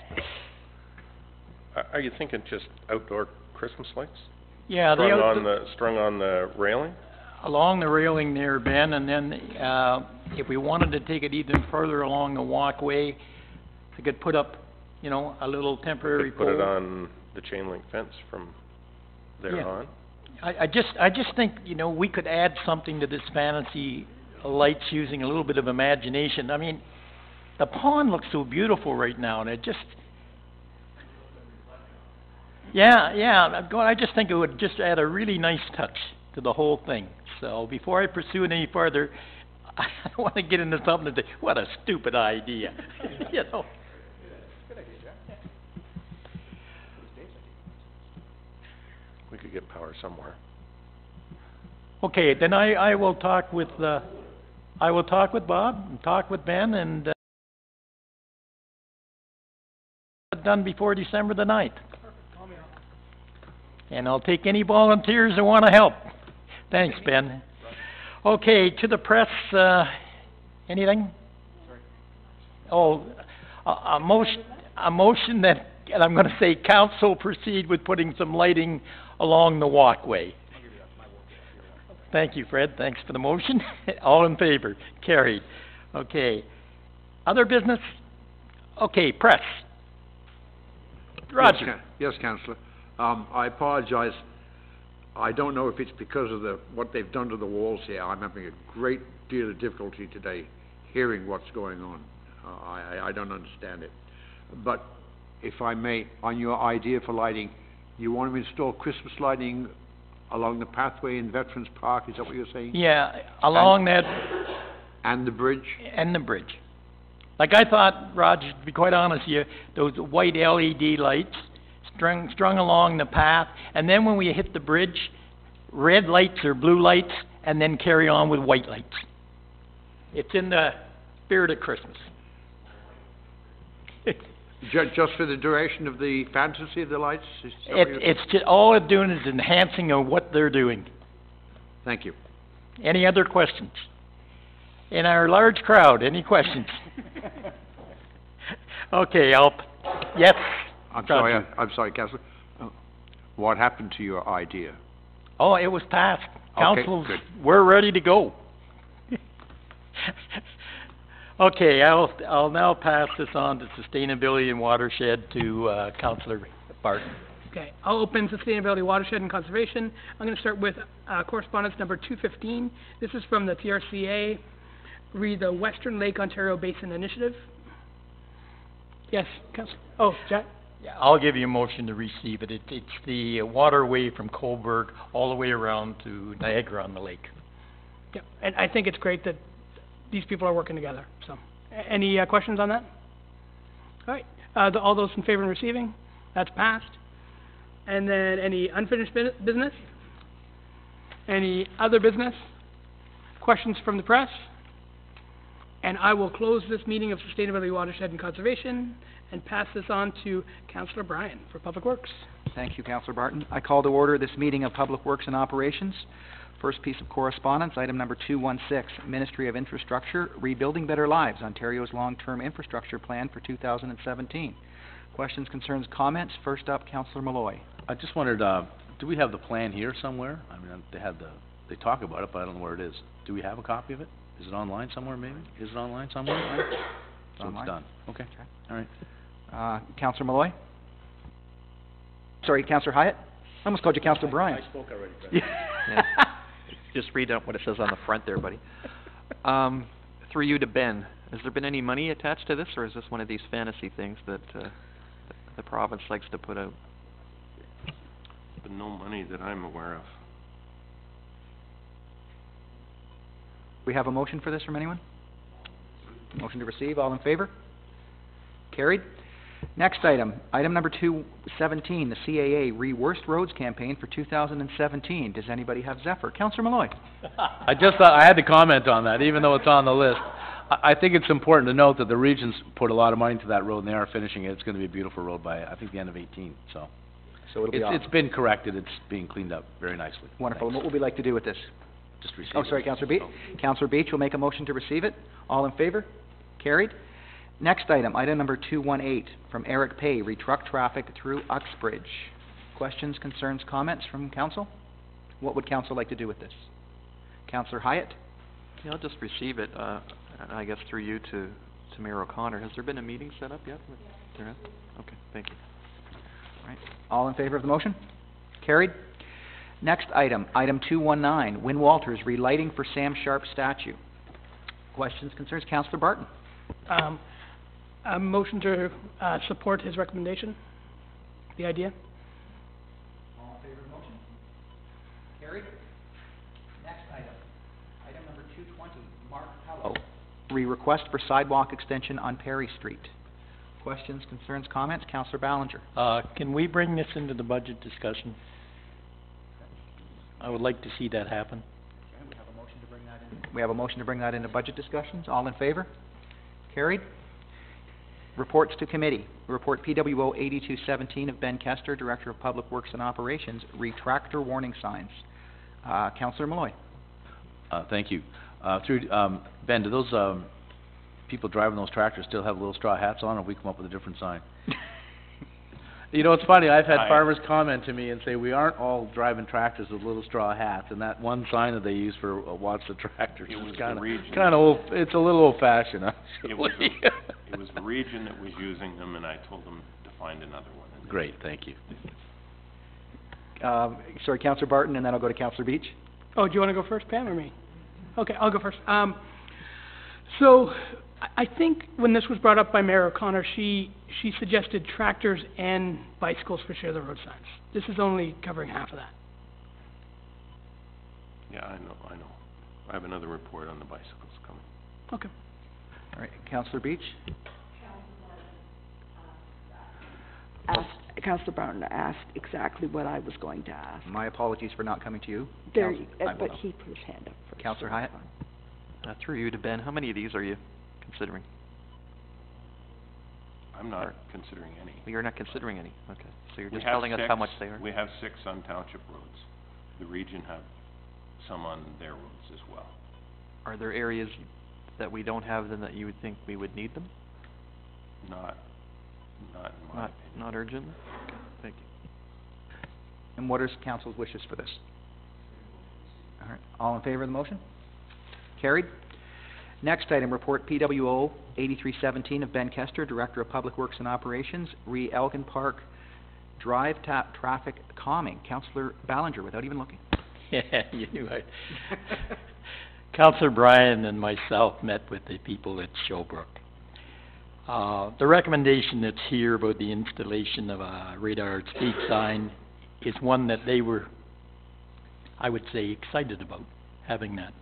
Speaker 14: Are you thinking just outdoor Christmas lights?
Speaker 4: Yeah,
Speaker 14: Strung on the railing?
Speaker 4: Along the railing there, Ben, and then if we wanted to take it even further along the walkway, we could put up, you know, a little temporary
Speaker 14: Put it
Speaker 4: pole.
Speaker 14: on the chain link fence from there
Speaker 4: Yeah.
Speaker 14: on?
Speaker 4: I just think, you know, we could add something to this fantasy lights using a little bit of imagination. I mean, the pond looks so beautiful right now, and it just... I just think it would just add a really nice touch to the whole thing. So before I pursue it any further, I don't want to get into something that, what a stupid idea, you know.
Speaker 14: We could get power somewhere.
Speaker 4: Okay, then I will talk with Bob and talk with Ben and done before December the 9th. And I'll take any volunteers that want to help. Thanks, Ben. Okay, to the press, anything? Oh, a motion that, and I'm going to say council proceed with putting some lighting along the walkway. Thank you, Fred. Thanks for the motion. All in favor? Carried. Okay. Other business? Okay, press. Roger.
Speaker 12: Yes, Councillor. I apologize. I don't know if it's because of what they've done to the walls here. I'm having a great deal of difficulty today hearing what's going on. I don't understand it. But if I may, on your idea for lighting, you want to install Christmas lighting along the pathway in Veterans Park, is that what you're saying?
Speaker 4: Yeah, along that...
Speaker 12: And the bridge?
Speaker 4: And the bridge. Like I thought, Roger, to be quite honest with you, those white LED lights strung along the path, and then when we hit the bridge, red lights or blue lights, and then carry on with white lights. It's in the spirit of Christmas.
Speaker 12: Just for the duration of the fantasy of the lights? Is that what you're saying?
Speaker 4: It's just, all it's doing is enhancing of what they're doing.
Speaker 12: Thank you.
Speaker 4: Any other questions? In our large crowd, any questions? Okay, yes.
Speaker 12: I'm sorry, Councillor. What happened to your idea?
Speaker 4: Oh, it was passed.
Speaker 12: Okay,
Speaker 4: Council's,
Speaker 12: good.
Speaker 4: we're ready to go. Okay, I'll now pass this on to Sustainability and Watershed to Councillor Barton.
Speaker 3: Okay, I'll open Sustainability, Watershed and Conservation. I'm going to start with correspondence number 215. This is from the TRCA, read the Western Lake Ontario Basin Initiative. Yes, Councillor. Oh, Jack?
Speaker 4: Yeah, I'll give you a motion to receive it. It's the waterway from Cobourg all the way around to Niagara on the lake.
Speaker 3: Yeah, and I think it's great that these people are working together. So, any questions on that? All right, all those in favor of receiving? That's passed. And then any unfinished business? Any other business? Questions from the press? And I will close this meeting of Sustainability, Watershed and Conservation and pass this on to Councillor Bryan for Public Works.
Speaker 5: Thank you, Councillor Barton. I call to order this meeting of Public Works and Operations. First piece of correspondence, item number 216, Ministry of Infrastructure, Rebuilding Better Lives, Ontario's Long-Term Infrastructure Plan for 2017. Questions, concerns, comments? First up, Councillor Malloy.
Speaker 8: I just wondered, do we have the plan here somewhere? I mean, they talk about it, but I don't know where it is. Do we have a copy of it? Is it online somewhere, maybe? Is it online somewhere? So
Speaker 5: Online.
Speaker 8: it's done. Okay. All right.
Speaker 5: Councillor Malloy? Sorry, Councillor Hyatt? I almost called you Councillor Bryan.
Speaker 8: I spoke already, Fred.
Speaker 5: Yeah.
Speaker 7: Just read out what it says on the front there, buddy. Through you to Ben, has there been any money attached to this, or is this one of these fantasy things that the province likes to put out?
Speaker 14: But no money that I'm aware of.
Speaker 5: We have a motion for this from anyone? Motion to receive, all in favor? Carried. Next item, item number 217, the CAA Re-Worst Roads Campaign for 2017. Does anybody have Zephyr? Councillor Malloy.
Speaker 8: I just thought, I had to comment on that, even though it's on the list. I think it's important to note that the region's put a lot of money into that road, and they are finishing it. It's gonna be a beautiful road by, I think, the end of 18, so.
Speaker 5: So it'll be awesome.
Speaker 8: It's been corrected, it's being cleaned up very nicely.
Speaker 5: Wonderful. And
Speaker 8: Thanks.
Speaker 5: what would we like to do with this?
Speaker 8: Just receive
Speaker 5: Oh,
Speaker 8: it.
Speaker 5: sorry, Councillor Beach. Councillor Beach will make a motion to receive it. All in favor? Carried. Next item, item number 218, from Eric Pay, retruck traffic through Uxbridge. Questions, concerns, comments from council? What would council like to do with this? Councillor Hyatt?
Speaker 7: Yeah, I'll just receive it, I guess through you to Mayor O'Connor. Has there been a meeting set up yet? There has? Okay, thank you.
Speaker 5: All right. All in favor of the motion? Carried. Next item, item 219, Win Walters, relighting for Sam Sharp statue. Questions, concerns? Councillor Barton?
Speaker 3: A motion to, support his recommendation, the idea.
Speaker 5: All in favor of the motion? Carried. Next item, item number 220, Mark Pello, request for sidewalk extension on Perry Street. Questions, concerns, comments? Councillor Ballinger.
Speaker 4: Can we bring this into the budget discussion? I would like to see that happen.
Speaker 5: Okay, we have a motion to bring that in. We have a motion to bring that into budget discussions. All in favor? Carried. Reports to committee. Report PWO 8217 of Ben Kester, Director of Public Works and Operations, retractor warning signs. Councillor Malloy.
Speaker 8: Thank you. Ben, do those, people driving those tractors still have little straw hats on, or we come up with a different sign? You know, it's funny, I've had farmers comment to me and say, we aren't all driving tractors with little straw hats, and that one sign that they use for watch the tractors
Speaker 14: It was
Speaker 8: is
Speaker 14: the region.
Speaker 8: kinda old, it's a little old fashioned,
Speaker 14: It was it was the region that was using them, and I told them to find another one. And
Speaker 8: Great, thank you.
Speaker 5: Sorry, Councillor Barton, and then I'll go to Councillor Beach.
Speaker 3: Oh, do you wanna go first, Pam, or me? Okay, I'll go first. So, I think when this was brought up by Mayor O'Connor, she suggested tractors and bicycles for share the road signs. This is only covering half of that.
Speaker 14: Yeah, I know. I have another report on the bicycles coming.
Speaker 3: Okay.
Speaker 5: All right, Councillor Beach.
Speaker 6: Councillor Barton asked exactly what I was going to ask.
Speaker 5: My apologies for not coming to you.
Speaker 6: There,
Speaker 5: Council- I will
Speaker 6: but
Speaker 5: know.
Speaker 6: he put his hand up first.
Speaker 5: Councillor Hyatt.
Speaker 7: Through you to Ben, how many of these are you considering?
Speaker 14: I'm not considering any.
Speaker 7: You're not considering any, okay. So you're
Speaker 14: We
Speaker 7: just
Speaker 14: have
Speaker 7: telling us how
Speaker 14: 6.
Speaker 7: much they are?
Speaker 14: We have 6 on township roads. The region have some on their roads as well.
Speaker 7: Are there areas that we don't have then that you would think we would need them?
Speaker 14: Not in my opinion.
Speaker 7: Not urgent? Okay, thank you.
Speaker 5: And what are council's wishes for this? All right, all in favor of the motion? Carried. Next item, report PWO 8317 of Ben Kester, Director of Public Works and Operations, Elgin Park Drive traffic calming. Councillor Ballinger, without even looking.
Speaker 4: Yeah, you knew I... Councillor Bryan and myself met with the people at Showbrook. The recommendation that's here about the installation of a radar speed sign is one that they were, I would say, excited about having that.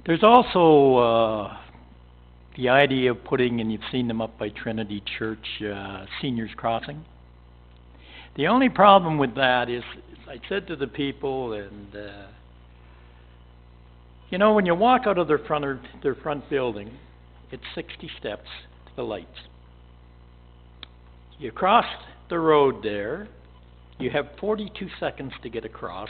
Speaker 4: There's also the idea of putting, and you've seen them up by Trinity Church, Seniors Crossing. The only problem with that is I said to the people, and you know, when you walk out of their front building, it's 60 steps to the lights. You cross the road there, you have 42 seconds to get across,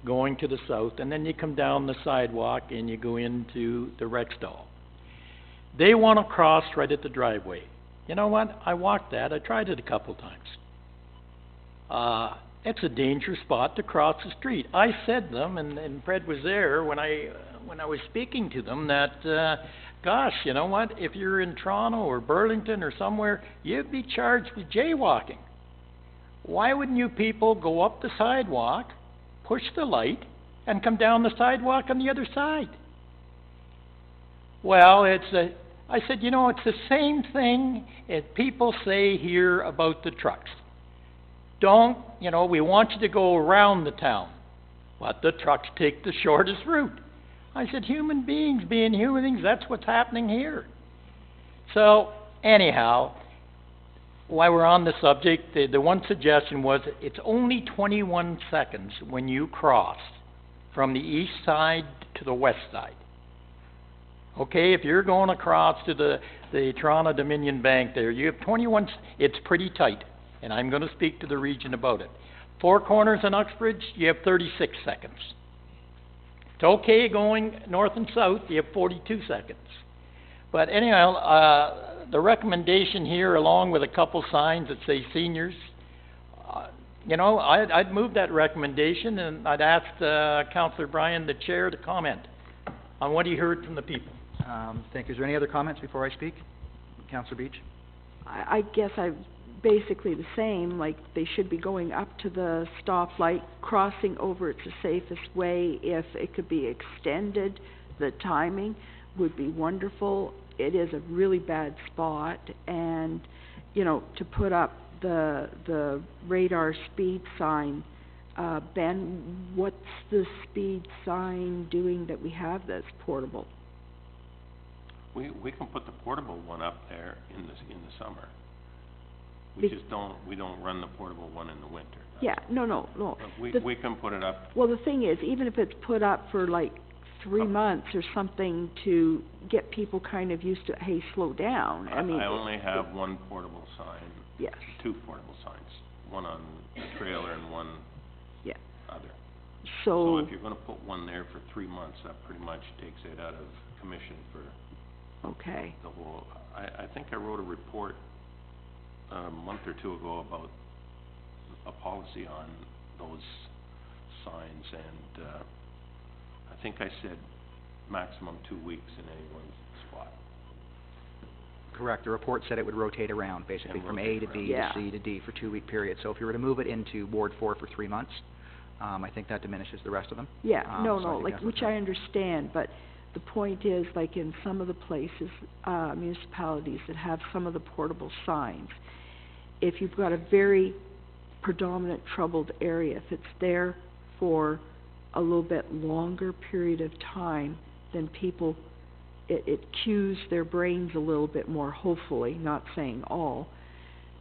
Speaker 4: going to the south, and then you come down the sidewalk and you go into the rec stall. They want to cross right at the driveway. You know what? I walked that. I tried it a couple times. It's a dangerous spot to cross the street. I said to them, and Fred was there when I was speaking to them, that gosh, you know what? If you're in Toronto or Burlington or somewhere, you'd be charged with jaywalking. Why wouldn't you people go up the sidewalk, push the light, and come down the sidewalk on the other side. Well, I said, you know, it's the same thing as people say here about the trucks. Don't, you know, we want you to go around the town, but the trucks take the shortest route. I said, human beings being human beings, that's what's happening here. So, anyhow, while we're on the subject, the one suggestion was it's only 21 seconds when you cross from the east side to the west side. Okay, if you're going across to the Toronto Dominion Bank there, you have 21, it's pretty tight, and I'm going to speak to the region about it. Four Corners in Uxbridge, you have 36 seconds. It's okay going north and south, you have 42 seconds. But anyhow, the recommendation here, along with a couple signs that say seniors, you know, I'd move that recommendation, and I'd ask Councillor Bryan, the chair, to comment on what he heard from the people.
Speaker 5: Thank you. Is there any other comments before I speak? Councillor Beach?
Speaker 6: I guess basically the same, like they should be going up to the stoplight, crossing over, it's the safest way. If it could be extended, the timing would be wonderful. It is a really bad spot, and, you know, to put up the radar speed sign, Ben, what's the speed sign doing that we have that's portable?
Speaker 14: We can put the portable one up there in the summer. We don't run the portable one in the winter.
Speaker 6: Yeah, no.
Speaker 14: We can put it up.
Speaker 6: Well, the thing is, even if it's put up for like 3 months or something to get people kind of used to, hey, slow down. I mean,
Speaker 14: I only have one portable sign.
Speaker 6: Yes.
Speaker 14: Two portable signs, one on the trailer and one other. So if you're going to put one there for 3 months, that pretty much takes it out of commission for the whole. I think I wrote a report a month or two ago about a policy on those signs, and I think I said maximum 2 weeks in anyone's spot.
Speaker 5: Correct. The report said it would rotate around, basically, from A to B to C to D for 2 week period. So if you were to move it into Ward 4 for 3 months, I think that diminishes the rest of them.
Speaker 6: Yeah,
Speaker 5: so
Speaker 6: like, which I understand, but the point is, like in some of the places, municipalities that have some of the portable signs, if you've got a very predominant troubled area, if it's there for a little bit longer period of time, then people, it cues their brains a little bit more, hopefully, not saying all,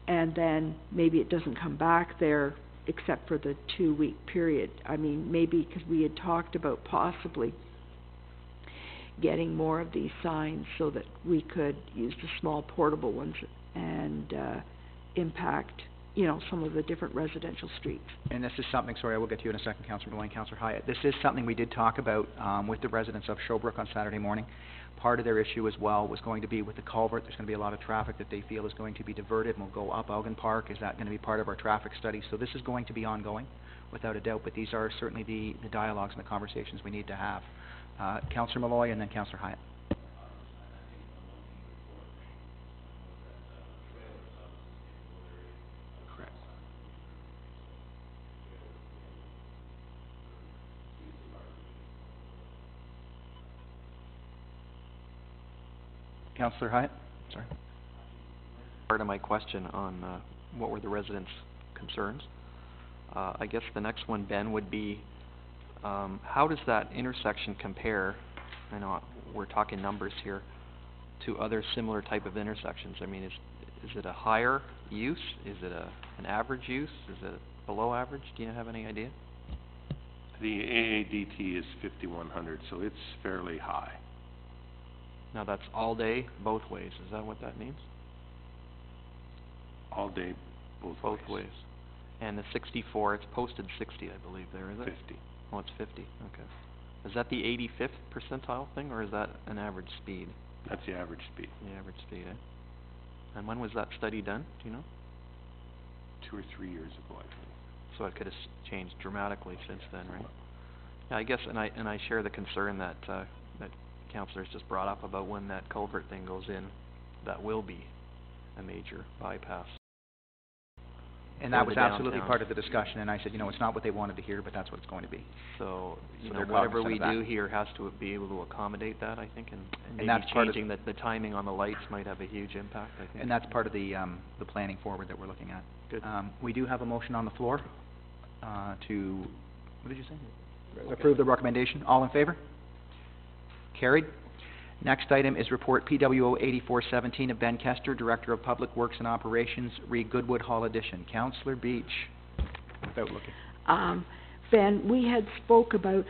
Speaker 6: and then maybe it doesn't come back there except for the 2 week period. I mean, maybe because we had talked about possibly getting more of these signs so that we could use the small portable ones and impact, you know, some of the different residential streets.
Speaker 5: And this is something, sorry, I will get to you in a second, Councillor Maloney, Councillor Hyatt. This is something we did talk about with the residents of Showbrook on Saturday morning. Part of their issue as well was going to be with the culvert. There's going to be a lot of traffic that they feel is going to be diverted and will go up Elgin Park. Is that going to be part of our traffic study? So this is going to be ongoing, without a doubt, but these are certainly the dialogues and the conversations we need to have. Councillor Malloy and then Councillor Hyatt. Correct. Councillor Hyatt? Sorry.
Speaker 7: Part of my question on what were the residents' concerns. I guess the next one, Ben, would be how does that intersection compare, I know we're talking numbers here, to other similar type of intersections? I mean, is it a higher use? Is it an average use? Is it below average? Do you have any idea?
Speaker 14: The AADT is 5,100, so it's fairly high.
Speaker 7: Now that's all day, both ways. Is that what that means?
Speaker 14: All day, both ways.
Speaker 7: And the 64, it's posted 60, I believe there, is it?
Speaker 14: 50.
Speaker 7: Oh, it's 50, okay. Is that the 85th percentile thing, or is that an average speed?
Speaker 14: That's the average speed.
Speaker 7: The average speed, eh? And when was that study done, do you know?
Speaker 14: 2 or 3 years ago, I think.
Speaker 7: So it could have changed dramatically since then, right? Yeah, I guess, and I share the concern that that councillors just brought up about when that culvert thing goes in, that will be a major bypass.
Speaker 5: And
Speaker 7: go
Speaker 5: that
Speaker 7: to
Speaker 5: was absolutely
Speaker 7: downtown.
Speaker 5: part of the discussion, and I said, you know, it's not what they wanted to hear, but that's what it's going to be.
Speaker 7: So, you
Speaker 5: So
Speaker 7: know,
Speaker 5: they're
Speaker 7: whatever
Speaker 5: cognizant
Speaker 7: we
Speaker 5: of that.
Speaker 7: do here has to be able to accommodate that, I think, and maybe
Speaker 5: that's part of-
Speaker 7: changing the timing on the lights might have a huge impact, I think.
Speaker 5: And that's part of the planning forward that we're looking at.
Speaker 7: Good.
Speaker 5: We do have a motion on the floor, to, what did you say? Approve the recommendation. All in favor? Carried. Next item is report PWO 8417 of Ben Kester, Director of Public Works and Operations, re Goodwood Hall Addition. Councillor Beach, without looking.
Speaker 6: Ben, we had spoke about,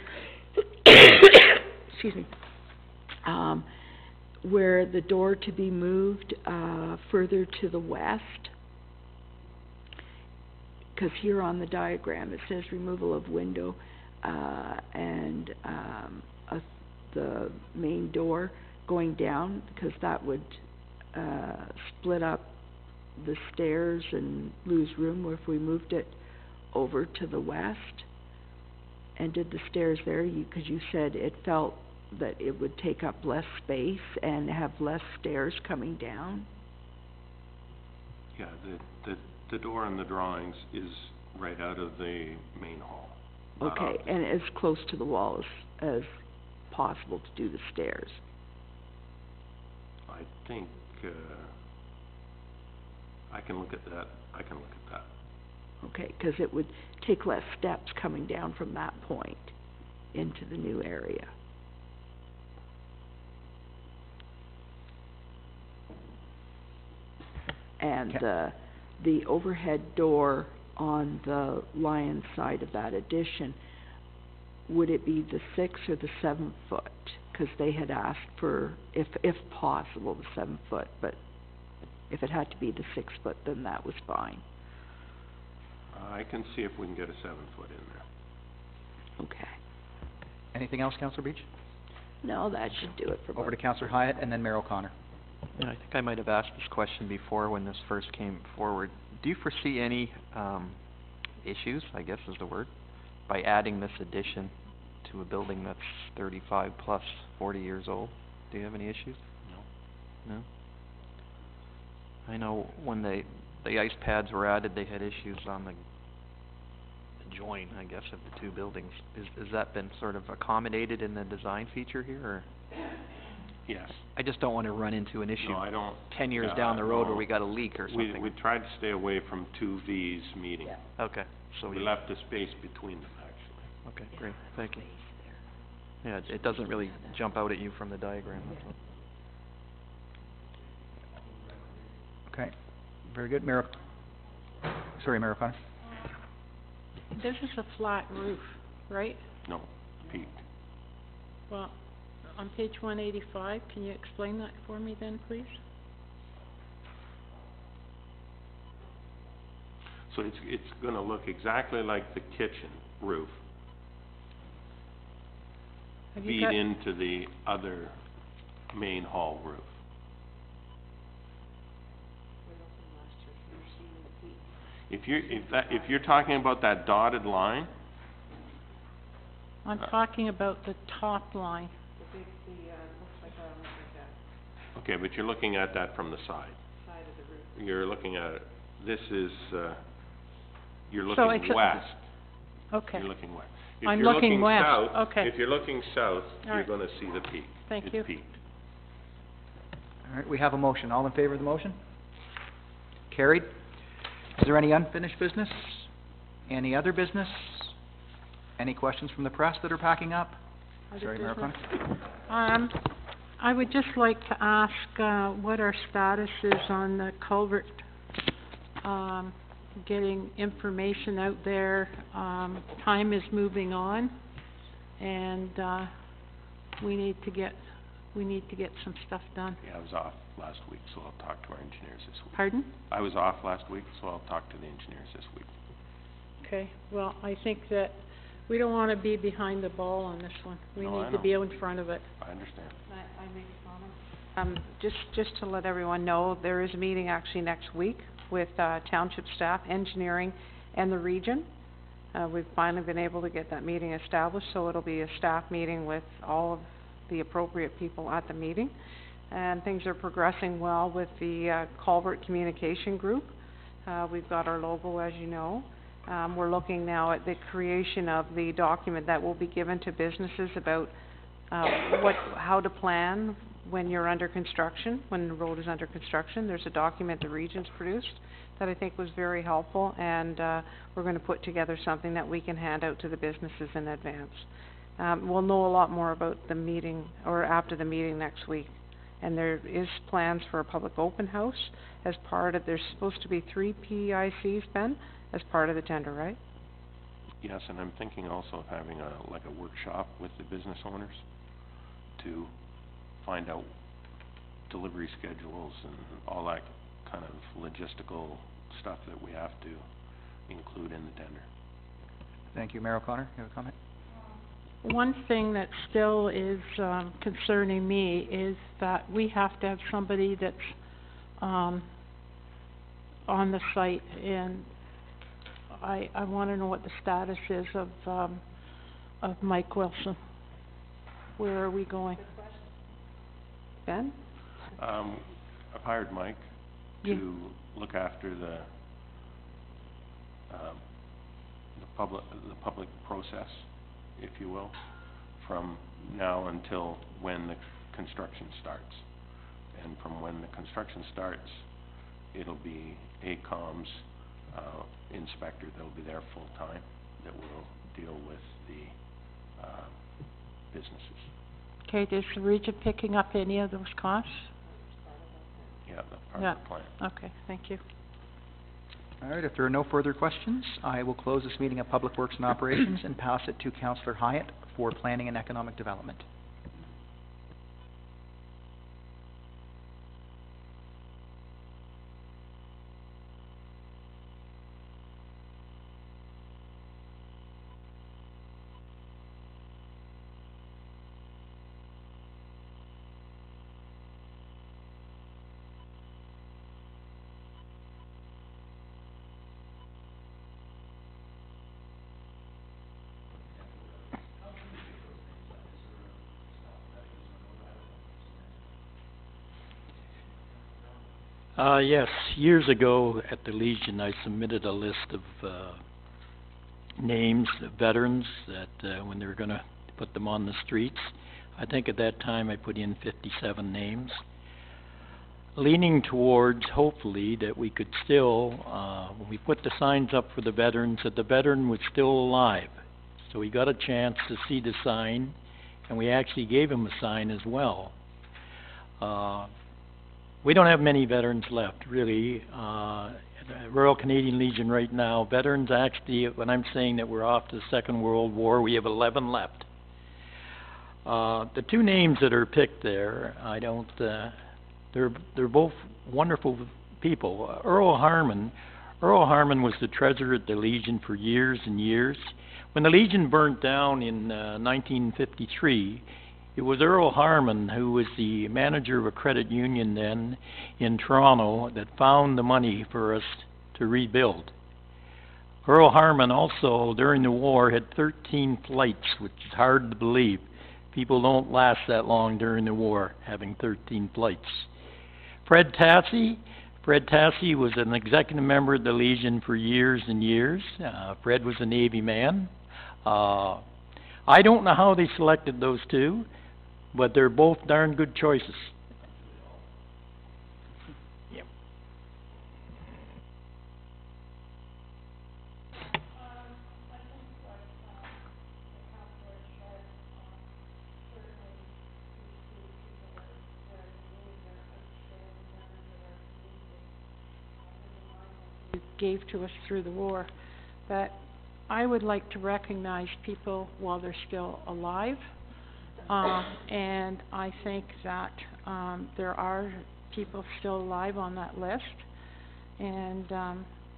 Speaker 6: excuse me, where the door to be moved, further to the west. 'Cause here on the diagram, it says removal of window, and, the main door going down, because that would, split up the stairs and lose room if we moved it over to the west and did the stairs there, because you said it felt that it would take up less space and have less stairs coming down.
Speaker 14: Yeah, the door in the drawings is right out of the main hall.
Speaker 6: Okay, and as close to the wall as possible to do the stairs.
Speaker 14: I think, I can look at that,
Speaker 6: Okay, 'cause it would take less steps coming down from that point into the new area. And the overhead door on the Lion side of that addition, would it be the 6 or the 7 foot? 'Cause they had asked for, if possible, the 7 foot, but if it had to be the 6 foot, then that was fine.
Speaker 14: I can see if we can get a 7 foot in there.
Speaker 6: Okay.
Speaker 5: Anything else, Councillor Beach?
Speaker 6: No, that should do it for
Speaker 5: Over to Councillor Hyatt and then Mayor O'Connor.
Speaker 7: Yeah, I think I might have asked this question before when this first came forward. Do you foresee any, issues, I guess is the word, by adding this addition to a building that's 35 plus 40 years old? Do you have any issues? No? I know when the ice pads were added, they had issues on the join, I guess, of the two buildings. Is that been sort of accommodated in the design feature here, or?
Speaker 14: Yes.
Speaker 7: I just don't want to run into an issue
Speaker 14: No, I don't.
Speaker 7: 10 years down the road
Speaker 14: no.
Speaker 7: where we got a leak or something.
Speaker 14: We tried to stay away from two V's meeting.
Speaker 7: Okay, so
Speaker 14: We left a space between them, actually.
Speaker 7: okay, great, thank you. Yeah, it doesn't really jump out at you from the diagram, that's all.
Speaker 5: Okay, very good. Mayor O'Connor.
Speaker 1: This is a flat roof, right?
Speaker 14: No, peaked.
Speaker 1: Well, on page 185, can you explain that for me then, please?
Speaker 14: So it's gonna look exactly like the kitchen roof,
Speaker 1: Have you
Speaker 14: feed
Speaker 1: got,
Speaker 14: into the other main hall roof. If you're talking about that dotted line,
Speaker 1: I'm talking about the top line.
Speaker 14: okay, but you're looking at that from the side. You're looking at it, this is, you're
Speaker 1: So
Speaker 14: looking
Speaker 1: it's a-
Speaker 14: west.
Speaker 1: Okay,
Speaker 14: You're looking west.
Speaker 1: I'm looking west, okay.
Speaker 14: If you're looking south,
Speaker 1: All
Speaker 14: you're
Speaker 1: right.
Speaker 14: gonna see the peak.
Speaker 1: Thank you.
Speaker 14: It's peaked.
Speaker 5: All right, we have a motion. All in favor of the motion? Carried. Is there any unfinished business? Any other business? Any questions from the press that are packing up?
Speaker 1: Other
Speaker 5: Sorry, Mayor
Speaker 1: business?
Speaker 5: O'Connor.
Speaker 1: I would just like to ask, what our status is on the culvert, getting information out there. Time is moving on, and, we need to get some stuff done.
Speaker 14: Yeah, I was off last week, so I'll talk to our engineers this week.
Speaker 1: Pardon?
Speaker 14: I was off last week, so I'll talk to the engineers this week.
Speaker 1: Okay, well, I think that we don't wanna be behind the ball on this one. We
Speaker 14: No, I
Speaker 1: need to
Speaker 14: know.
Speaker 1: be in front of it.
Speaker 14: I understand.
Speaker 1: I make a comment?
Speaker 15: Just to let everyone know, there is a meeting actually next week with, township staff, engineering, and the region. We've finally been able to get that meeting established, so it'll be a staff meeting with all of the appropriate people at the meeting. And things are progressing well with the, culvert communication group. We've got our logo, as you know. We're looking now at the creation of the document that will be given to businesses about how to plan when you're under construction, when the road is under construction. There's a document the Region's produced that I think was very helpful, and we're going to put together something that we can hand out to the businesses in advance. We'll know a lot more about the meeting, or after the meeting next week. And there is plans for a public open house as part of, there's supposed to be 3 PICs, Ben, as part of the tender, right?
Speaker 14: Yes, and I'm thinking also of having a workshop with the business owners to find out delivery schedules and all that kind of logistical stuff that we have to include in the tender.
Speaker 5: Thank you. Mayor O'Connor, you have a comment?
Speaker 1: One thing that still is concerning me is that we have to have somebody that's on the site, and I want to know what the status is of Mike Wilson. Where are we going? Ben?
Speaker 14: I've hired Mike to look after the public process, if you will, from now until when the construction starts. And from when the construction starts, it'll be AECOM's inspector that'll be there full time that will deal with the businesses.
Speaker 1: Okay, is the region picking up any of those costs?
Speaker 14: Yeah, that's part of the plan.
Speaker 1: Okay, thank you.
Speaker 5: All right, if there are no further questions, I will close this meeting of Public Works and Operations and pass it to Councillor Hyatt for Planning and Economic Development.
Speaker 4: Yes, years ago at the Legion, I submitted a list of names of veterans that when they were going to put them on the streets. I think at that time I put in 57 names, leaning towards, hopefully, that we could still, when we put the signs up for the veterans, that the veteran was still alive. So we got a chance to see the sign, and we actually gave him a sign as well. We don't have many veterans left, really. Royal Canadian Legion right now, veterans actually, when I'm saying that we're off to the Second World War, we have 11 left. The 2 names that are picked there, they're both wonderful people. Earl Harmon was the treasurer at the Legion for years and years. When the Legion burnt down in 1953, it was Earl Harmon, who was the manager of a credit union then in Toronto, that found the money for us to rebuild. Earl Harmon also, during the war, had 13 flights, which is hard to believe. People don't last that long during the war, having 13 flights. Fred Tassie was an executive member of the Legion for years and years. Fred was a Navy man. I don't know how they selected those 2, but they're both darn good choices. Yep.
Speaker 1: You gave to us through the war, but I would like to recognize people while they're still alive. And I think that there are people still alive on that list, and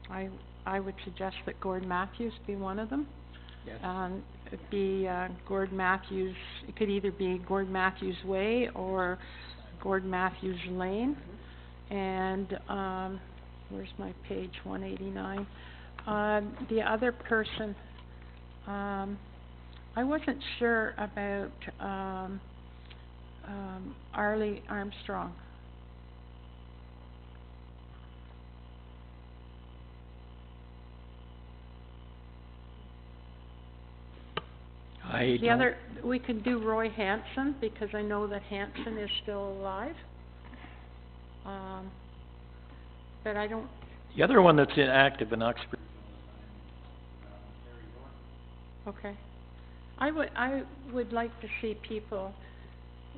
Speaker 1: I would suggest that Gord Matthews be one of them.
Speaker 5: Yes.
Speaker 1: It'd be Gord Matthews. It could either be Gord Matthews Way or Gord Matthews Lane. And where's my page 189? The other person. I wasn't sure about Arlie Armstrong.
Speaker 4: I
Speaker 1: The
Speaker 4: don't,
Speaker 1: other, we can do Roy Hanson, because I know that Hanson is still alive. But I don't,
Speaker 4: the other one that's active in Uxbridge,
Speaker 1: okay. I would like to see people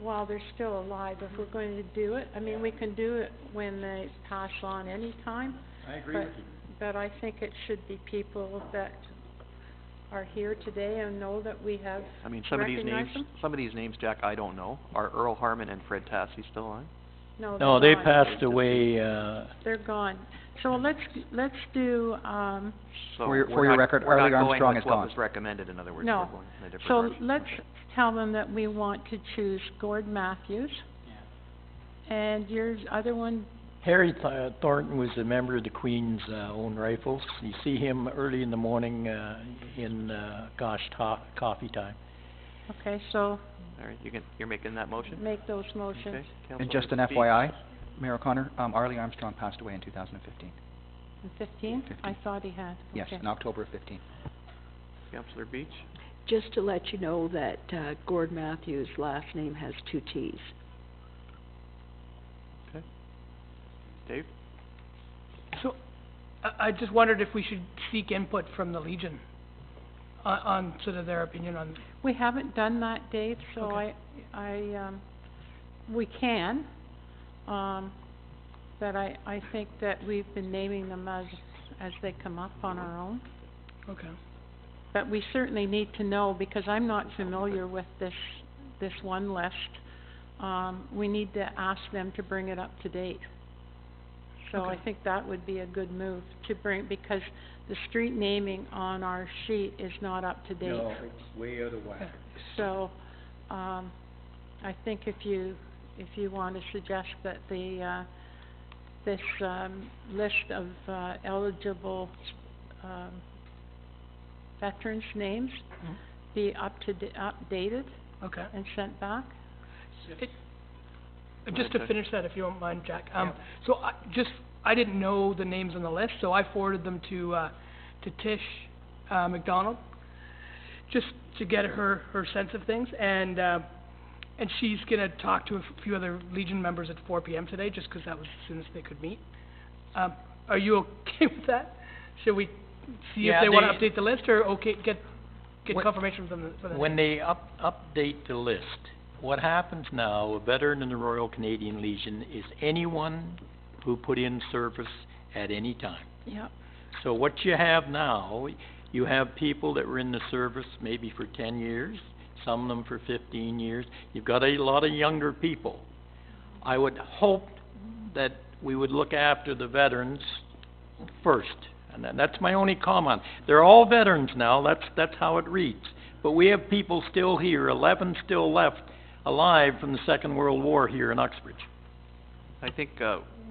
Speaker 1: while they're still alive, if we're going to do it. I mean, we can do it when they pass on any time.
Speaker 4: I agree
Speaker 1: but,
Speaker 4: with you.
Speaker 1: But I think it should be people that are here today and know that we have
Speaker 7: I mean, some of these names,
Speaker 1: recognized them.
Speaker 7: some of these names, Jack, I don't know. Are Earl Harmon and Fred Tassi still on?
Speaker 1: No,
Speaker 4: No,
Speaker 1: they're
Speaker 4: they
Speaker 1: gone.
Speaker 4: passed away,
Speaker 1: They're gone. So let's do,
Speaker 7: So
Speaker 5: For your
Speaker 7: we're not-
Speaker 5: record,
Speaker 7: we're not
Speaker 5: Arlie
Speaker 7: going
Speaker 5: Armstrong
Speaker 7: with
Speaker 5: is
Speaker 7: what
Speaker 5: gone.
Speaker 7: was recommended, in other words,
Speaker 1: No.
Speaker 7: we're going in a different
Speaker 1: so
Speaker 7: direction.
Speaker 1: let's tell them that we want to choose Gord Matthews. And your other one,
Speaker 4: Harry Thornton was a member of the Queen's Own Rifles. You see him early in the morning in coffee time.
Speaker 1: okay, so
Speaker 7: All right, you're making that motion?
Speaker 1: make those motions.
Speaker 7: Okay.
Speaker 5: And just an
Speaker 7: Councilor Speed.
Speaker 5: FYI, Mayor O'Connor, Arlie Armstrong passed away in 2015.
Speaker 1: And 15? I thought he had,
Speaker 5: Yes,
Speaker 1: okay.
Speaker 5: in October of 15.
Speaker 7: Councilor Beach?
Speaker 6: Just to let you know that, Gord Matthews' last name has 2 T's.
Speaker 7: Okay. Dave?
Speaker 3: So, I just wondered if we should seek input from the Legion on sort of their opinion on,
Speaker 1: We haven't done that, Dave, so
Speaker 3: Okay.
Speaker 1: we can. But I think that we've been naming them as they come up on our own.
Speaker 3: okay.
Speaker 1: But we certainly need to know, because I'm not familiar with this one list. We need to ask them to bring it up to date. So I
Speaker 3: Okay.
Speaker 1: think that would be a good move to bring, because the street naming on our sheet is not up to date.
Speaker 4: it's way out of whack.
Speaker 1: So, I think if you want to suggest that this, list of, eligible, veterans' names be updated
Speaker 3: Okay.
Speaker 1: and sent back.
Speaker 3: Just to finish that, if you don't mind, Jack. So I didn't know the names on the list, so I forwarded them to Tish, McDonald, just to get her sense of things, and she's gonna talk to a few other Legion members at 4 p.m. today, just 'cause that was as soon as they could meet. Are you okay with that? Should we see if
Speaker 4: Yeah,
Speaker 3: they wanna
Speaker 4: they-
Speaker 3: update the list, or okay, get
Speaker 4: When-
Speaker 3: confirmation from the
Speaker 4: When they update the list, what happens now, a veteran in the Royal Canadian Legion is anyone who put in service at any time.
Speaker 1: Yep.
Speaker 4: So what you have now, you have people that were in the service maybe for 10 years, some of them for 15 years. You've got a lot of younger people. I would hope that we would look after the veterans first. And that's my only comment. They're all veterans now, that's how it reads. But we have people still here, 11 still left alive from the Second World War here in Uxbridge.
Speaker 7: I think,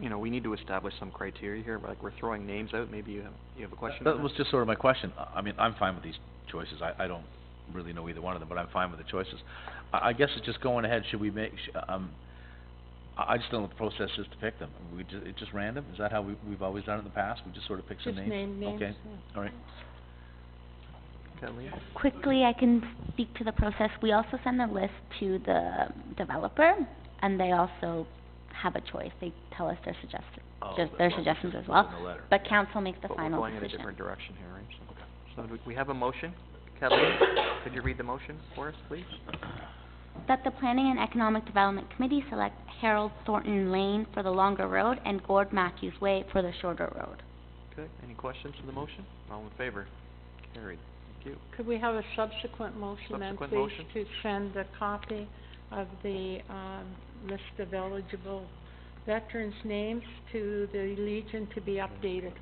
Speaker 7: we need to establish some criteria here, like we're throwing names out, maybe you have a question?
Speaker 8: That
Speaker 7: on
Speaker 8: was just sort of my question. I mean, I'm fine with these choices. I don't really know either one of them, but I'm fine with the choices. I guess it's just going ahead, should we make, I just don't know what the process is to pick them. It's just random? Is that how we've always done it in the past? We just sort of pick some
Speaker 1: Just
Speaker 8: names?
Speaker 1: name names,
Speaker 8: Okay,
Speaker 1: yeah.
Speaker 8: all right.
Speaker 7: Kathleen?
Speaker 2: Quickly, I can speak to the process. We also send the list to the developer, and they also have a choice. They tell us their their suggestions as well. But council makes the
Speaker 7: But we're
Speaker 2: final
Speaker 7: going in a
Speaker 2: decision.
Speaker 7: different direction here, right? So we have a motion. Kathleen, could you read the motion for us, please?
Speaker 2: That the Planning and Economic Development Committee select Harold Thornton Lane for the longer road and Gord Matthews Way for the shorter road.
Speaker 7: Okay, any questions to the motion? All in favor? Carried. Thank you.
Speaker 1: Could we have a subsequent motion then,
Speaker 7: Subsequent
Speaker 1: please,
Speaker 7: motion?
Speaker 1: to send a copy of the, list of eligible veterans' names to the Legion to be updated?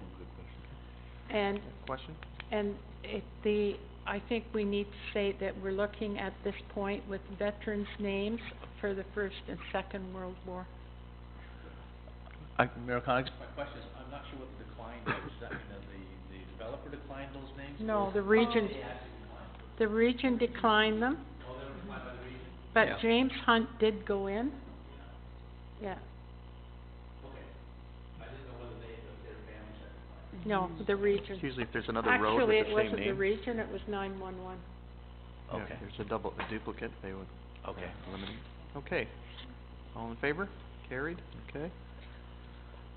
Speaker 1: And,
Speaker 7: Question?
Speaker 1: I think we need to say that we're looking at this point with veterans' names for the First and Second World War.
Speaker 8: Mayor O'Connor, my question is, I'm not sure what the decline is. Does that mean that the developer declined those names?
Speaker 1: No, the region declined them. But
Speaker 7: Yeah.
Speaker 1: James Hunt did go in. Yeah. No, the region.
Speaker 7: It's usually if there's another road
Speaker 1: Actually,
Speaker 7: with
Speaker 1: it
Speaker 7: the same
Speaker 1: wasn't the
Speaker 7: name.
Speaker 1: region, it was 911.
Speaker 7: Yeah,
Speaker 8: Okay.
Speaker 7: if there's a duplicate, they would
Speaker 8: Okay.
Speaker 7: eliminate. Okay. All in favor? Carried, okay.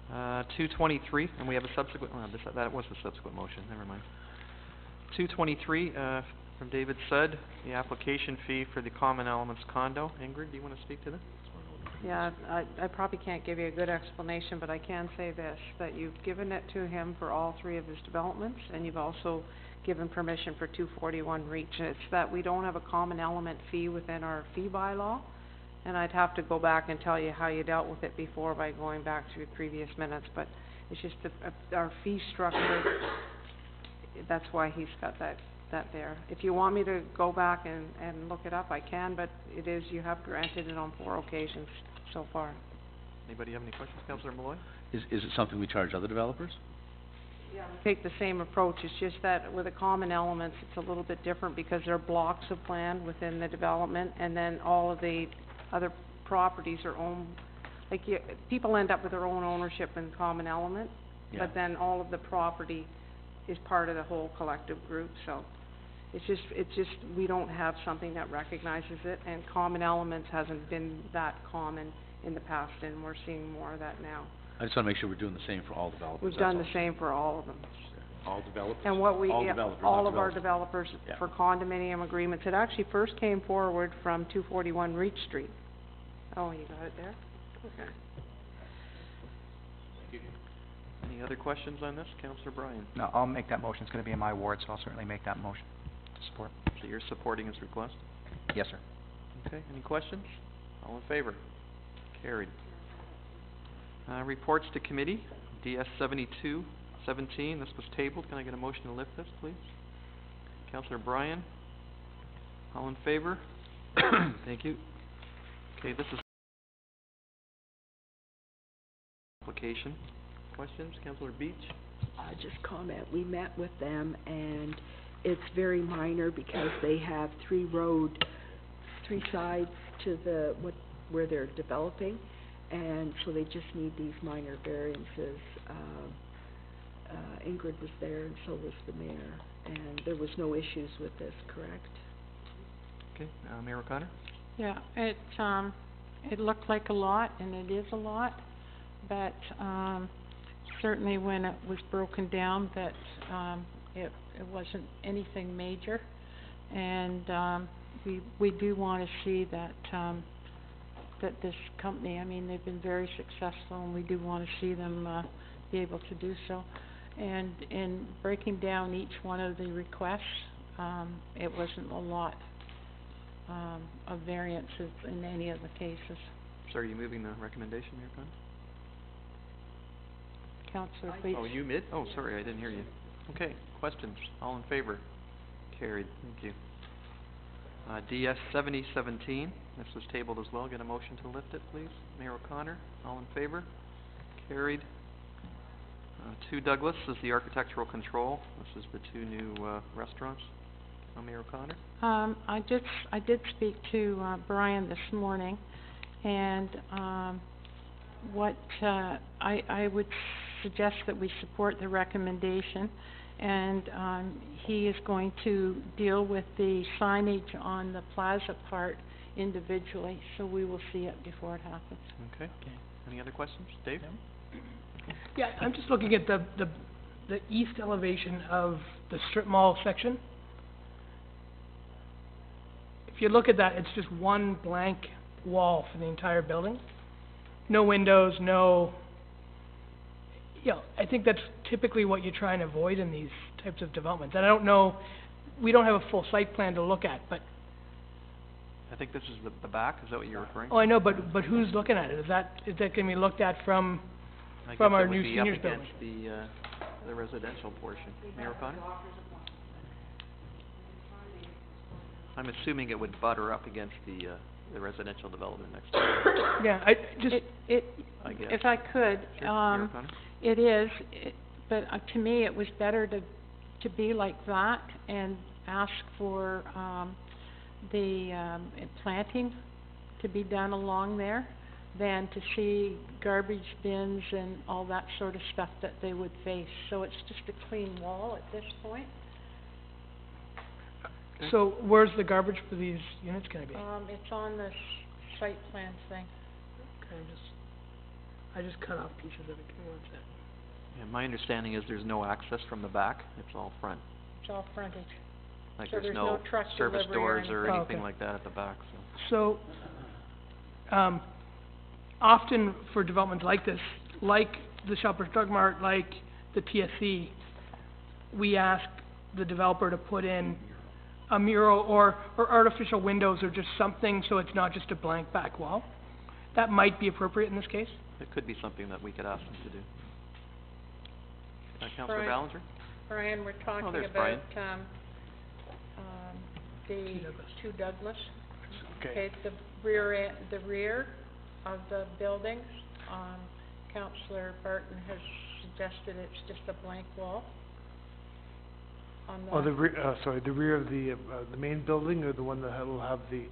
Speaker 7: 223, and we have a subsequent, that was a subsequent motion, never mind. 223, from David Sudd, the application fee for the Common Elements condo. Ingrid, do you want to speak to that?
Speaker 15: Yeah, I probably can't give you a good explanation, but I can say this, that you've given it to him for all three of his developments, and you've also given permission for 241 Reach. And it's that we don't have a common element fee within our fee bylaw, and I'd have to go back and tell you how you dealt with it before by going back to your previous minutes, but it's just our fee structure, that's why he's got that there. If you want me to go back and look it up, I can, but it is, you have granted it on 4 occasions so far.
Speaker 7: Anybody have any questions, Councillor Malloy?
Speaker 8: Is it something we charge other developers?
Speaker 15: Yeah, we take the same approach, it's just that with the common elements, it's a little bit different because there are blocks of land within the development, and then all of the other properties are owned, like, people end up with their own ownership in common element,
Speaker 8: Yeah.
Speaker 15: but then all of the property is part of the whole collective group, so it's just, we don't have something that recognizes it, and common elements hasn't been that common in the past, and we're seeing more of that now.
Speaker 8: I just wanna make sure we're doing the same for all developers,
Speaker 15: We've
Speaker 8: that's
Speaker 15: done
Speaker 8: all.
Speaker 15: the same for all of them.
Speaker 8: All developers?
Speaker 15: And what we,
Speaker 8: All
Speaker 15: yeah,
Speaker 8: developers,
Speaker 15: all
Speaker 8: not
Speaker 15: of our
Speaker 8: developers.
Speaker 15: developers
Speaker 8: Yeah.
Speaker 15: for condominium agreements, it actually first came forward from 241 Reach Street. Oh, you got it there? Okay.
Speaker 7: Any other questions on this? Councillor Bryan?
Speaker 5: No, I'll make that motion. It's gonna be in my ward, so I'll certainly make that motion to support.
Speaker 7: So you're supporting his request?
Speaker 5: Yes, sir.
Speaker 7: Okay, any questions? All in favor? Carried. Reports to committee, DS 7217, this was tabled. Can I get a motion to lift this, please? Councillor Bryan? All in favor? Thank you. Okay, this is application. Questions? Councillor Beach?
Speaker 6: Just comment, we met with them and it's very minor because they have 3 sides to where they're developing, and so they just need these minor variances. Ingrid was there and so was the mayor, and there was no issues with this, correct?
Speaker 7: Okay, Mayor O'Connor?
Speaker 1: Yeah, it looked like a lot, and it is a lot, but, certainly when it was broken down that, it wasn't anything major. And, we do wanna see that, that this company, I mean, they've been very successful, and we do wanna see them, be able to do so. And in breaking down each one of the requests, it wasn't a lot, of variances in any of the cases.
Speaker 7: So are you moving the recommendation, Mayor O'Connor?
Speaker 1: Councillor, please.
Speaker 7: Oh, you mid? Oh, sorry, I didn't hear you. Okay, questions? All in favor? Carried, thank you. DS 7017, this was tabled as well. Get a motion to lift it, please. Mayor O'Connor, all in favor? Carried. 2 Douglas is the architectural control. This is the 2 new restaurants. Mayor O'Connor?
Speaker 1: I did speak to, Brian this morning, and, what, I would suggest that we support the recommendation, and, he is going to deal with the signage on the plaza part individually, so we will see it before it happens.
Speaker 7: Okay. Any other questions? Dave?
Speaker 3: Yeah, I'm just looking at the east elevation of the strip mall section. If you look at that, it's just one blank wall for the entire building. No windows, no, I think that's typically what you're trying to avoid in these types of developments. And I don't know, we don't have a full site plan to look at, but,
Speaker 7: I think this is the back, is that what you're referring to?
Speaker 3: oh, I know, but who's looking at it? Is that gonna be looked at from
Speaker 7: I
Speaker 3: from
Speaker 7: guess
Speaker 3: our
Speaker 7: it would
Speaker 3: new
Speaker 7: be
Speaker 3: seniors
Speaker 7: up
Speaker 3: building?
Speaker 7: against the residential portion. Mayor O'Connor? I'm assuming it would butter up against the residential development next door,
Speaker 3: Yeah, I just,
Speaker 7: I guess.
Speaker 1: If I could,
Speaker 7: Sure, Mayor O'Connor?
Speaker 1: it is, but, to me, it was better to be like that and ask for, the, planting to be done along there than to see garbage bins and all that sort of stuff that they would face. So it's just a clean wall at this point.
Speaker 7: Okay.
Speaker 3: So where's the garbage for these units gonna be?
Speaker 1: It's on the site plan thing.
Speaker 3: Okay, I just cut off pieces of it, give me one sec.
Speaker 7: Yeah, my understanding is there's no access from the back, it's all front.
Speaker 1: It's all frontage.
Speaker 7: Like
Speaker 1: So
Speaker 7: there's
Speaker 1: there's no truck
Speaker 7: service
Speaker 1: delivery or
Speaker 7: doors or
Speaker 3: anything.
Speaker 7: anything
Speaker 3: Okay.
Speaker 7: like that at the back, so.
Speaker 3: So, often for developments like this, like the Shoppers Drug Mart, like the TSC, we ask the developer to put in a mural or artificial windows or just something so it's not just a blank back wall. That might be appropriate in this case.
Speaker 7: It could be something that we could ask them to do. Councillor
Speaker 1: Brian?
Speaker 7: Ballinger?
Speaker 1: Brian, we're talking
Speaker 7: there's
Speaker 1: about,
Speaker 7: Brian.
Speaker 1: the two Douglas.
Speaker 12: Okay.
Speaker 1: The rear of the buildings, Councillor Barton has suggested it's just a blank wall on the.
Speaker 16: Oh, the rear of the main building, or the one that will have the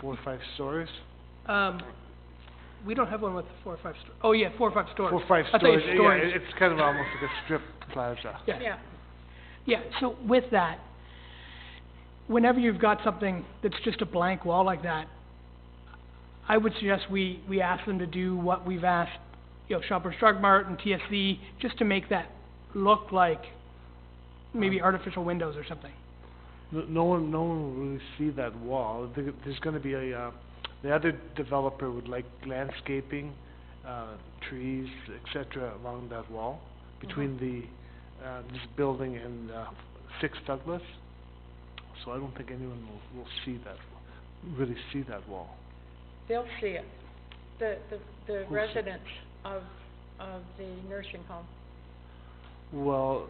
Speaker 16: 4 or 5 stories?
Speaker 3: We don't have one with 4 or 5 stories. Oh, yeah, 4 or 5 stories.
Speaker 16: 4 or 5
Speaker 3: I thought you
Speaker 16: stories,
Speaker 3: said stories.
Speaker 16: yeah, it's kind of almost like a strip plaza.
Speaker 3: Yeah. Yeah, so with that, whenever you've got something that's just a blank wall like that, I would suggest we ask them to do what we've asked, Shoppers Drug Mart and TSC, just to make that look like maybe artificial windows or something.
Speaker 16: No one will really see that wall. There's gonna be the other developer would like landscaping, trees, et cetera, along that wall, between this building and 6 Douglas. So I don't think anyone will really see that wall.
Speaker 1: They'll see it. The
Speaker 16: Who's see-
Speaker 1: residents of the nursing home.
Speaker 16: Well,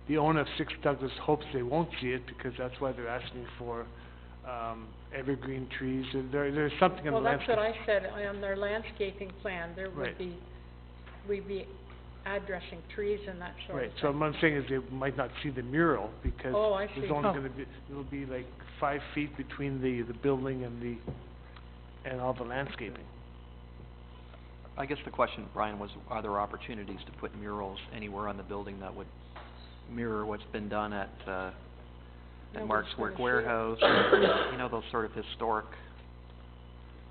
Speaker 16: the owner of 6 Douglas hopes they won't see it, because that's why they're asking for evergreen trees. There's something in the
Speaker 1: Well, that's
Speaker 16: landscape.
Speaker 1: what I said, on their landscaping plan, there would
Speaker 16: Right.
Speaker 1: be, we'd be addressing trees and that sort of
Speaker 16: Right,
Speaker 1: thing.
Speaker 16: so what I'm saying is they might not see the mural, because
Speaker 1: Oh, I see.
Speaker 16: there's only
Speaker 1: Oh.
Speaker 16: gonna be, it'll be like 5 feet between the building and all the landscaping.
Speaker 7: I guess the question, Brian, was are there opportunities to put murals anywhere on the building that would mirror what's been done at Mark's
Speaker 1: Nobody's
Speaker 7: Work
Speaker 1: gonna see it.
Speaker 7: Warehouse, those sort of historic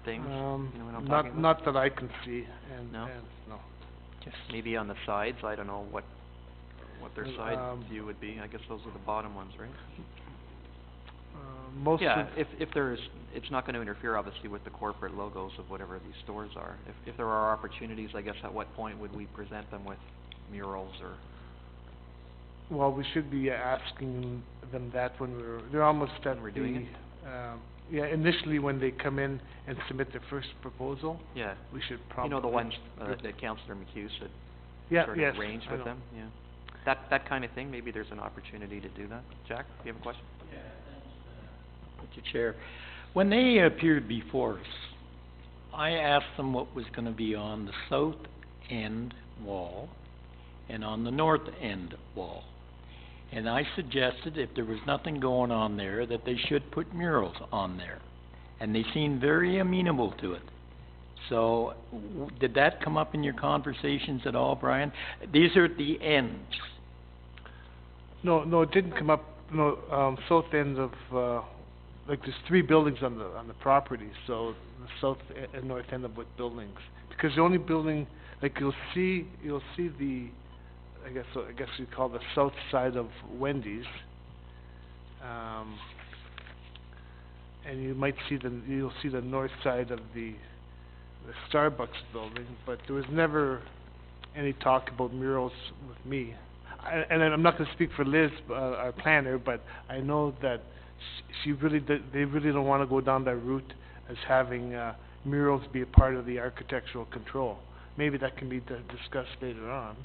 Speaker 7: things, you know what I'm talking about?
Speaker 16: Not that I can see, and,
Speaker 7: No?
Speaker 16: no.
Speaker 7: Just maybe on the sides, I don't know what their side view would be, I guess those are the bottom ones, right?
Speaker 16: Most
Speaker 7: Yeah,
Speaker 16: of,
Speaker 7: if there's, it's not gonna interfere obviously with the corporate logos of whatever these stores are. If there are opportunities, I guess at what point would we present them with murals or?
Speaker 16: well, we should be asking them that when they're almost at
Speaker 7: When we're doing
Speaker 16: yeah, initially when they come in and submit their first proposal,
Speaker 7: Yeah,
Speaker 16: we should probably.
Speaker 7: you know, the ones that Councillor McHugh said
Speaker 16: Yeah,
Speaker 7: sort
Speaker 16: yes,
Speaker 7: of arranged
Speaker 16: I
Speaker 7: with
Speaker 16: know.
Speaker 7: them, yeah. That kind of thing, maybe there's an opportunity to do that. Jack, do you have a question?
Speaker 4: Mr. Chair, when they appeared before us, I asked them what was gonna be on the south end wall and on the north end wall. And I suggested if there was nothing going on there, that they should put murals on there. And they seemed very amenable to it. So, did that come up in your conversations at all, Brian? These are at the ends.
Speaker 16: No, it didn't come up, south end of, like there's 3 buildings on the property, so the south and north end of what buildings? Because the only building, like you'll see the, I guess you'd call the south side of Wendy's, and you might see you'll see the north side of the Starbucks building, but there was never any talk about murals with me. And I'm not gonna speak for Liz, our planner, but I know that they really don't wanna go down that route as having, murals be a part of the architectural control. Maybe that can be discussed later on.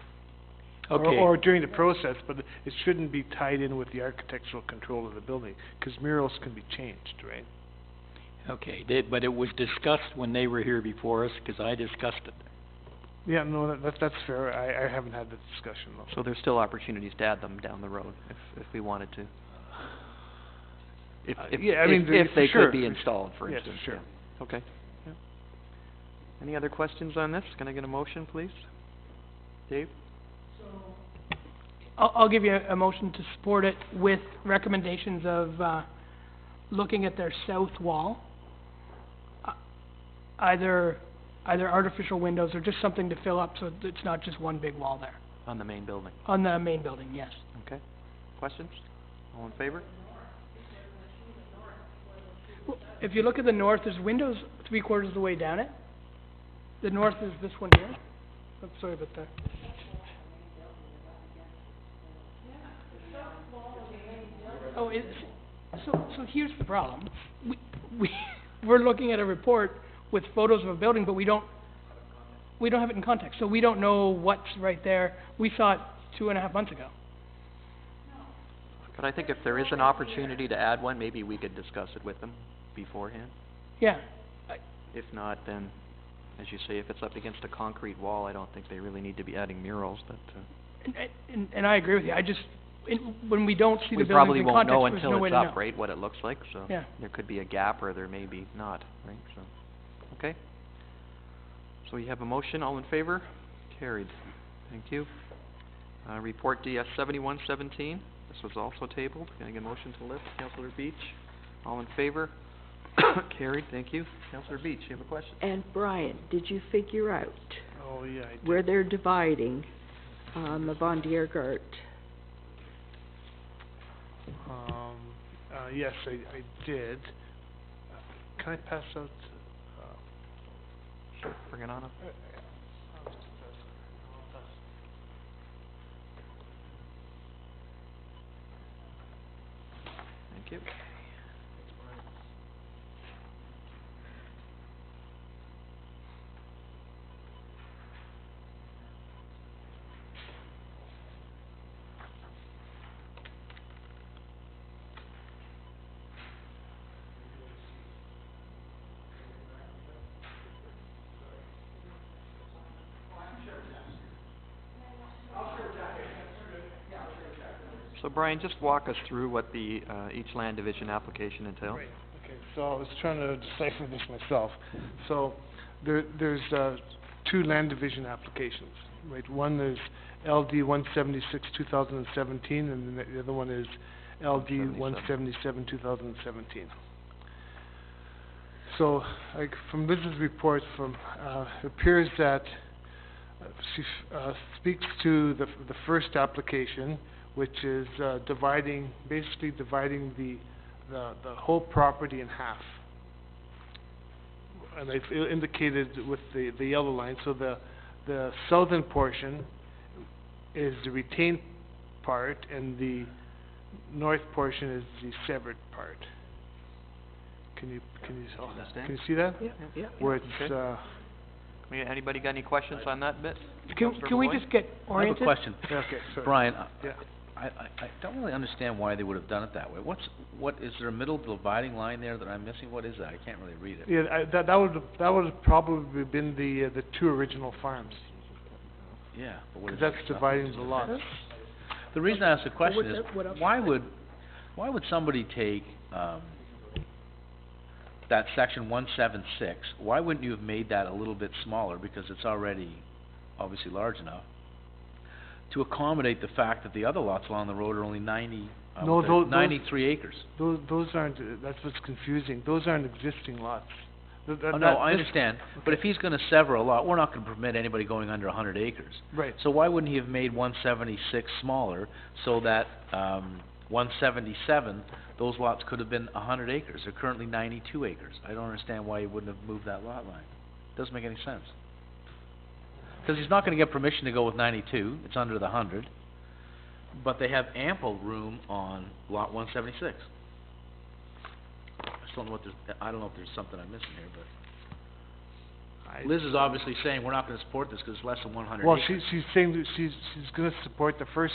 Speaker 4: Okay.
Speaker 16: Or during the process, but it shouldn't be tied in with the architectural control of the building, 'cause murals can be changed, right?
Speaker 4: Okay, but it was discussed when they were here before us, 'cause I discussed it.
Speaker 16: Yeah, no, that's fair. I haven't had the discussion though.
Speaker 7: So there's still opportunities to add them down the road if we wanted to.
Speaker 16: Yeah, I mean,
Speaker 7: If they
Speaker 16: for sure.
Speaker 7: could be installed, for
Speaker 16: Yes,
Speaker 7: instance,
Speaker 16: sure.
Speaker 7: yeah. Okay, yeah. Any other questions on this? Can I get a motion, please? Dave?
Speaker 3: I'll give you a motion to support it with recommendations of, looking at their south wall. Either artificial windows or just something to fill up so it's not just one big wall there.
Speaker 7: On the main building.
Speaker 3: On the main building, yes.
Speaker 7: Okay. Questions? All in favor?
Speaker 3: Well, if you look at the north, there's windows 3/4 of the way down it. The north is this one here. Oh, sorry about that. Oh, so here's the problem. We're looking at a report with photos of a building, but we don't have it in context, so we don't know what's right there. We saw it 2.5 months ago.
Speaker 7: But I think if there is an opportunity to add one, maybe we could discuss it with them beforehand.
Speaker 3: Yeah.
Speaker 7: If not, then, as you say, if it's up against a concrete wall, I don't think they really need to be adding murals, but,
Speaker 3: And I agree with you. I just, when we don't see the
Speaker 7: we
Speaker 3: buildings
Speaker 7: probably
Speaker 3: in
Speaker 7: won't
Speaker 3: context,
Speaker 7: know
Speaker 3: there's
Speaker 7: until
Speaker 3: no way
Speaker 7: it's
Speaker 3: to
Speaker 7: up,
Speaker 3: know.
Speaker 7: right, what it looks like, so.
Speaker 3: Yeah.
Speaker 7: There could be a gap or there may be not, right, so, okay. So we have a motion, all in favor? Carried. Thank you. Report DS 7117, this was also tabled. Can I get a motion to lift? Councillor Beach, all in favor? Carried, thank you. Councillor Beach, you have a question?
Speaker 6: And Brian, did you figure out
Speaker 16: Oh, yeah, I did.
Speaker 6: where they're dividing on the Von Diergaart?
Speaker 16: Yes, I did. Can I pass out,
Speaker 7: Sure, bring it on up. Thank you. So Brian, just walk us through what the, each land division application entails.
Speaker 16: Right, okay, so I was trying to decipher this myself. So, there's, 2 land division applications, right? One is LD 176, 2017, and the other one is LD 177, 2017. So, like, from Liz's report, it appears that she speaks to the first application, which is basically dividing the whole property in half. And they've indicated with the yellow line, so the southern portion is the retained part, and the north portion is the severed part. Can you see that?
Speaker 7: Yeah.
Speaker 16: Where it's,
Speaker 7: Okay. Anybody got any questions on that bit?
Speaker 3: Can we just get oriented?
Speaker 8: I have a question.
Speaker 16: Okay, sorry.
Speaker 8: Brian,
Speaker 16: Yeah.
Speaker 8: I don't really understand why they would have done it that way. What, is there a middle dividing line there that I'm missing? What is that? I can't really read it.
Speaker 16: Yeah, that would have probably been the 2 original farms.
Speaker 8: Yeah, but what is
Speaker 16: Because that's dividing the lots.
Speaker 8: The reason I ask the question is,
Speaker 3: What else?
Speaker 8: why would somebody take, that section 176, why wouldn't you have made that a little bit smaller, because it's already obviously large enough, to accommodate the fact that the other lots along the road are only 93 acres?
Speaker 16: Those aren't, that's what's confusing. Those aren't existing lots.
Speaker 8: Oh, no, I understand, but if he's gonna sever a lot, we're not gonna permit anybody going under 100 acres.
Speaker 16: Right.
Speaker 8: So why wouldn't he have made 176 smaller, so that, 177, those lots could have been 100 acres? They're currently 92 acres. I don't understand why he wouldn't have moved that lot line. Doesn't make any sense. Because he's not gonna get permission to go with 92, it's under the 100, but they have ample room on lot 176. I just don't know I don't know if there's something I'm missing here, but Liz is obviously saying we're not gonna support this because it's less than 100
Speaker 16: Well,
Speaker 8: acres.
Speaker 16: she's saying that she's gonna support the first,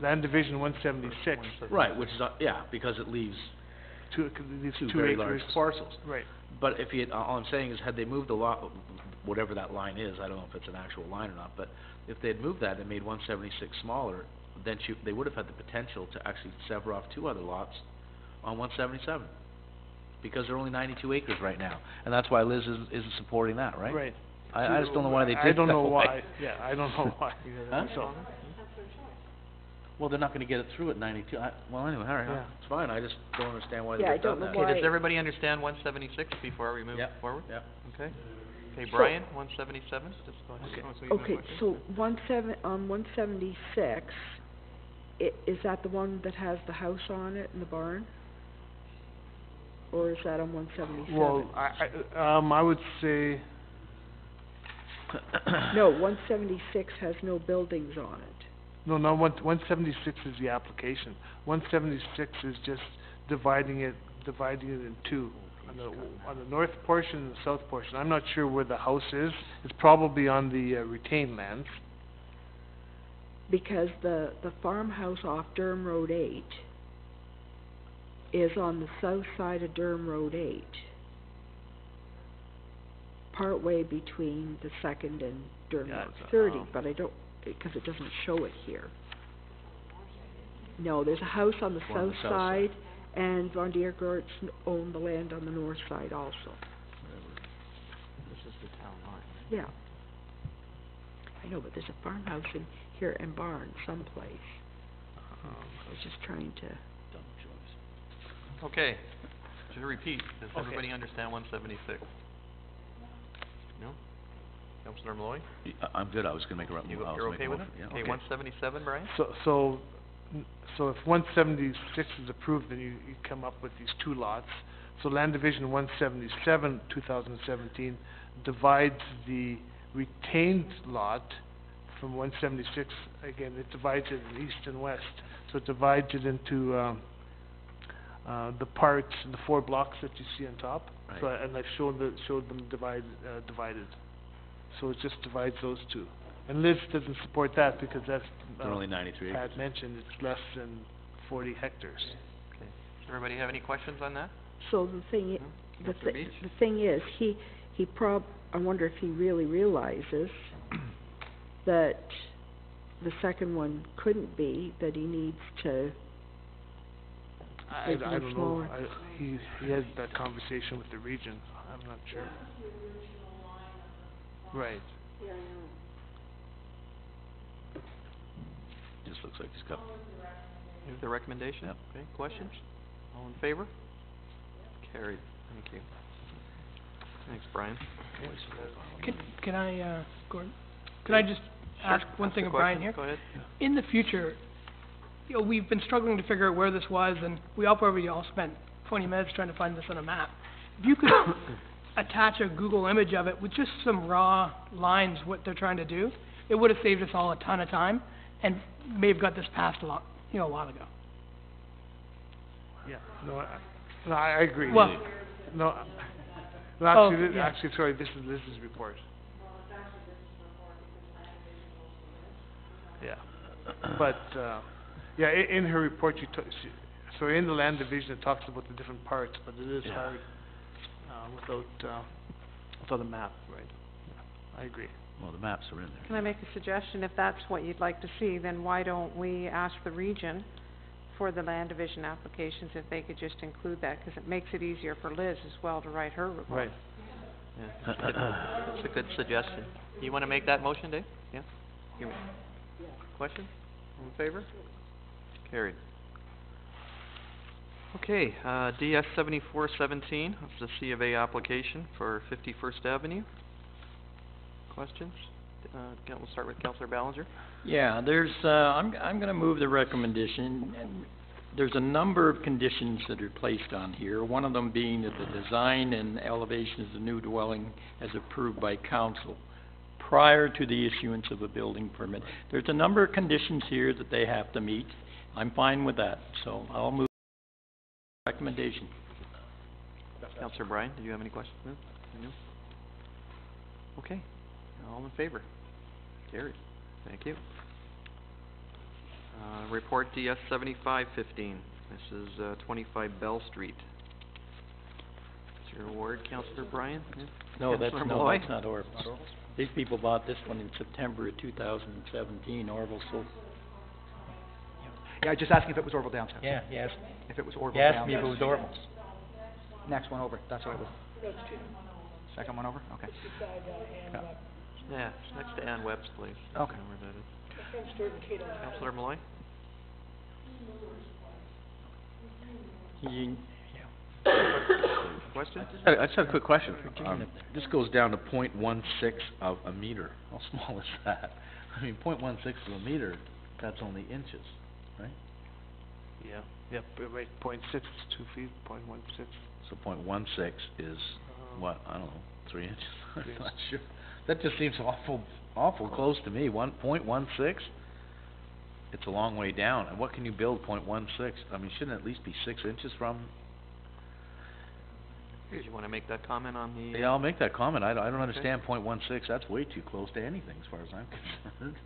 Speaker 16: land division 176.
Speaker 8: Right, which is, yeah, because it leaves
Speaker 16: These
Speaker 8: two
Speaker 16: 2
Speaker 8: very
Speaker 16: acres.
Speaker 8: large parcels.
Speaker 16: Right.
Speaker 8: But if he had, all I'm saying is, had they moved the lot, whatever that line is, I don't know if it's an actual line or not, but if they had moved that and made 176 smaller, then they would have had the potential to actually sever off 2 other lots on 177. Because they're only 92 acres right now, and that's why Liz isn't supporting that, right?
Speaker 16: Right.
Speaker 8: I just don't know why they did
Speaker 16: I don't
Speaker 8: that
Speaker 16: know
Speaker 8: way.
Speaker 16: why, yeah, I don't know why.
Speaker 8: Huh?
Speaker 16: So,
Speaker 8: Well, they're not gonna get it through at 92. Well, anyway, all right,
Speaker 16: Yeah.
Speaker 8: it's fine, I just don't understand why
Speaker 6: Yeah, I
Speaker 8: they've
Speaker 6: don't
Speaker 8: done
Speaker 6: know
Speaker 8: that.
Speaker 6: why-
Speaker 7: Okay, does everybody understand 176 before we move
Speaker 8: Yep.
Speaker 7: forward?
Speaker 8: Yep.
Speaker 7: Okay. Okay,
Speaker 6: So-
Speaker 7: Brian, 177, just go ahead.
Speaker 16: Okay.
Speaker 7: Oh, so you have a
Speaker 6: Okay,
Speaker 7: question?
Speaker 6: so 176, is that the one that has the house on it and the barn? Or is that on 177?
Speaker 16: Well, I would say,
Speaker 6: No, 176 has no buildings on it.
Speaker 16: no, 176 is the application. 176 is just dividing it in two. On the north portion and the south portion. I'm not sure where the house is. It's probably on the retained lands.
Speaker 6: Because the farmhouse off Durham Road 8 is on the south side of Durham Road 8. Partway between the second and Durham
Speaker 16: Yeah,
Speaker 6: Road
Speaker 16: it's,
Speaker 6: 30, but I don't, because it doesn't show it here. No, there's a house on the
Speaker 8: One on the
Speaker 6: south
Speaker 8: south
Speaker 6: side, and Von Diergaarts own the land on the north side also.
Speaker 7: This is the town line.
Speaker 6: Yeah. I know, but there's a farmhouse in here and barn someplace. I was just trying to...
Speaker 7: Okay, to repeat, does
Speaker 16: Okay.
Speaker 7: everybody understand 176? No? Councilor Malloy?
Speaker 8: I'm good, I was gonna make a,
Speaker 7: You're okay with it?
Speaker 8: Yeah,
Speaker 7: Okay, 177, Brian?
Speaker 16: So if 176 is approved, then you come up with these two lots. So Land Division 177, 2017, divides the retained lot from 176, again, it divides it in east and west. So it divides it into, the parts, the 4 blocks that you see on top.
Speaker 8: Right.
Speaker 16: So, and I've showed them divided. So it just divides those two. And Liz doesn't support that because that's,
Speaker 8: They're only 93 acres.
Speaker 16: Pat mentioned, it's less than 40 hectares.
Speaker 7: Okay. Does everybody have any questions on that?
Speaker 6: So the thing,
Speaker 7: Councilor Beach?
Speaker 6: the thing is, I wonder if he really realizes that the second one couldn't be, that he needs to
Speaker 16: I
Speaker 6: make it
Speaker 16: don't know.
Speaker 6: smaller.
Speaker 16: He had that conversation with the region. I'm not sure. Right.
Speaker 8: Just looks like he's got,
Speaker 7: Here's the recommendation?
Speaker 8: Yep.
Speaker 7: Okay, questions? All in favor? Carried, thank you. Thanks, Brian.
Speaker 3: Can I, Gordon, can I just ask one
Speaker 7: Ask
Speaker 3: thing
Speaker 7: the
Speaker 3: of Brian
Speaker 7: question.
Speaker 3: here?
Speaker 7: Go ahead.
Speaker 3: In the future, you know, we've been struggling to figure out where this was, and we all probably all spent 20 minutes trying to find this on a map. If you could attach a Google image of it with just some raw lines, what they're trying to do, it would have saved us all a ton of time, and may have got this passed a while ago.
Speaker 16: Yeah. No, I agree.
Speaker 3: Well-
Speaker 16: No,
Speaker 3: Oh,
Speaker 16: actually,
Speaker 3: yeah.
Speaker 16: sorry, this is Liz's report. Yeah. But, yeah, in her report, so in the land division, it talks about the different parts, but it is
Speaker 8: Yeah.
Speaker 16: hard, without a map, right? I agree.
Speaker 8: well, the maps are in there.
Speaker 15: Can I make a suggestion? If that's what you'd like to see, then why don't we ask the region for the land division applications, if they could just include that, because it makes it easier for Liz as well to write her report.
Speaker 16: Right.
Speaker 7: Yeah, it's a good suggestion. You wanna make that motion, Dave? Yeah? Here. Question? All in favor? Carried. Okay, DS 7417, it's the C of A application for 51st Avenue. Questions? We'll start with Councilor Ballinger.
Speaker 4: Yeah, there's, I'm gonna move the recommendation, and there's a number of conditions that are placed on here. One of them being that the design and elevation of the new dwelling as approved by council prior to the issuance of a building permit. There's a number of conditions here that they have to meet. I'm fine with that, so I'll move the recommendation.
Speaker 7: Councilor Bryan, did you have any questions? No? Okay, all in favor? Carried. Thank you. Report DS 7515. This is 25 Bell Street. It's your award, Councilor Bryan? Yeah?
Speaker 4: No, that's
Speaker 7: Councilor
Speaker 4: not Orville's. These people bought this one in September of 2017, Orville sold.
Speaker 5: Yeah, just asking if it was Orville Downtown.
Speaker 4: Yeah, yes.
Speaker 5: If it was Orville
Speaker 4: You asked
Speaker 5: Downtown.
Speaker 4: me if it was Orville's.
Speaker 5: Next one over, that's what it was. Second one over, okay. Yeah.
Speaker 7: Yeah, it's next to Ann Webb's place.
Speaker 5: Okay.
Speaker 7: I know where that is. Councilor Malloy?
Speaker 4: You,
Speaker 7: Question?
Speaker 8: I just had a quick question. This goes down to .16 of a meter. How small is that? I mean, .16 of a meter, that's only inches, right?
Speaker 16: Yeah, yep, right, .6 is 2 feet, .16.
Speaker 8: So .16 is, what, I don't know, 3 inches? I'm
Speaker 16: Yes.
Speaker 8: not sure. That just seems awful close to me. .16? It's a long way down. And what can you build .16? I mean, shouldn't it at least be 6 inches from?
Speaker 7: Did you wanna make that comment on the?
Speaker 8: Yeah, I'll make that comment. I don't
Speaker 7: Okay.
Speaker 8: understand .16. That's way too close to anything as far as I'm concerned.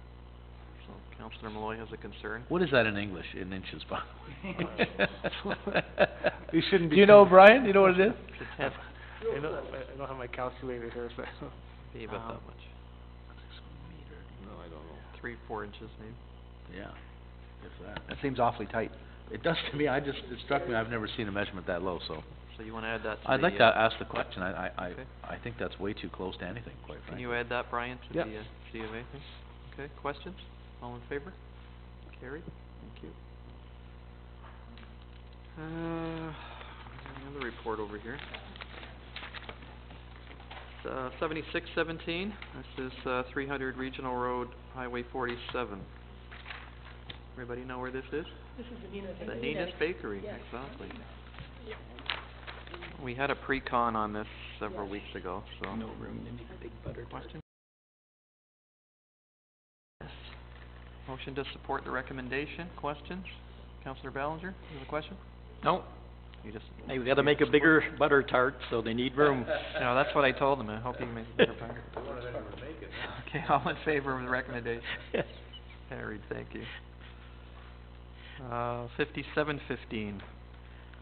Speaker 7: So Councillor Malloy has a concern.
Speaker 8: What is that in English, in inches, by the way?
Speaker 16: You shouldn't be.
Speaker 8: Do you know, Brian? Do you know what it is?
Speaker 7: It's
Speaker 16: I don't have my calculator here, so.
Speaker 7: be about that much.
Speaker 14: No, I don't know.
Speaker 7: 3-4 inches maybe.
Speaker 8: Yeah, if that.
Speaker 5: That seems awfully tight.
Speaker 8: It does to me. It struck me, I've never seen a measurement that low, so.
Speaker 7: So you wanna add that to
Speaker 8: I'd
Speaker 7: the,
Speaker 8: like to ask the question.
Speaker 7: Okay.
Speaker 8: I think that's way too close to anything, quite
Speaker 7: Can
Speaker 8: frankly.
Speaker 7: you add that, Brian, to
Speaker 16: Yep.
Speaker 7: the, C of A thing? Okay, questions? All in favor? Carried, thank you. Another report over here. 7617, this is, 300 Regional Road, Highway 47. Everybody know where this is?
Speaker 3: This is
Speaker 7: The Nina's Bakery, exactly. We had a pre-con on this several weeks ago, so.
Speaker 4: no room to make a big butter tart.
Speaker 7: Question? Yes. Motion to support the recommendation, questions? Councillor Ballinger, you have a question?
Speaker 4: No,
Speaker 7: You just.
Speaker 4: hey, we gotta make a bigger butter tart, so they need room.
Speaker 7: No, that's what I told them, I hope you can make a bigger butter. Okay, all in favor of the recommendation?
Speaker 4: Yes.
Speaker 7: Carried, thank you. 5715.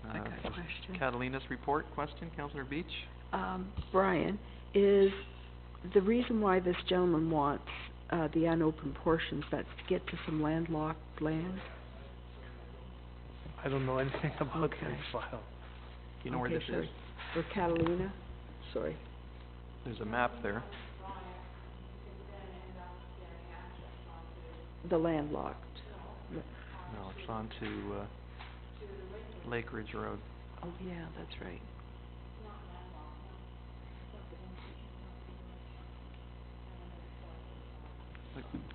Speaker 6: I got a question.
Speaker 7: Catalina's report, question, Councillor Beach?
Speaker 6: Brian, is the reason why this gentleman wants, the unopened portions, that's to get to some landlocked land?
Speaker 16: I don't know anything about
Speaker 6: Okay.
Speaker 16: this file.
Speaker 7: You know where
Speaker 6: Okay,
Speaker 7: this
Speaker 6: sorry.
Speaker 7: is?
Speaker 6: For Catalina? Sorry.
Speaker 7: There's a map there.
Speaker 6: The landlocked.
Speaker 7: No, it's on to, Lake Ridge Road.
Speaker 6: Oh, yeah, that's right.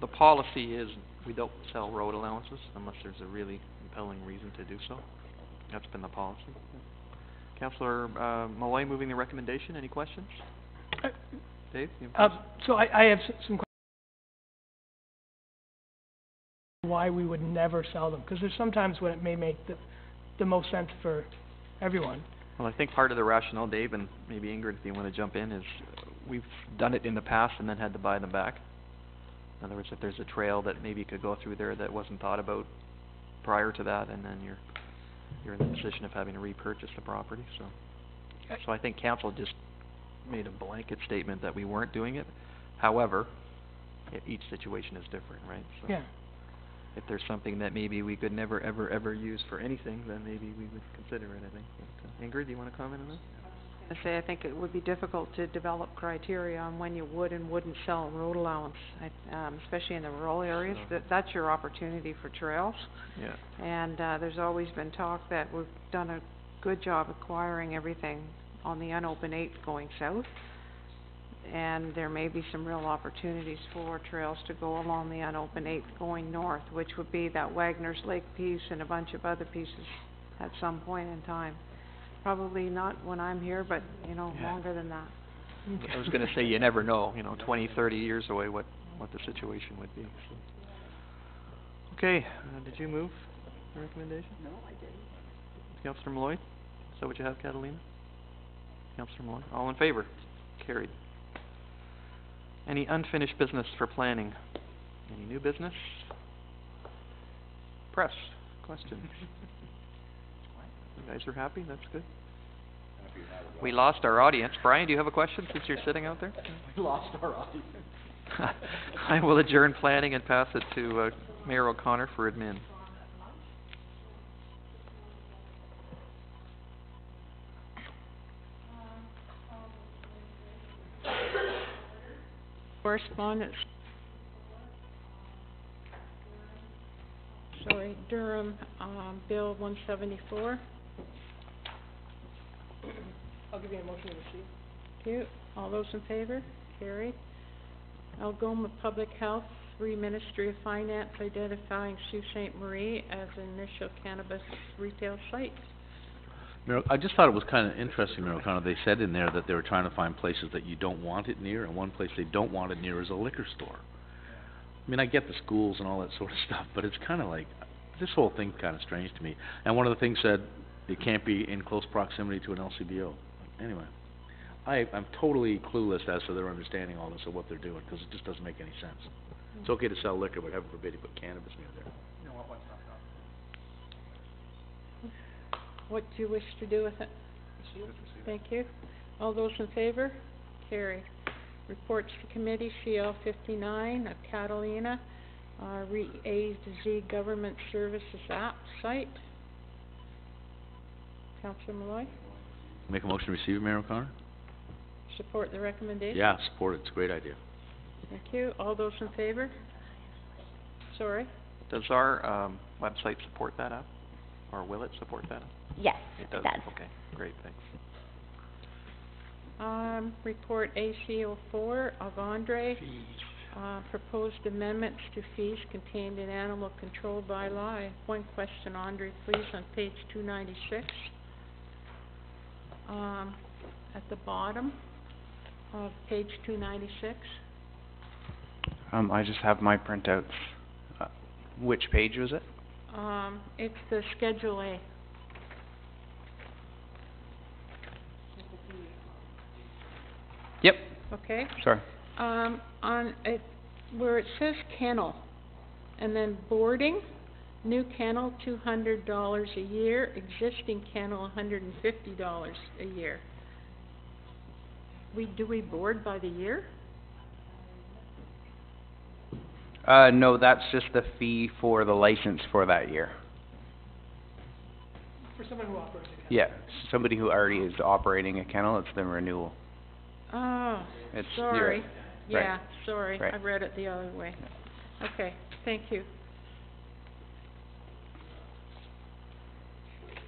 Speaker 7: The policy is we don't sell road allowances unless there's a really compelling reason to do so. That's been the policy. Councillor, Malloy moving the recommendation, any questions? Dave, you have a question?
Speaker 3: So I have some questions. Why we would never sell them, because there's sometimes when it may make the most sense for everyone.
Speaker 7: Well, I think part of the rationale, Dave, and maybe Ingrid, if you wanna jump in, is we've done it in the past and then had to buy them back. In other words, if there's a trail that maybe could go through there that wasn't thought about prior to that, and then you're in the position of having to repurchase the property, so. So I think council just made a blanket statement that we weren't doing it. However, each situation is different, right? So
Speaker 3: Yeah.
Speaker 7: if there's something that maybe we could never, ever use for anything, then maybe we would consider it, I think. But, Ingrid, do you wanna comment on that?
Speaker 15: I think it would be difficult to develop criteria on when you would and wouldn't sell a road allowance, especially in the rural areas. That's your opportunity for trails.
Speaker 7: Yeah.
Speaker 15: And, there's always been talk that we've done a good job acquiring everything on the unopened 8 going south. And there may be some real opportunities for trails to go along the unopened 8 going north, which would be that Wagner's Lake piece and a bunch of other pieces at some point in time. Probably not when I'm here, but,
Speaker 7: Yeah.
Speaker 15: longer than that.
Speaker 7: I was gonna say, you never know, 20, 30 years away, what the situation would be, so. Okay, did you move the recommendation?
Speaker 6: No, I didn't.
Speaker 7: Councillor Malloy, is that what you have, Catalina? Councillor Malloy, all in favor? Carried. Any unfinished business for planning? Any new business? Press, questions? You guys are happy, that's good. We lost our audience. Brian, do you have a question since you're sitting out there?
Speaker 5: We lost our audience.
Speaker 7: I will adjourn planning and pass it to, Mayor O'Connor for admin.
Speaker 1: Correspondence. Sorry, Durham, Bill 174.
Speaker 3: I'll give you a motion to receive.
Speaker 1: Thank you. All those in favor? Carried. Algoma Public Health, Ministry of Finance identifying Sault Ste. Marie as initial cannabis retail site.
Speaker 8: I just thought it was kind of interesting, Mayor O'Connor, they said in there that they were trying to find places that you don't want it near, and one place they don't want it near is a liquor store. I mean, I get the schools and all that sort of stuff, but it's kind of like, this whole thing's kind of strange to me. And one of the things said, it can't be in close proximity to an LCBO. Anyway, I'm totally clueless as to their understanding all this of what they're doing, because it just doesn't make any sense. It's okay to sell liquor, but heaven forbid you put cannabis near there.
Speaker 5: You know what,
Speaker 1: What do you wish to do with it? Thank you. All those in favor? Carried. Reports to committee, CL 59 of Catalina, A to Z Government Services app site. Councillor Malloy,
Speaker 8: Make a motion to receive it, Mayor O'Connor?
Speaker 1: support the recommendation?
Speaker 8: Yeah, support it, it's a great idea.
Speaker 1: Thank you. All those in favor? Sorry?
Speaker 7: Does our, website support that app? Or will it support that app?
Speaker 2: Yes,
Speaker 7: It does? Okay, great, thanks.
Speaker 1: Report AC04 of Andre. Proposed amendments to fees contained in animal control bylaw. I have one question, Andre, please, on page 296. At the bottom of page 296.
Speaker 17: I just have my printouts. Which page was it?
Speaker 1: It's the Schedule A.
Speaker 17: Yep.
Speaker 1: Okay?
Speaker 17: Sorry.
Speaker 1: On it, where it says kennel, and then boarding, new kennel $200 a year, existing kennel $150 a year. Do we board by the year?
Speaker 17: No, that's just the fee for the license for that year.
Speaker 3: For someone who operates a kennel.
Speaker 17: Yeah, somebody who already is operating a kennel, it's the renewal.
Speaker 1: Oh,
Speaker 17: It's
Speaker 1: sorry.
Speaker 17: Right.
Speaker 1: Yeah, sorry,
Speaker 17: Right.
Speaker 1: I read it the other way. Okay, thank you.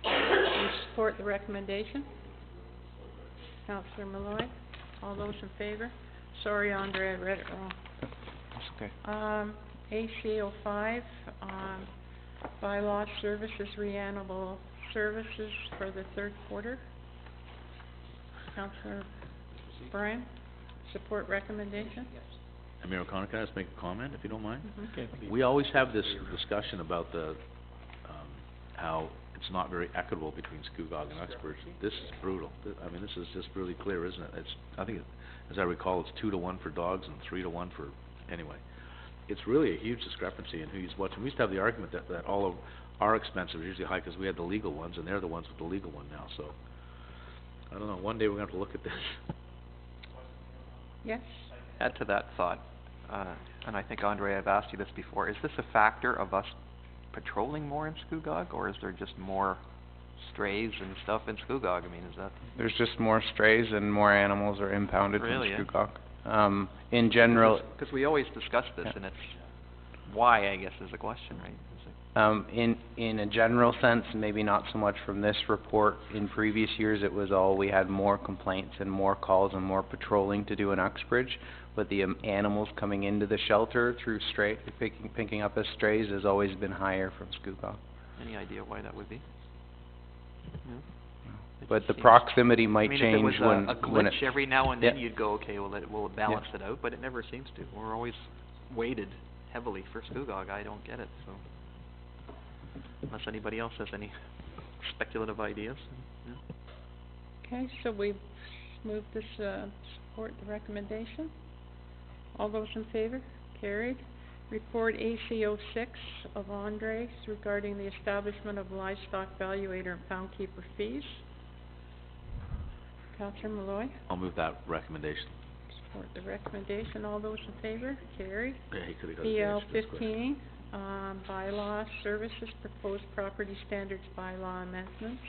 Speaker 1: You support the recommendation? Councillor Malloy, all those in favor? Sorry, Andre, I read it wrong.
Speaker 17: That's okay.
Speaker 1: AC05, bylaw services, reanimable services for the third quarter. Councillor Bryan, support recommendation?
Speaker 8: Mayor O'Connor, can I just make a comment, if you don't mind?
Speaker 1: Okay.
Speaker 8: We always have this discussion about the, how it's not very equitable between Scugog and Uxbridge. This is brutal. I mean, this is just really clear, isn't it? I think, as I recall, it's 2-to-1 for dogs and 3-to-1 for, anyway. It's really a huge discrepancy in who you're watching. We used to have the argument that all of our expenses are usually high because we had the legal ones, and they're the ones with the legal one now, so. I don't know, one day we're gonna have to look at this.
Speaker 1: Yes?
Speaker 7: Add to that thought, and I think, Andre, I've asked you this before, is this a factor of us patrolling more in Scugog, or is there just more strays and stuff in Scugog? I mean, is that...
Speaker 17: There's just more strays and more animals are impounded
Speaker 7: Really,
Speaker 17: from Scugog. In general...
Speaker 7: Because we always discuss this,
Speaker 17: Yeah.
Speaker 7: and it's why, I guess, is the question, right?
Speaker 17: In a general sense, maybe not so much from this report. In previous years, it was all, we had more complaints and more calls and more patrolling to do in Uxbridge, but the animals coming into the shelter through picking up as strays has always been higher from Scugog.
Speaker 7: Any idea why that would be? No? It
Speaker 17: But
Speaker 7: just
Speaker 17: the
Speaker 7: seems-
Speaker 17: proximity might
Speaker 7: I mean,
Speaker 17: change
Speaker 7: if it was a
Speaker 17: when
Speaker 7: glitch every now and then,
Speaker 17: Yeah.
Speaker 7: you'd go, okay, well, it will balance it out, but it never seems to. We're always weighted heavily for Scugog. I don't get it, so. Unless anybody else has any speculative ideas. Yeah.
Speaker 1: Okay, so we move this, support the recommendation. All those in favor? Carried. Report AC06 of Andres regarding the establishment of livestock valuator and pound keeper fees. Councillor Malloy,
Speaker 8: I'll move that recommendation.
Speaker 1: support the recommendation. All those in favor? Carried.
Speaker 8: Yeah, he could've got his
Speaker 1: PL
Speaker 8: answer this quick.
Speaker 1: 15, bylaw services, proposed property standards bylaw amendments.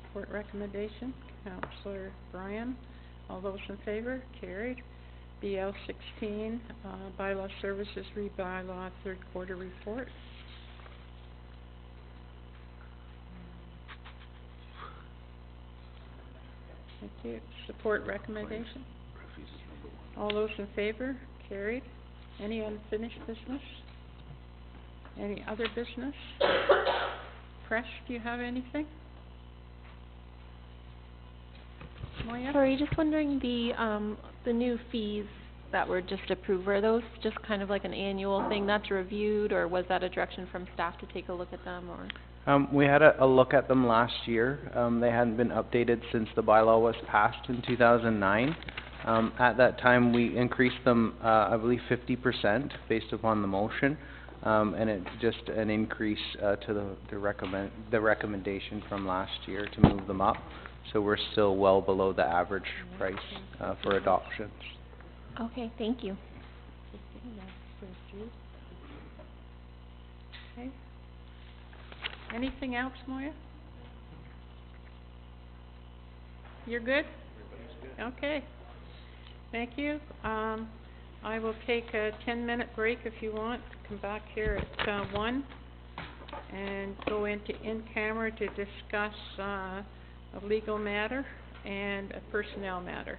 Speaker 1: Support recommendation, Councillor Bryan. All those in favor? Carried. BL 16, bylaw services, bylaw third quarter report. Thank you. Support recommendation? All those in favor? Carried. Any unfinished business? Any other business? Press, do you have anything? Moya?
Speaker 18: Sorry, just wondering the new fees that were just approved, were those just kind of like an annual thing that's reviewed, or was that a direction from staff to take a look at them, or?
Speaker 17: We had a look at them last year. They hadn't been updated since the bylaw was passed in 2009. At that time, we increased them, I believe 50% based upon the motion. And it just an increase, to the recommendation from last year to move them up. So we're still well below the average price, for adoptions.
Speaker 18: Okay, thank you.
Speaker 1: Okay. Anything else, Moya? You're good? Okay. Thank you. I will take a 10-minute break if you want. Come back here at 1 and go into in-camera to discuss a legal matter and a personnel matter.